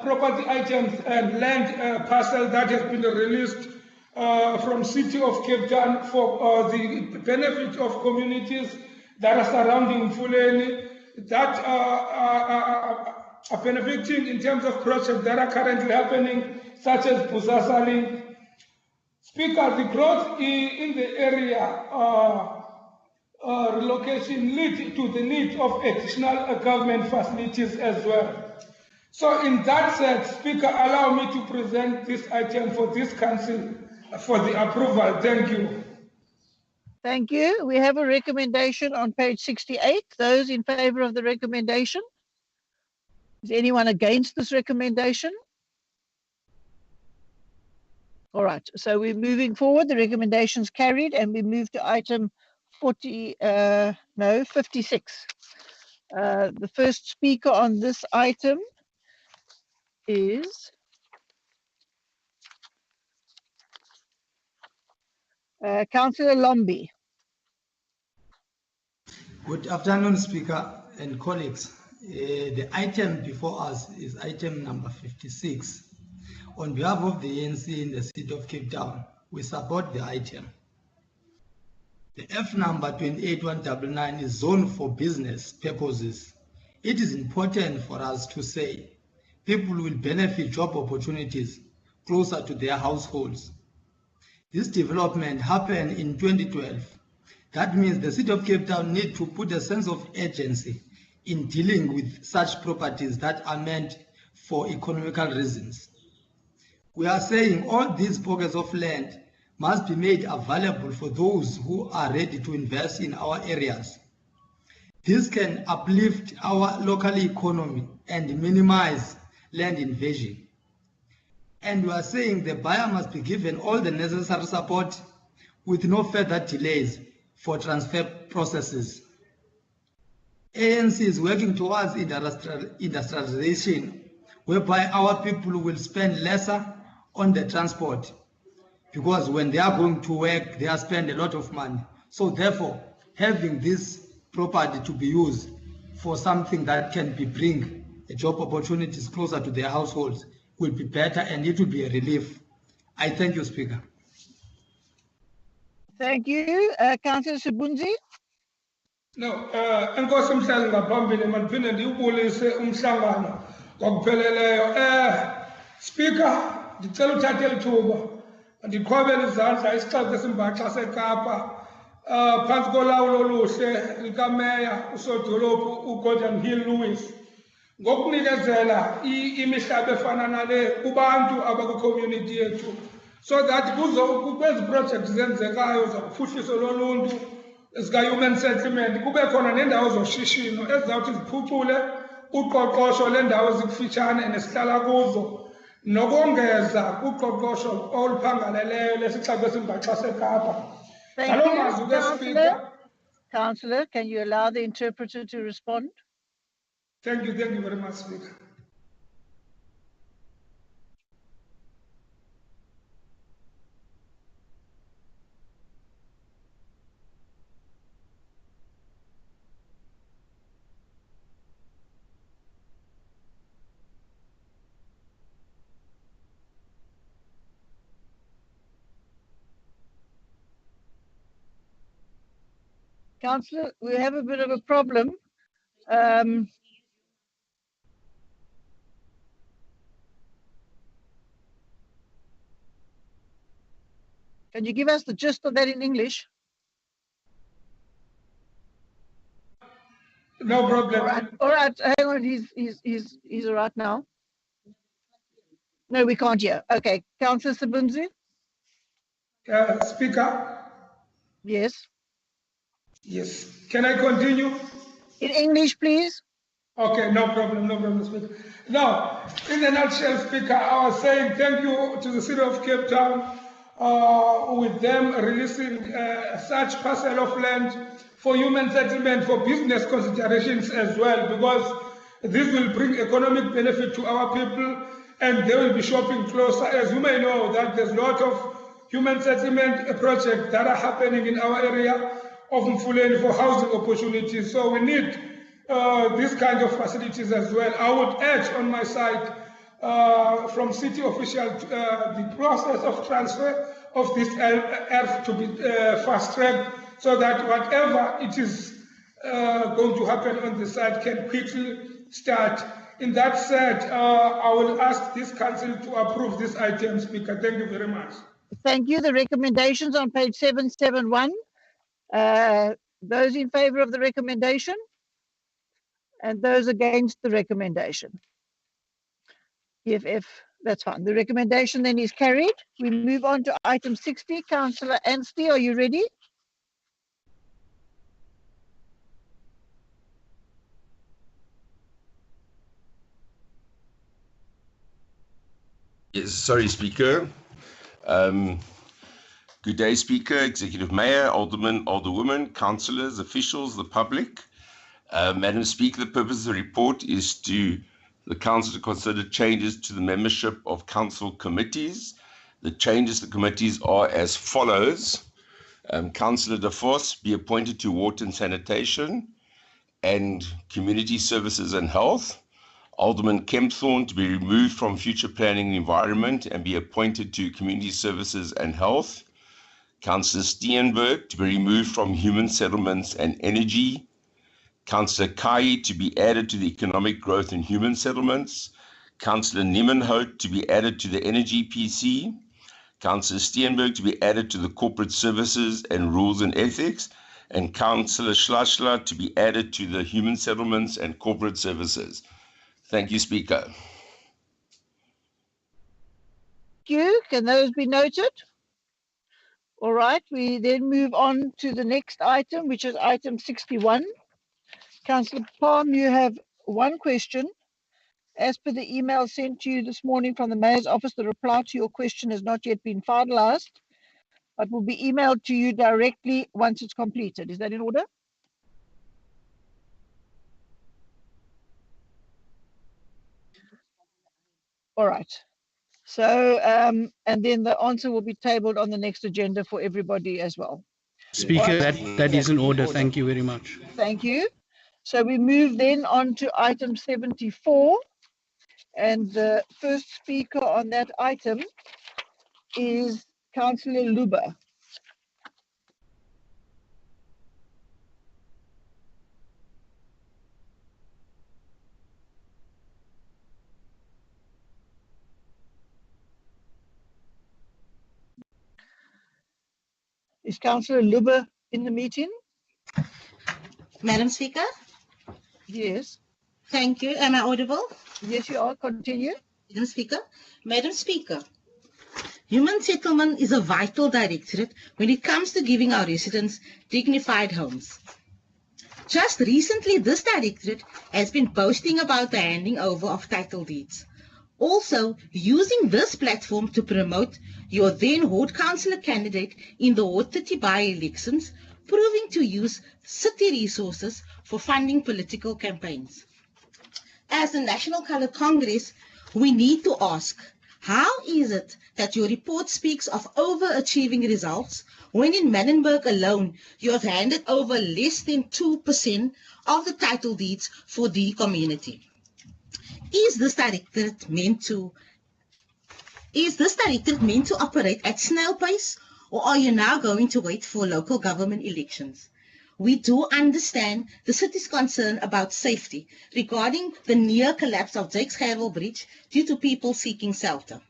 property items and land parcel that has been released from City of Cape Town for the benefit of communities that are surrounding Mfuleni, that are benefiting in terms of projects that are currently happening, such as Busasaling, Speaker, the growth in the area relocation lead to the need of additional government facilities as well. So in that sense, Speaker, allow me to present this item for this council for the approval. Thank you. Thank you. We have a recommendation on page 68. Those in favor of the recommendation? Is anyone against this recommendation? All right, so we're moving forward. The recommendation's carried, and we move to item 56. The first speaker on this item is Councillor Lombi. Good afternoon, Speaker and colleagues. The item before us is item number 56. On behalf of the ANC in the city of Cape Town, we support the item. The F number 28199 is zoned for business purposes. It is important for us to say people will benefit job opportunities closer to their households. This development happened in 2012. That means the city of Cape Town needs to put a sense of urgency in dealing with such properties that are meant for economical reasons. We are saying all these pockets of land must be made available for those who are ready to invest in our areas. This can uplift our local economy and minimize land invasion. And we are saying the buyer must be given all the necessary support with no further delays for transfer processes. ANC is working towards industrialization, whereby our people will spend lesser on the transport, because when they are going to work, they are spend a lot of money. So therefore, having this property to be used for something that can bring job opportunities closer to their households will be better, and it will be a relief. I thank you, Speaker. Thank you. Councillor Sibunzi. No, enkosi mhlali ngaphambili mandiphinde ndiwubulise umhlangano ngokupheleleyo. Speaker, ndicela uthathe eli thuba ndiqhobele izandla isixeko esimbaxa seKapa phantsi kolawulo oluhle likameya usodolophu uGordon Hill Lewis ngokunikezela imihlaba efana nale kubantu abakwi-community yethu, so that kwezi projects zenzekayo zokuphuhliso loluntu zika-human settlement kube khona nendawo zoshishino ezizawuthi ziphucule uqoqosho leendawo ezikufitshane nesihlala kuzo, nokongeza kuqoqosho oluphangaleleyo lesixeko esimbaxa seKapa. Thank you, Councillor. Councillor, can you allow the interpreter to respond? Thank you very much, Speaker. Councillor, we have a bit of a problem. Can you give us the gist of that in English? No problem. All right. Hang on. He's all right now. No, we can't hear. Okay, Councillor Sibunzi. Speaker. Yes. Yes. Can I continue? In English, please. Okay, no problem, Speaker. Now, in a nutshell, Speaker, I was saying thank you to the city of Cape Town with them releasing such parcel of land for human settlement, for business considerations as well, because this will bring economic benefit to our people and they will be shopping closer. As you may know, that there's a lot of human settlement projects that are happening in our area of Mfuleni for housing opportunities. So we need these kind of facilities as well. I would urge on my side from city officials the process of transfer of this earth to be fast-tracked so that whatever it is going to happen on the site can quickly start. In that said, I will ask this council to approve this item, Speaker. Thank you very much. Thank you. The recommendations on page 771. Those in favor of the recommendation and those against the recommendation. EFF, that's fine. The recommendation then is carried. We move on to item 60. Councillor Anstey, are you ready? Yes, sorry, Speaker. Good day, Speaker, Executive Mayor, Aldermen, Alderwomen, councillors, officials, the public. Madam Speaker, the purpose of the report is to the Council to consider changes to the membership of council committees. The changes to the committees are as follows. Councillor De Vos be appointed to Water and Sanitation and Community Services and Health. Alderman Kempthorne to be removed from Future Planning and Environment and be appointed to Community Services and Health. Councillor Steenberg to be removed from Human Settlements and Energy. Councillor Kai to be added to the Economic Growth and Human Settlements. Councillor Niemenhout to be added to the Energy PC. Councillor Steenberg to be added to the Corporate Services and Rules and Ethics. And Councillor Schlachler to be added to the Human Settlements and Corporate Services. Thank you, Speaker. Thank you. Can those be noted? All right, we then move on to the next item, which is item 61. Councillor Palm, you have one question. As per the email sent to you this morning from the Mayor's office, the reply to your question has not yet been finalized, but will be emailed to you directly once it's completed. Is that in order? All right. So, and then the answer will be tabled on the next agenda for everybody as well. Speaker, that is in order. Thank you very much. Thank you. So we move then on to item 74. And the first speaker on that item is Councillor Luba. Is Councillor Luba in the meeting? Madam Speaker? Yes. Thank you. Am I audible? Yes, you are. Continue. Madam Speaker, human settlement is a vital directorate when it comes to giving our residents dignified homes. Just recently, this directorate has been boasting about the handing over of title deeds. Also, using this platform to promote your then ward councillor candidate in the Ward 30 by-elections, proving to use city resources for funding political campaigns. As the National Colored Congress, we need to ask, how is it that your report speaks of overachieving results when in Menenberg alone you have handed over less than 2% of the title deeds for the community? Is this directorate meant to operate at snail pace, or are you now going to wait for local government elections? We do understand the city's concern about safety regarding the near collapse of Jakes Gerwel Bridge due to people seeking shelter.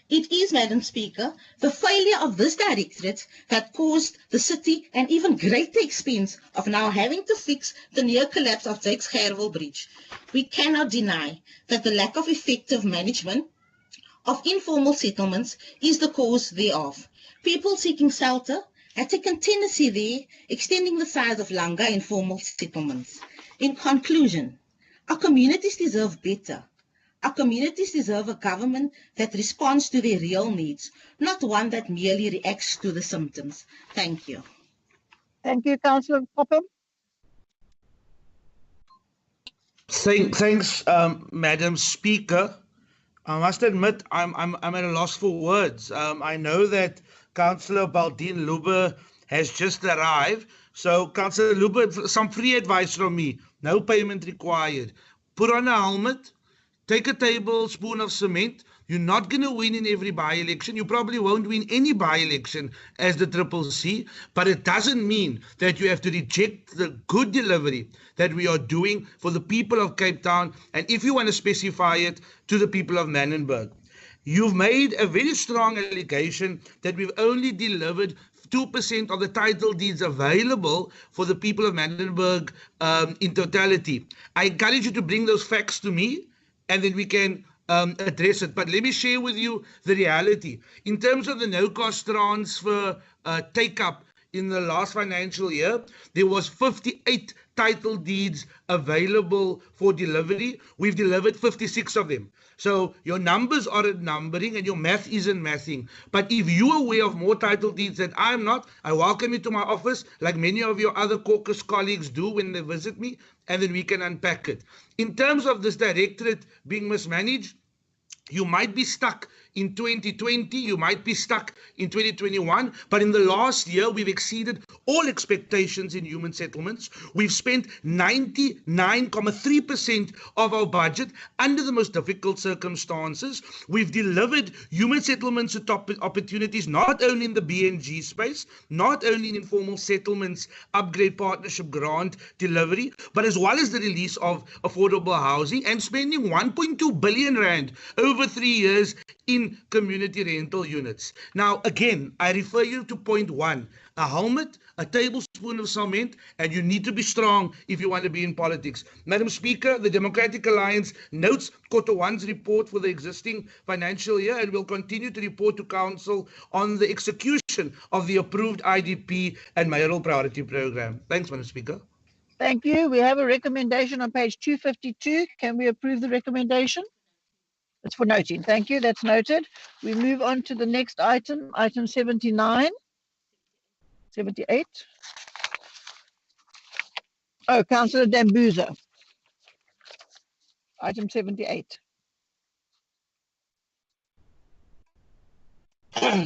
It is, Madam Speaker, the failure of this directorate that caused the city an even greater expense of now having to fix the near collapse of Jakes Gerwel Bridge. We cannot deny that the lack of effective management of informal settlements is the cause thereof. People seeking shelter had taken tendency there, extending the size of Langa informal settlements. In conclusion, our communities deserve better. Our communities deserve a government that responds to their real needs, not one that merely reacts to the symptoms. Thank you. Thank you, Councillor Popham. Thanks, Madam Speaker. I must admit, I'm at a loss for words. I know that Councillor Baldine Luba has just arrived. So, Councillor Luba, some free advice from me. No payment required. Put on a helmet. Take a tablespoon of cement. You're not going to win in every by-election. You probably won't win any by-election as the Triple C, but it doesn't mean that you have to reject the good delivery that we are doing for the people of Cape Town, and if you want to specify it, to the people of Menenberg. You've made a very strong allegation that we've only delivered 2% of the title deeds available for the people of Mandenburg in totality. I encourage you to bring those facts to me, and then we can address it. But let me share with you the reality. In terms of the no-cost transfer take-up in the last financial year, there was 58 title deeds available for delivery. We've delivered 56 of them. So your numbers aren't numbering and your math isn't mathing. But if you're aware of more title deeds than I'm not, I welcome you to my office, like many of your other caucus colleagues do when they visit me, and then we can unpack it. In terms of this directorate being mismanaged, you might be stuck in 2020, you might be stuck in 2021, but in the last year, we've exceeded all expectations in human settlements. We've spent 99.3% of our budget under the most difficult circumstances. We've delivered human settlements opportunities, not only in the BNG space, not only in informal settlements, upgrade partnership grant delivery, but as well as the release of affordable housing and spending 1.2 billion rand over 3 years in community rental units. Now, again, I refer you to point one, a helmet, a tablespoon of cement, and you need to be strong if you want to be in politics. Madam Speaker, the Democratic Alliance notes Q1's report for the existing financial year and will continue to report to Council on the execution of the approved IDP and mayoral priority program. Thanks, Madam Speaker. Thank you. We have a recommendation on page 252. Can we approve the recommendation? It's for noting. Thank you. That's noted. We move on to the next item, item 79. 78. Oh, Councillor Dambuza. Item 78.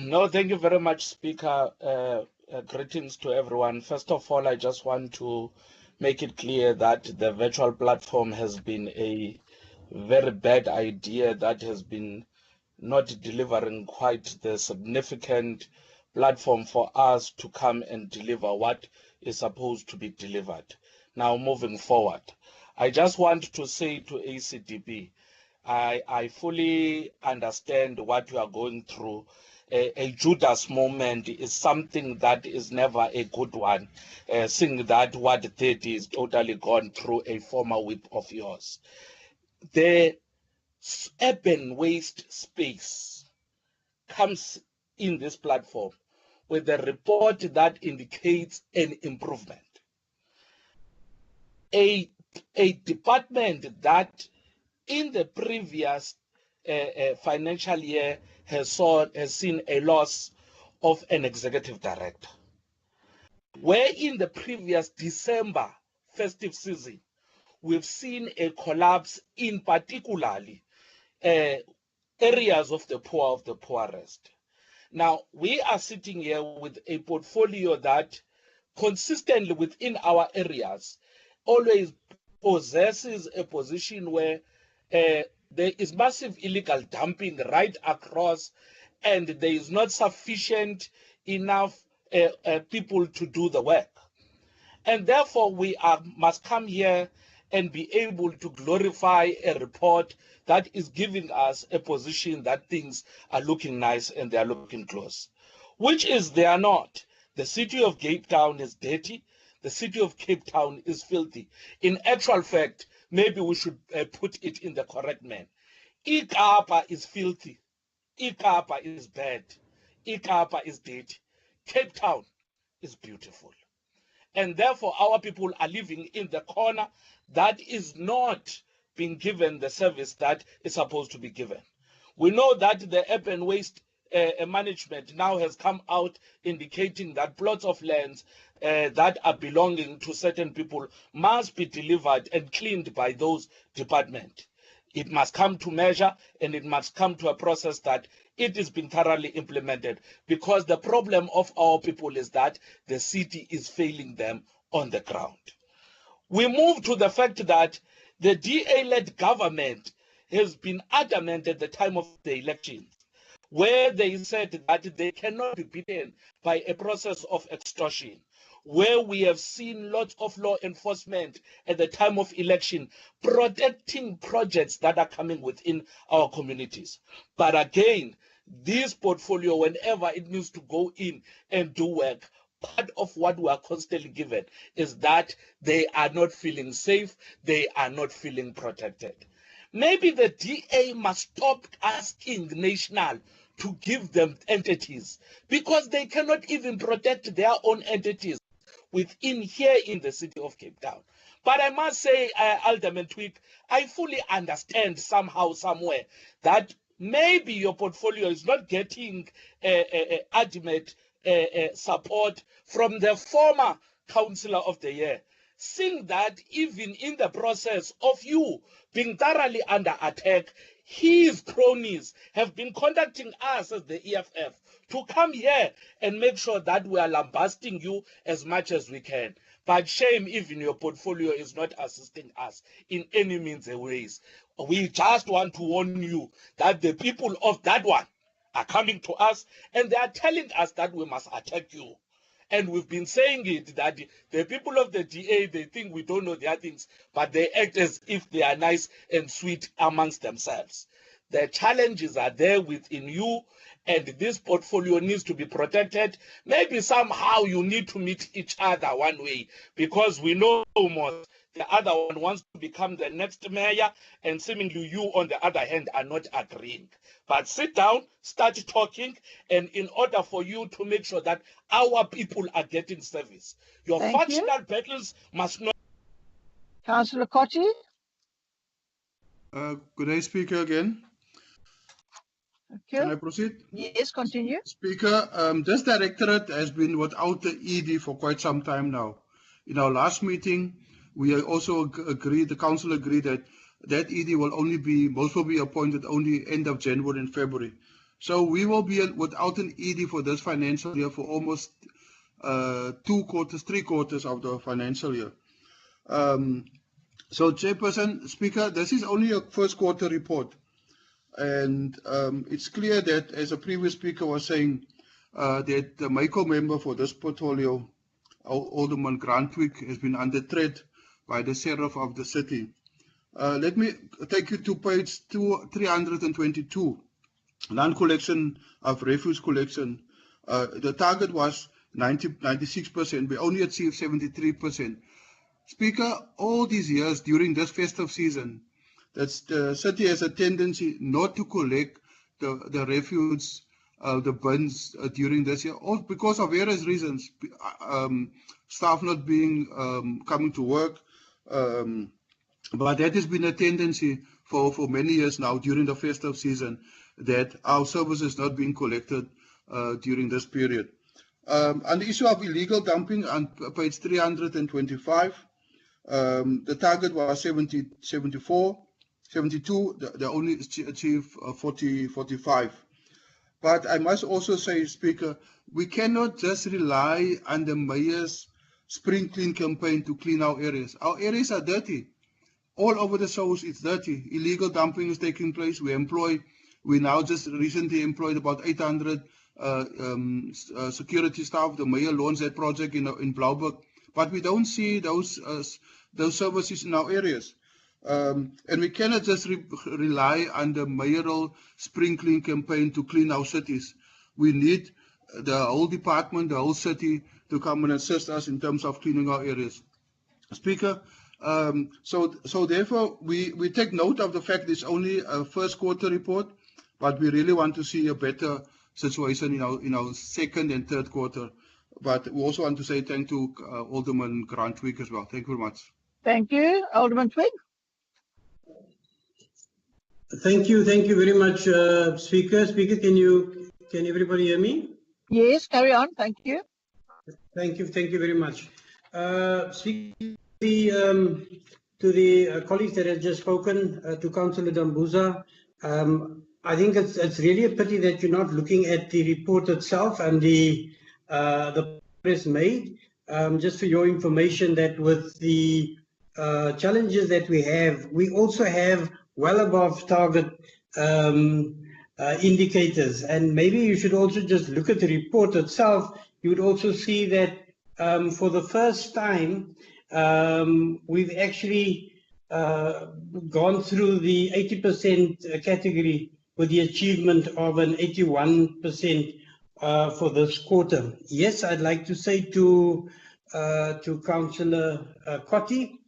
No, thank you very much, Speaker. Greetings to everyone. First of all, I just want to make it clear that the virtual platform has been a very bad idea that has been not delivering quite the significant platform for us to come and deliver what is supposed to be delivered. Now, moving forward, I just want to say to ACDP, I fully understand what you are going through. A Judas moment is something that is never a good one, seeing that what they did is totally gone through a former whip of yours. The urban waste space comes in this platform with a report that indicates an improvement. A department that in the previous financial year has seen a loss of an executive director, where in the previous December festive season, we've seen a collapse in particularly areas of the poorest. Now, we are sitting here with a portfolio that consistently within our areas always possesses a position where there is massive illegal dumping right across, and there is not sufficient enough people to do the work. And therefore, we must come here and be able to glorify a report that is giving us a position that things are looking nice and they are looking close, which is they are not. The city of Cape Town is dirty. The city of Cape Town is filthy. In actual fact, maybe we should put it in the correct man. Ikapa is filthy. Ikapa is bad. Ikapa is dirty. Cape Town is beautiful. And therefore, our people are living in the corner that is not being given the service that is supposed to be given. We know that the urban waste management now has come out indicating that plots of lands that are belonging to certain people must be delivered and cleaned by those departments. It must come to measure, and it must come to a process that it is being thoroughly implemented, because the problem of our people is that the city is failing them on the ground. We move to the fact that the DA-led government has been adamant at the time of the elections, where they said that they cannot be beaten by a process of extortion, where we have seen lots of law enforcement at the time of election protecting projects that are coming within our communities. But again, this portfolio, whenever it needs to go in and do work, part of what we are constantly given is that they are not feeling safe, they are not feeling protected. Maybe the DA must stop asking National to give them entities, because they cannot even protect their own entities within here in the city of Cape Town. But I must say, Alderman Twig, I fully understand somehow, somewhere, that maybe your portfolio is not getting ultimate support from the former Councillor of the Year, seeing that even in the process of you being thoroughly under attack, his cronies have been contacting us as the EFF to come here and make sure that we are lambasting you as much as we can. But shame, even your portfolio is not assisting us in any means or ways. We just want to warn you that the people of that one are coming to us and they are telling us that we must attack you. And we've been saying it, that the people of the DA, they think we don't know their things, but they act as if they are nice and sweet amongst themselves. The challenges are there within you, and this portfolio needs to be protected. Maybe somehow you need to meet each other one way, because we know almost the other one wants to become the next mayor, and seemingly you, on the other hand, are not agreeing. But sit down, start talking, and in order for you to make sure that our people are getting service, your factional battles must not. Councillor Kochi. Good day, Speaker, again. Can I proceed? Yes, continue. Speaker, this directorate has been without the ED for quite some time now. In our last meeting, we also agreed, the council agreed that that ED will only be, most will be appointed only end of January and February. So we will be without an ED for this financial year for almost 3 quarters of the financial year. So Chairperson, Speaker, this is only a first quarter report. And it's clear that, as a previous speaker was saying, that the MICO member for this portfolio, Alderman Grantwijk, has been under threat by the sheriff of the city. Let me take you to page 322, non-collection of refuse collection. The target was 96%. We only achieved 73%. Speaker, all these years during this festive season, that the city has a tendency not to collect the refuse, the bins during this year, all because of various reasons, staff not being coming to work. But that has been a tendency for many years now during the festive season, that our service is not being collected during this period. On the issue of illegal dumping, on page 325, the target was 72, they only achieved 45. But I must also say, Speaker, we cannot just rely on the mayor's spring clean campaign to clean our areas. Our areas are dirty. All over the south, it's dirty. Illegal dumping is taking place. We now just recently employed about 800 security staff. The mayor launched that project in Blauberg. But we don't see those services in our areas. And we cannot just rely on the mayoral spring clean campaign to clean our cities. We need the whole department, the whole city, to come and assist us in terms of cleaning our areas. Speaker, so therefore we take note of the fact it's only a first quarter report, but we really want to see a better situation in our second and third quarter. But we also want to say thank you to Alderman Grantwijk as well. Thank you very much. Thank you. Alderman Twig. Thank you very much, Speaker. Speaker, can everybody hear me? Yes, carry on. Thank you. Thank you very much. Speaking to the colleagues that have just spoken, to Councillor Dambuza, I think it's really a pity that you're not looking at the report itself and the press made. Just for your information, that with the challenges that we also have well above target indicators, and maybe you should also just look at the report itself. You would also see that for the first time, we've actually gone through the 80% category with the achievement of an 81% for this quarter. Yes, I'd like to say to Councillor Kotti,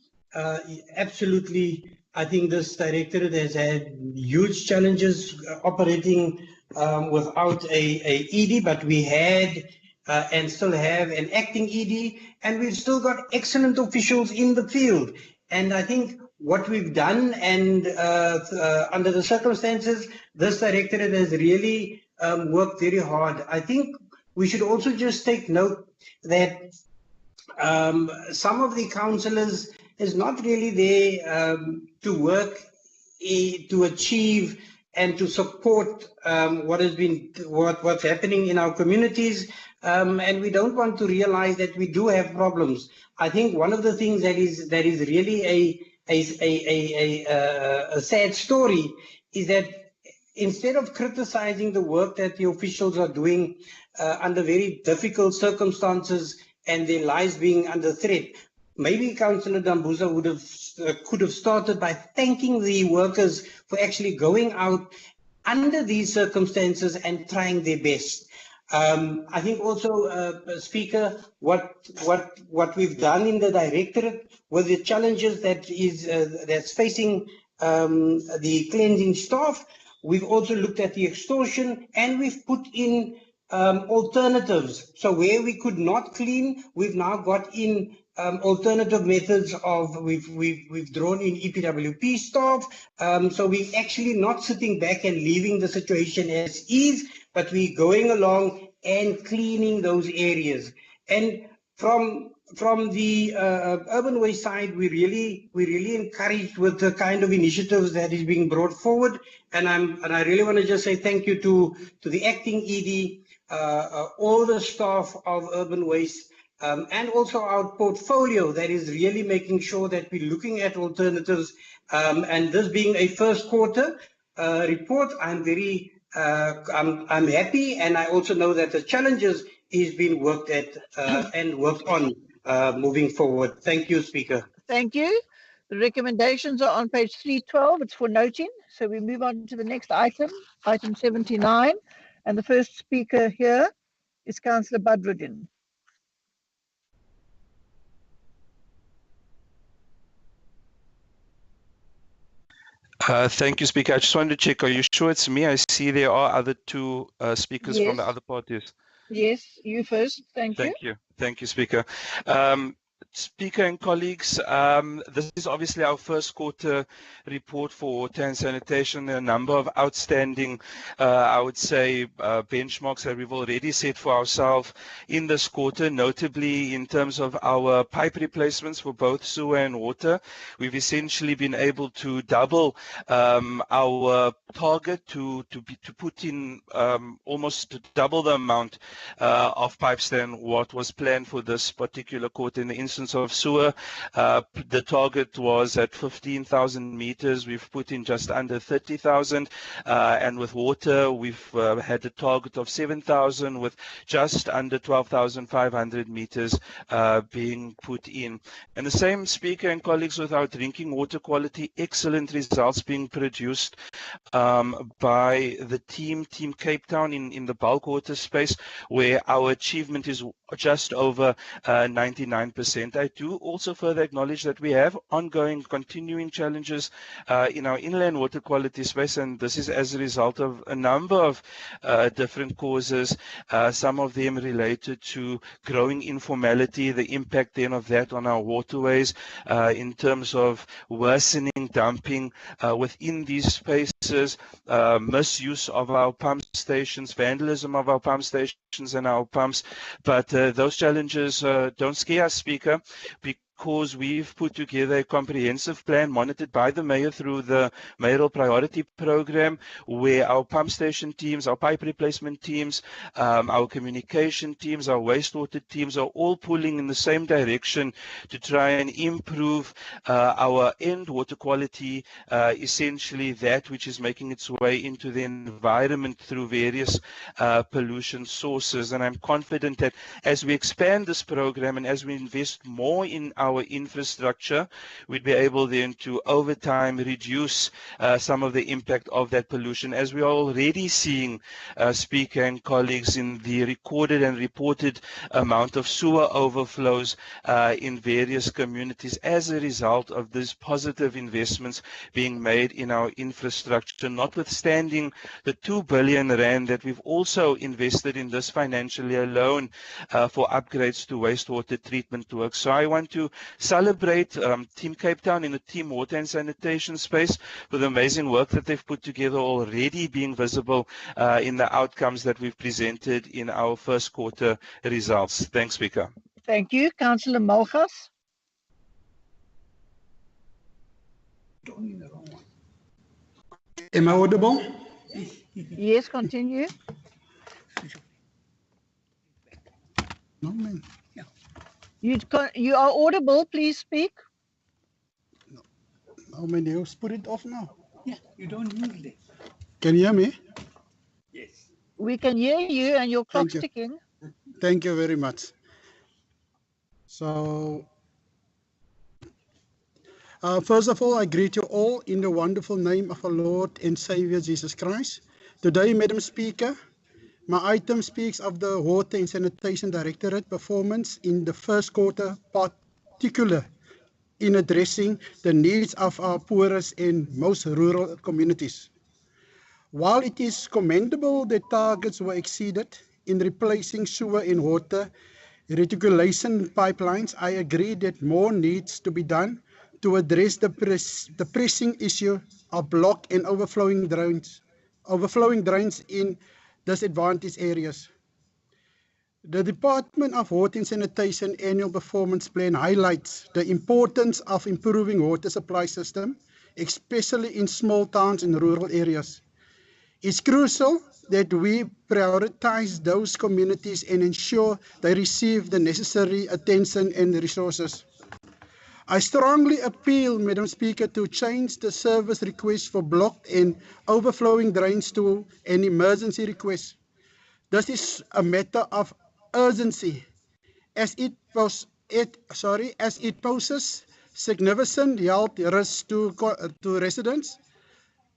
absolutely, I think this directorate has had huge challenges operating without a ED, but we had and still have an acting ED, and we've still got excellent officials in the field. And I think what we've done, and under the circumstances, this directorate has really worked very hard. I think we should also just take note that some of the councillors is not really there to work, to achieve and to support what's happening in our communities, and we don't want to realize that we do have problems. I think one of the things that is really a sad story is that instead of criticizing the work that the officials are doing under very difficult circumstances and their lives being under threat, maybe Councillor Dambuza could have started by thanking the workers for actually going out under these circumstances and trying their best. I think also, Speaker, what we've done in the directorate with the challenges that's facing the cleansing staff, we've also looked at the extortion, and we've put in alternatives. So where we could not clean, we've now got in alternative methods of we've drawn in EPWP staff. So we're actually not sitting back and leaving the situation as is, but we're going along and cleaning those areas. And from the urban waste side, we're really encouraged with the kind of initiatives that is being brought forward. And I really want to just say thank you to the acting ED, all the staff of urban waste, and also our portfolio that is really making sure that we're looking at alternatives. And this being a first quarter report, I'm happy, and I also know that the challenges is being worked at and worked on moving forward. Thank you, Speaker. Thank you. The recommendations are on page 312. It's for noting. So we move on to the next item, item 79. And the first speaker here is Councillor Badruddin. Thank you, Speaker. I just wanted to check, are you sure it's me? I see there are other two speakers Yes. from the other parties. Yes, you first. Thank you. Thank you. Thank you, Speaker. Speaker and colleagues, this is obviously our first quarter report for water and sanitation. There are a number of outstanding, I would say, benchmarks that we've already set for ourselves in this quarter, notably in terms of our pipe replacements for both sewer and water. We've essentially been able to double our target to put in almost double the amount of pipes than what was planned for this particular quarter. In the instance of sewer, the target was at 15,000 meters. We've put in just under 30,000, and with water we've had a target of 7,000 with just under 12,500 meters being put in. And the same, Speaker and colleagues, with our drinking water quality, excellent results being produced by the team Cape Town in the bulk water space, where our achievement is just over 99%. I do also further acknowledge that we have ongoing, continuing challenges in our inland water quality space, and this is as a result of a number of different causes, some of them related to growing informality, the impact then of that on our waterways in terms of worsening dumping within these spaces, misuse of our pump stations, vandalism of our pump stations and our pumps. But those challenges don't scare us, Speaker, because we've put together a comprehensive plan monitored by the Mayor through the Mayoral Priority Program, where our pump station teams, our pipe replacement teams, our communication teams, our wastewater teams are all pulling in the same direction to try and improve our end water quality, essentially that which is making its way into the environment through various pollution sources. And I'm confident that as we expand this program and as we invest more in our infrastructure, we'd be able then to over time reduce some of the impact of that pollution, as we are already seeing, Speaker and colleagues, in the recorded and reported amount of sewer overflows in various communities as a result of these positive investments being made in our infrastructure, notwithstanding the 2 billion rand that we've also invested in this financially alone for upgrades to wastewater treatment work. So I want to celebrate Team Cape Town in the Team Water and Sanitation space for the amazing work that they've put together, already being visible in the outcomes that we've presented in our first quarter results. Thanks, Speaker. Thank you. Councillor Malgas. Am I audible? Yes, continue. No, man. You are audible. Please speak. Oh, my nails, put it off now. Yeah, you don't need it. Can you hear me? Yes. We can hear you and your clock's Thank ticking. Thank you very much. So, first of all, I greet you all in the wonderful name of our Lord and Savior Jesus Christ. Today, Madam Speaker, my item speaks of the Water and Sanitation Directorate performance in the first quarter, particular in addressing the needs of our poorest and most rural communities. While it is commendable that targets were exceeded in replacing sewer and water reticulation pipelines, I agree that more needs to be done to address the pressing issue of blocked and overflowing drains in disadvantaged areas. The Department of Water and Sanitation Annual Performance Plan highlights the importance of improving water supply system, especially in small towns and rural areas. It's crucial that we prioritize those communities and ensure they receive the necessary attention and resources. I strongly appeal, Madam Speaker, to change the service request for blocked and overflowing drains to an emergency request. This is a matter of urgency, as it poses significant health risks to residents,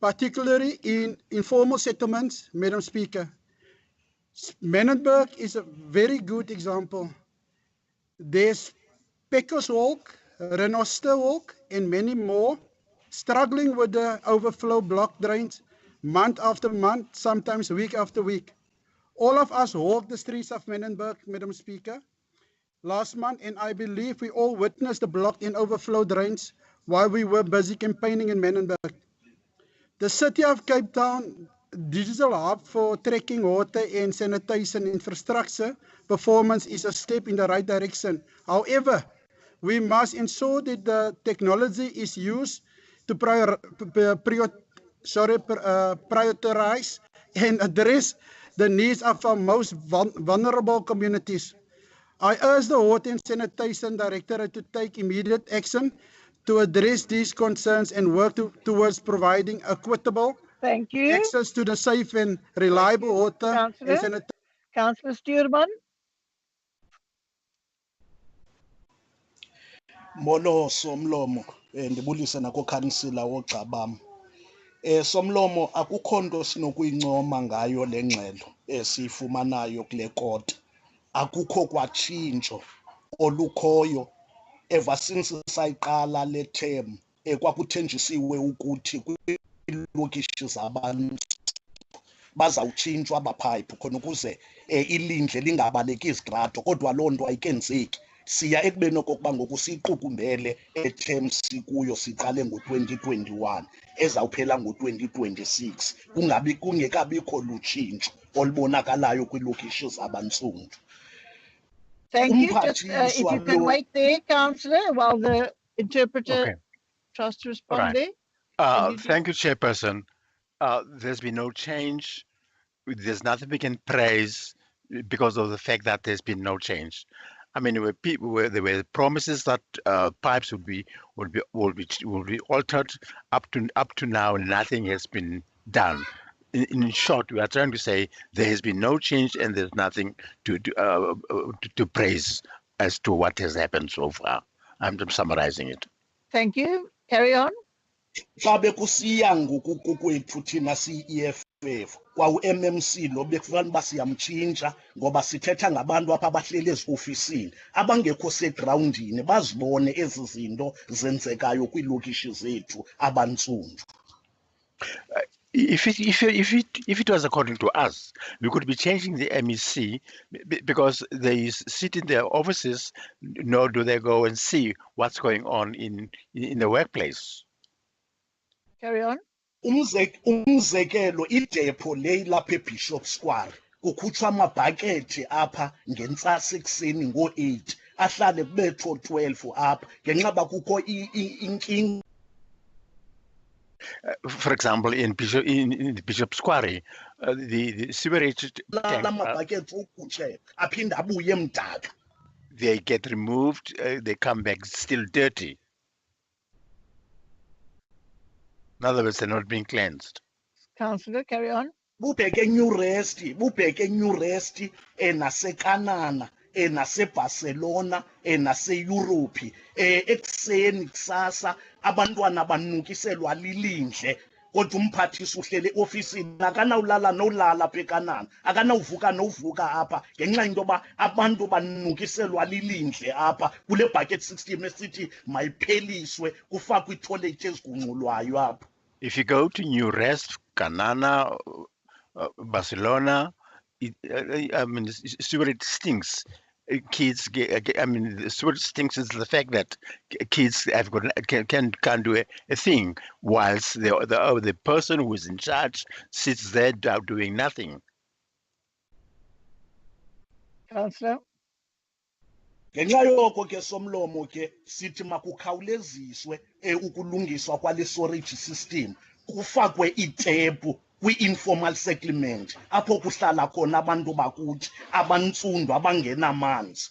particularly in informal settlements. Madam Speaker, Menenberg is a very good example. There's Peckerswalk, Renosterwalk, and many more struggling with the overflow block drains month after month, sometimes week after week. All of us walked the streets of Menenberg, Madam Speaker, last month, and I believe we all witnessed the blocked and overflow drains while we were busy campaigning in Menenberg. The City of Cape Town digital hub for tracking water and sanitation infrastructure performance is a step in the right direction. However, we must ensure that the technology is used to prioritize and address the needs of our most vulnerable communities. I urge the Water and Sanitation Directorate to take immediate action to address these concerns and work towards providing equitable access to the safe and reliable water and sanitation. Councillor Stuurman. Molo Somlomo, ndibulise nakukhansila wogxabam. Somlomo, akukho nto sinokuyincoma ngayo le ngxelo esiyifumanayo kule kota. Akukho kwatshintsho olukhoyo ever since sayiqala le term kwakuthenjisiwe ukuthi kwiilokishi zabantu bazawutshintshwa abaphayiphi khona ukuze ilindle lingabaleki izigrato, kodwa loo nto ayikenzeki. Siya ekubeni okokuba ngoku siyiqukumbele term sikuyo siqale ngo-2021 ezawuphela ngo-2026 kungekabikho lutshintsho olubonakalayo kwiilokishi zabantsundu. Thank you. Just if you can wait there, Councillor, while the interpreter tries to respond Right. there. Thank you, Chairperson. There's been no change. There's nothing we can praise because of the fact that there's been no change. I mean, there were promises that pipes will be altered. Up to now, nothing has been done. In short, we are trying to say there has been no change and there's nothing to praise as to what has happened so far. I'm just summarizing it. Thank you. Carry on. Xa bekusiya ngokukwethu thina siyi-EFF kwawu-MMC lo bekufanele uba siyamtshintsha ngoba sithetha ngabantu apha abahleli eziofisini abangekho segrawundini bazibone ezi zinto zenzekayo kwiilokishi zethu abantsundu. If it was according to us, we could be changing the MEC because they sit in their offices, nor do they go and see what's going on in the workplace. Carry on. Umzekelo idepo le lapha eBishop Square kukhutshwa amabhakethi apha ngentsasa ekuseni ngo-8 ahlale kubetho 12 apha ngenxa uba kukho inkinga. For example, in Bishop Square, the sewerage tank, they get removed, they come back still dirty. In other words, they're not being cleansed. Councillor, carry on. Bubheke New Rest naseKanana naseBarcelona naseEurope ekuseni kusasa abantwana banukiselwa lilindle kodwa umphathisi uhlele eofisini akanawulala nolala apha eKanana akanawuvuka novuka apha ngenxa into yoba abantu banukiselwa lilindle apha kule bucket system esithi mayipheliswe kufakwe iithoyilethi ezigungxulwayo apha. If you go to New Rest, Kanana, Barcelona, I mean, sewerage stinks. Kids get, I mean, the sewerage stinks is the fact that kids have got can't do a thing, whilst the person who is in charge sits there doing nothing. Councillor. Ngenxa yoko ke somlomo ke sithi makukhawuleziswe ukulungiswa kwale storage system kufakwe itepu kwi-informal settlement apho kuhlala khona abantu bakuthi abantsundu abangenamanzi.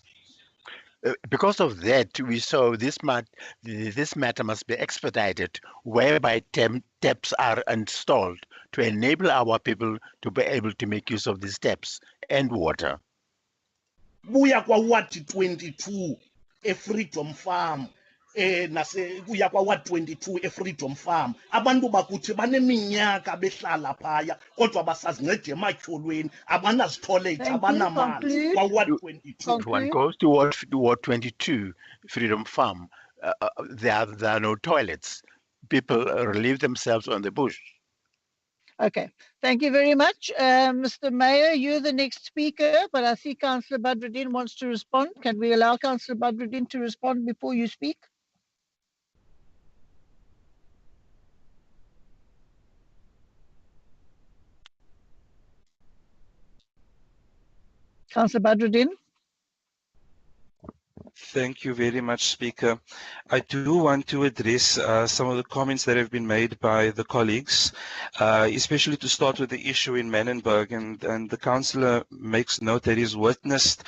Because of that, we saw this matter must be expedited, whereby taps are installed to enable our people to be able to make use of these taps and water. Buya kwa Ward 22 eFreedom Farm kuya kwa Ward 22 eFreedom Farm abantu bakuthi baneminyaka behlala phaya kodwa basazincede ematyholweni abanazithoyilethi abanamanzi kwa Ward 22. One goes to Ward 22 Freedom Farm, there are no toilets. People relieve themselves on the bush. Okay, thank you very much. Mr. Mayor, you're the next speaker, but I see Councillor Badruddin wants to respond. Can we allow Councillor Badruddin to respond before you speak? Councillor Badruddin. Thank you very much, Speaker. I do want to address some of the comments that have been made by the colleagues, especially to start with the issue in Menenberg, and the councillor makes note that he's witnessed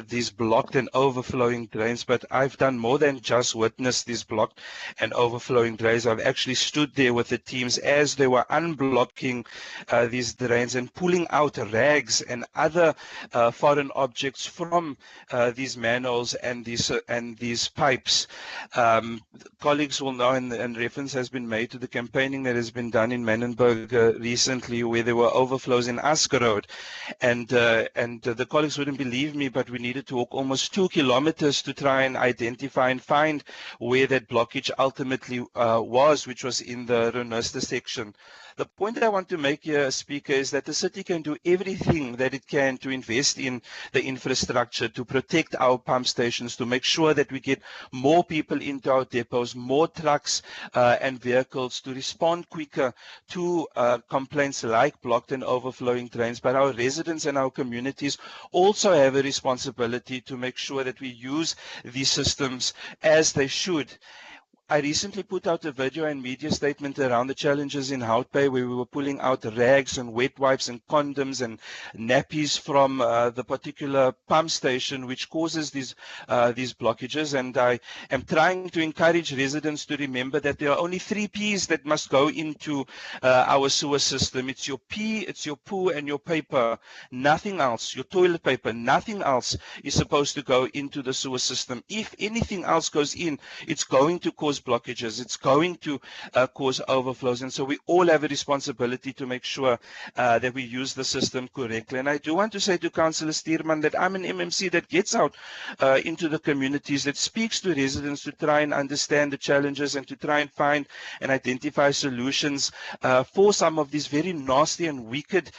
these blocked and overflowing drains, but I've done more than just witness these blocked and overflowing drains. I've actually stood there with the teams as they were unblocking these drains and pulling out rags and other foreign objects from these manholes and these pipes. Colleagues will know, and reference has been made to the campaigning that has been done in Menenberg recently, where there were overflows in Askerode, and the colleagues wouldn't believe me, but we needed to walk almost 2 kilometers to try and identify and find where that blockage ultimately was, which was in the Renoster section. The point that I want to make here, Speaker, is that the city can do everything that it can to invest in the infrastructure to protect our pump stations operations to make sure that we get more people into our depots, more trucks and vehicles to respond quicker to complaints like blocked and overflowing trains. But our residents and our communities also have a responsibility to make sure that we use these systems as they should. I recently put out a video and media statement around the challenges in Hout Bay, where we were pulling out rags and wet wipes and condoms and nappies from the particular pump station, which causes these blockages. And I am trying to encourage residents to remember that there are only 3 P's that must go into our sewer system. It's your pee, it's your poo, and your paper. Nothing else, your toilet paper, nothing else is supposed to go into the sewer system. If anything else goes in, it's going to cause blockages, it's going to cause overflows, and so we all have a responsibility to make sure that we use the system correctly. And I do want to say to Councillor Steerman that I'm an MMC that gets out into the communities, that speaks to residents to try and understand the challenges and to try and find and identify solutions for some of these very nasty and wicked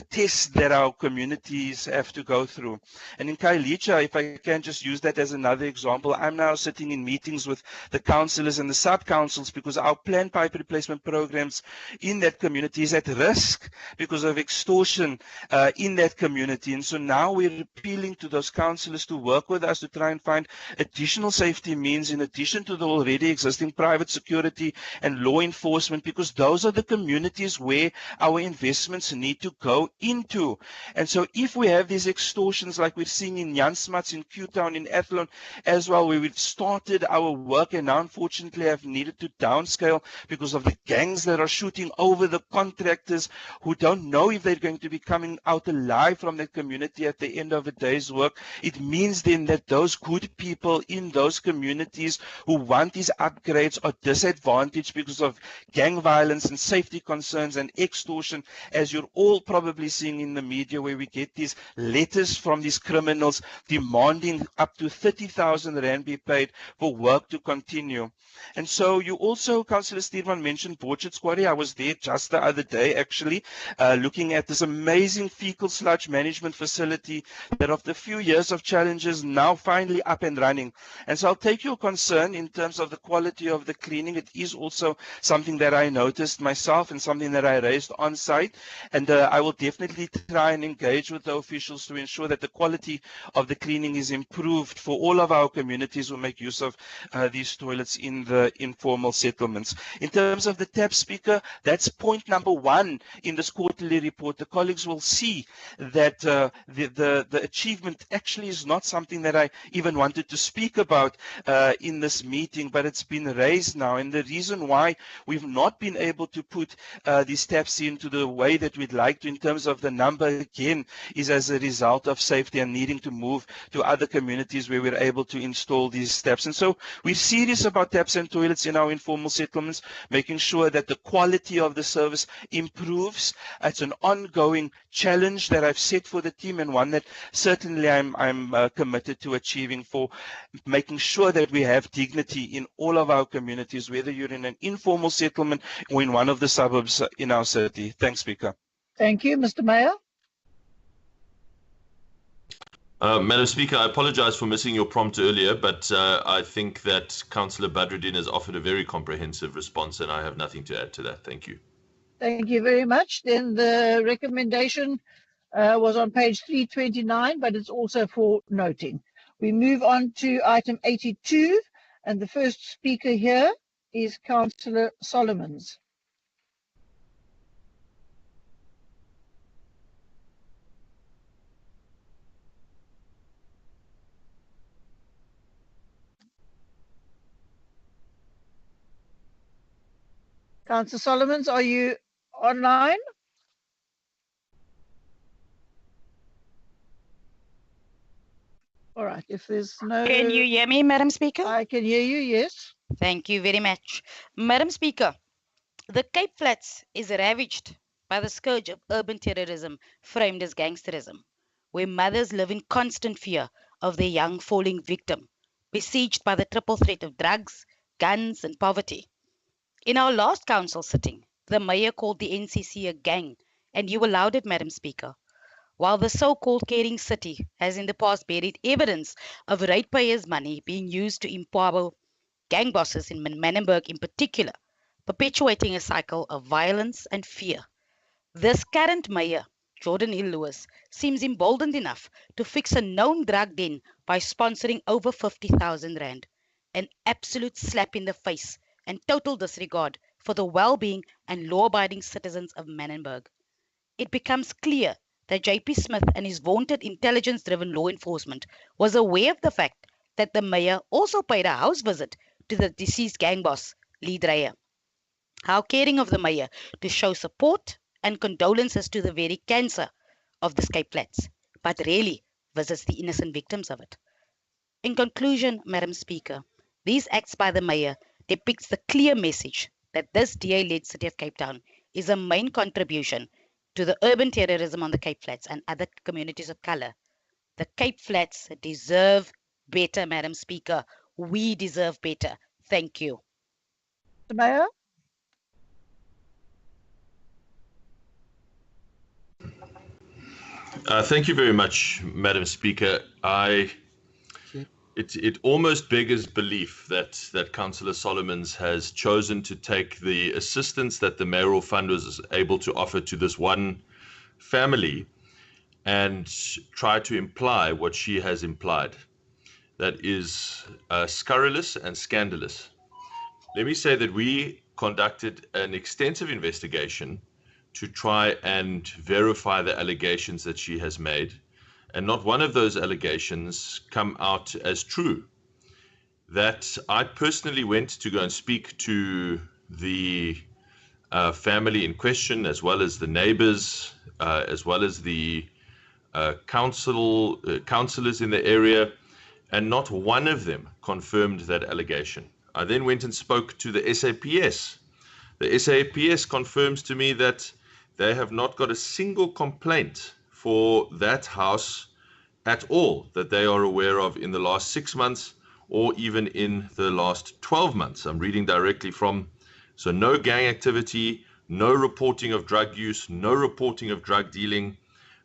tests that our communities have to go through. And in Khayelitsha, if I can just use that as another example, I'm now sitting in meetings with the councillors and the sub-councils because our planned pipe replacement programs in that community is at risk because of extortion in that community. And so now we're appealing to those councillors to work with us to try and find additional safety means in addition to the already existing private security and law enforcement, because those are the communities where our investments need to go into. And so if we have these extortions like we're seeing in Jan Smuts, in Q-Town, in Athlone as well, where we've started our work and now unfortunately have needed to downscale because of the gangs that are shooting over the contractors who don't know if they're going to be coming out alive from that community at the end of a day's work. It means then that those good people in those communities who want these upgrades are disadvantaged because of gang violence and safety concerns and extortion, as you're all probably seeing in the media, where we get these letters from these criminals demanding up to 30,000 Rand be paid for work to continue. And so you also, Councillor Steerman, mentioned Borchards Quarry. I was there just the other day actually looking at this amazing fecal sludge management facility that after a few years of challenges now finally up and running. And so I'll take your concern in terms of the quality of the cleaning. It is also something that I noticed myself and something that I raised on site, and I will definitely try and engage with the officials to ensure that the quality of the cleaning is improved for all of our communities who make use of these toilets in the informal settlements. In terms of the TAP, Speaker, that's point number 1 in this quarterly report. The colleagues will see that the achievement actually is not something that I even wanted to speak about in this meeting, but it's been raised now. And the reason why we've not been able to put these taps into the way that we'd like to in terms of the number again is as a result of safety and needing to move to other communities where we're able to install these taps. And so we're serious about taps and toilets in our informal settlements, making sure that the quality of the service improves. It's an ongoing challenge that I've set for the team, and one that certainly I'm committed to achieving, for making sure that we have dignity in all of our communities, whether you're in an informal settlement or in one of the suburbs in our city. Thanks, Speaker. Thank you, Mr. Mayor. Madam Speaker, I apologize for missing your prompt earlier, but I think that Councillor Badruddin has offered a very comprehensive response, and I have nothing to add to that. Thank you. Thank you very much. Then the recommendation was on page 329, but it's also for noting. We move on to item 82, and the first speaker here is Councillor Solomons. Councillor Solomons, are you online? All right, if there's no... Can you hear me, Madam Speaker? I can hear you, yes. Thank you very much. Madam Speaker, the Cape Flats is ravaged by the scourge of urban terrorism framed as gangsterism, where mothers live in constant fear of their young falling victim, besieged by the triple threat of drugs, guns and poverty. In our last council sitting, the mayor called the NCC a gang, and you allowed it, Madam Speaker. while the so-called caring city has in the past buried evidence of ratepayers' money being used to empower gang bosses in Menenberg in particular, perpetuating a cycle of violence and fear. This current mayor, Jordan Hill Lewis, seems emboldened enough to fix a known drug den by sponsoring over 50,000 rand, an absolute slap in the face and total disregard for the well-being and law-abiding citizens of Menenberg. It becomes clear that JP Smith and his vaunted intelligence-driven law enforcement was aware of the fact that the mayor also paid a house visit to the deceased gang boss, Lee Dreyer. How caring of the mayor to show support and condolences to the very cancer of the Cape Flats, but rarely visits the innocent victims of it. In conclusion, Madam Speaker, these acts by the mayor depicts the clear message that this DA-led city of Cape Town is a main contribution to the urban terrorism on the Cape Flats and other communities of colour. The Cape Flats deserve better, Madam Speaker. We deserve better. Thank you. The Mayor? Thank you very much, Madam Speaker. It almost beggars belief that Councillor Solomons has chosen to take the assistance that the Mayoral Fund was able to offer to this one family and try to imply what she has implied. That is scurrilous and scandalous. Let me say that we conducted an extensive investigation to try and verify the allegations that she has made. And not one of those allegations come out as true. That I personally went to go and speak to the family in question, as well as the neighbors, as well as the councillors in the area, and not one of them confirmed that allegation. I then went and spoke to the SAPS. The SAPS confirms to me that they have not got a single complaint for that house at all that they are aware of in the last 6 months or even in the last 12 months. I'm reading directly from, so no gang activity, no reporting of drug use, no reporting of drug dealing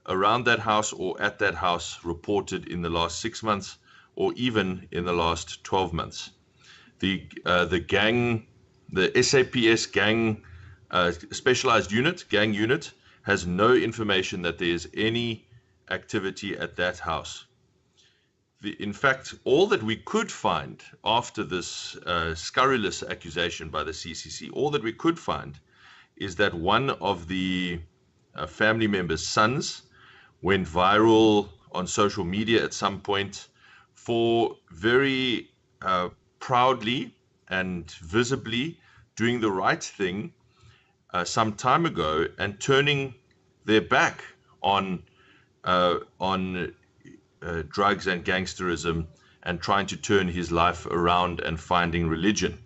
around that house or at that house reported in the last 6 months or even in the last 12 months. The SAPS gang specialized unit, gang unit, has no information that there is any activity at that house. In fact, all that we could find after this scurrilous accusation by the CCC, all that we could find is that one of the family members' sons went viral on social media at some point for very proudly and visibly doing the right thing some time ago and turning their back on drugs and gangsterism and trying to turn his life around and finding religion.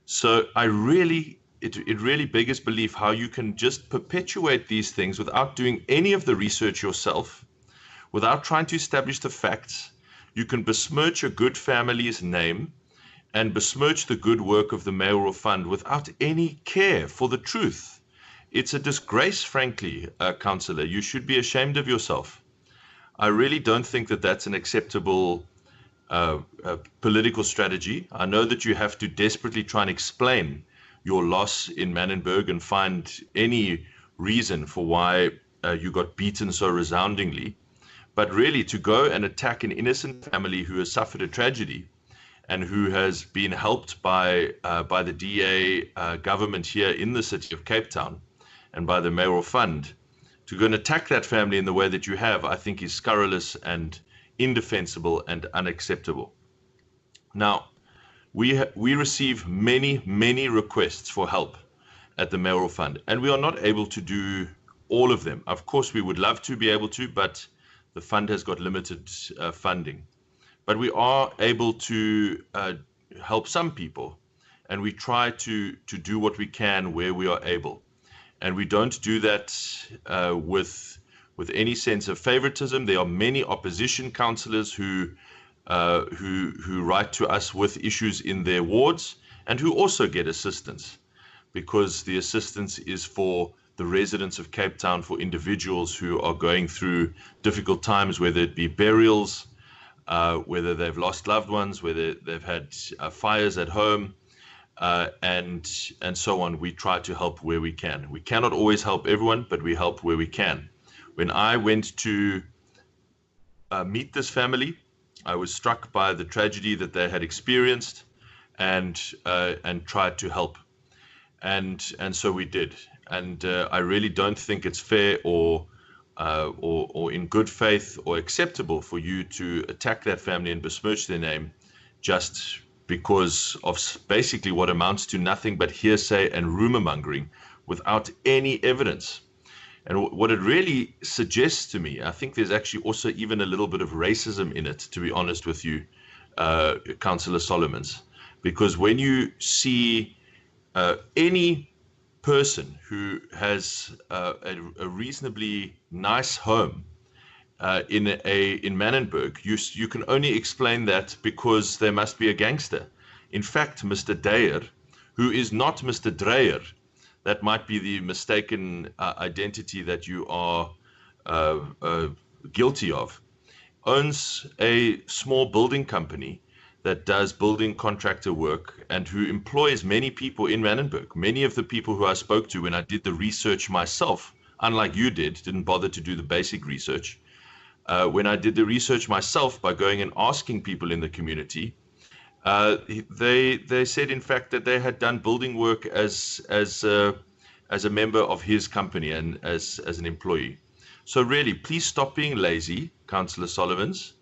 So it really beggars belief how you can just perpetuate these things without doing any of the research yourself, without trying to establish the facts. You can besmirch a good family's name and besmirch the good work of the Mayoral Fund without any care for the truth. It's a disgrace, frankly, Councillor. You should be ashamed of yourself. I really don't think that that's an acceptable political strategy. I know that you have to desperately try and explain your loss in Menenberg and find any reason for why you got beaten so resoundingly. But really, to go and attack an innocent family who has suffered a tragedy and who has been helped by the DA government here in the city of Cape Town and by the Mayoral Fund, to go and attack that family in the way that you have, I think is scurrilous and indefensible and unacceptable. Now, we receive many requests for help at the Mayoral Fund, and we are not able to do all of them. Of course, we would love to be able to, but the fund has got limited funding. But we are able to help some people, and we try to do what we can where we are able. And we don't do that with any sense of favoritism. There are many opposition councillors who write to us with issues in their wards and who also get assistance, because the assistance is for the residents of Cape Town for individuals who are going through difficult times, whether it be burials, whether they've lost loved ones, whether they've had fires at home, and so on. We try to help where we can. We cannot always help everyone, but we help where we can. When I went to meet this family, I was struck by the tragedy that they had experienced, and tried to help, and so we did. And I really don't think it's fair or in good faith or acceptable for you to attack that family and besmirch their name just because of basically what amounts to nothing but hearsay and rumor mongering without any evidence. And what it really suggests to me, I think there's actually also even a little bit of racism in it, to be honest with you, Councillor Solomons, because when you see any person who has a reasonably nice home in Manenberg, you can only explain that because there must be a gangster. In fact, Mr. Dreyer, who is not Mr. Dreyer, that might be the mistaken identity that you are guilty of, owns a small building company that does building contractor work and who employs many people in Manenberg. Many of the people who I spoke to when I did the research myself, unlike you didn't bother to do the basic research. When I did the research myself by going and asking people in the community, they said in fact that they had done building work as a member of his company and as an employee. So really, please stop being lazy, Councillor Solomons.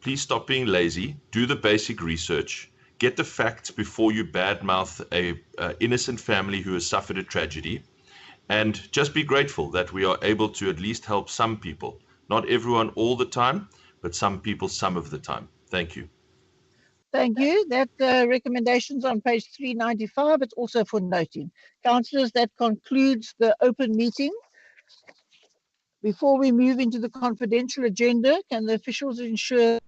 Please stop being lazy. Do the basic research. Get the facts before you badmouth a innocent family who has suffered a tragedy. And just be grateful that we are able to at least help some people. Not everyone all the time, but some people some of the time. Thank you. Thank you. That recommendation's on page 395. It's also for noting. Councillors, that concludes the open meeting. Before we move into the confidential agenda, can the officials ensure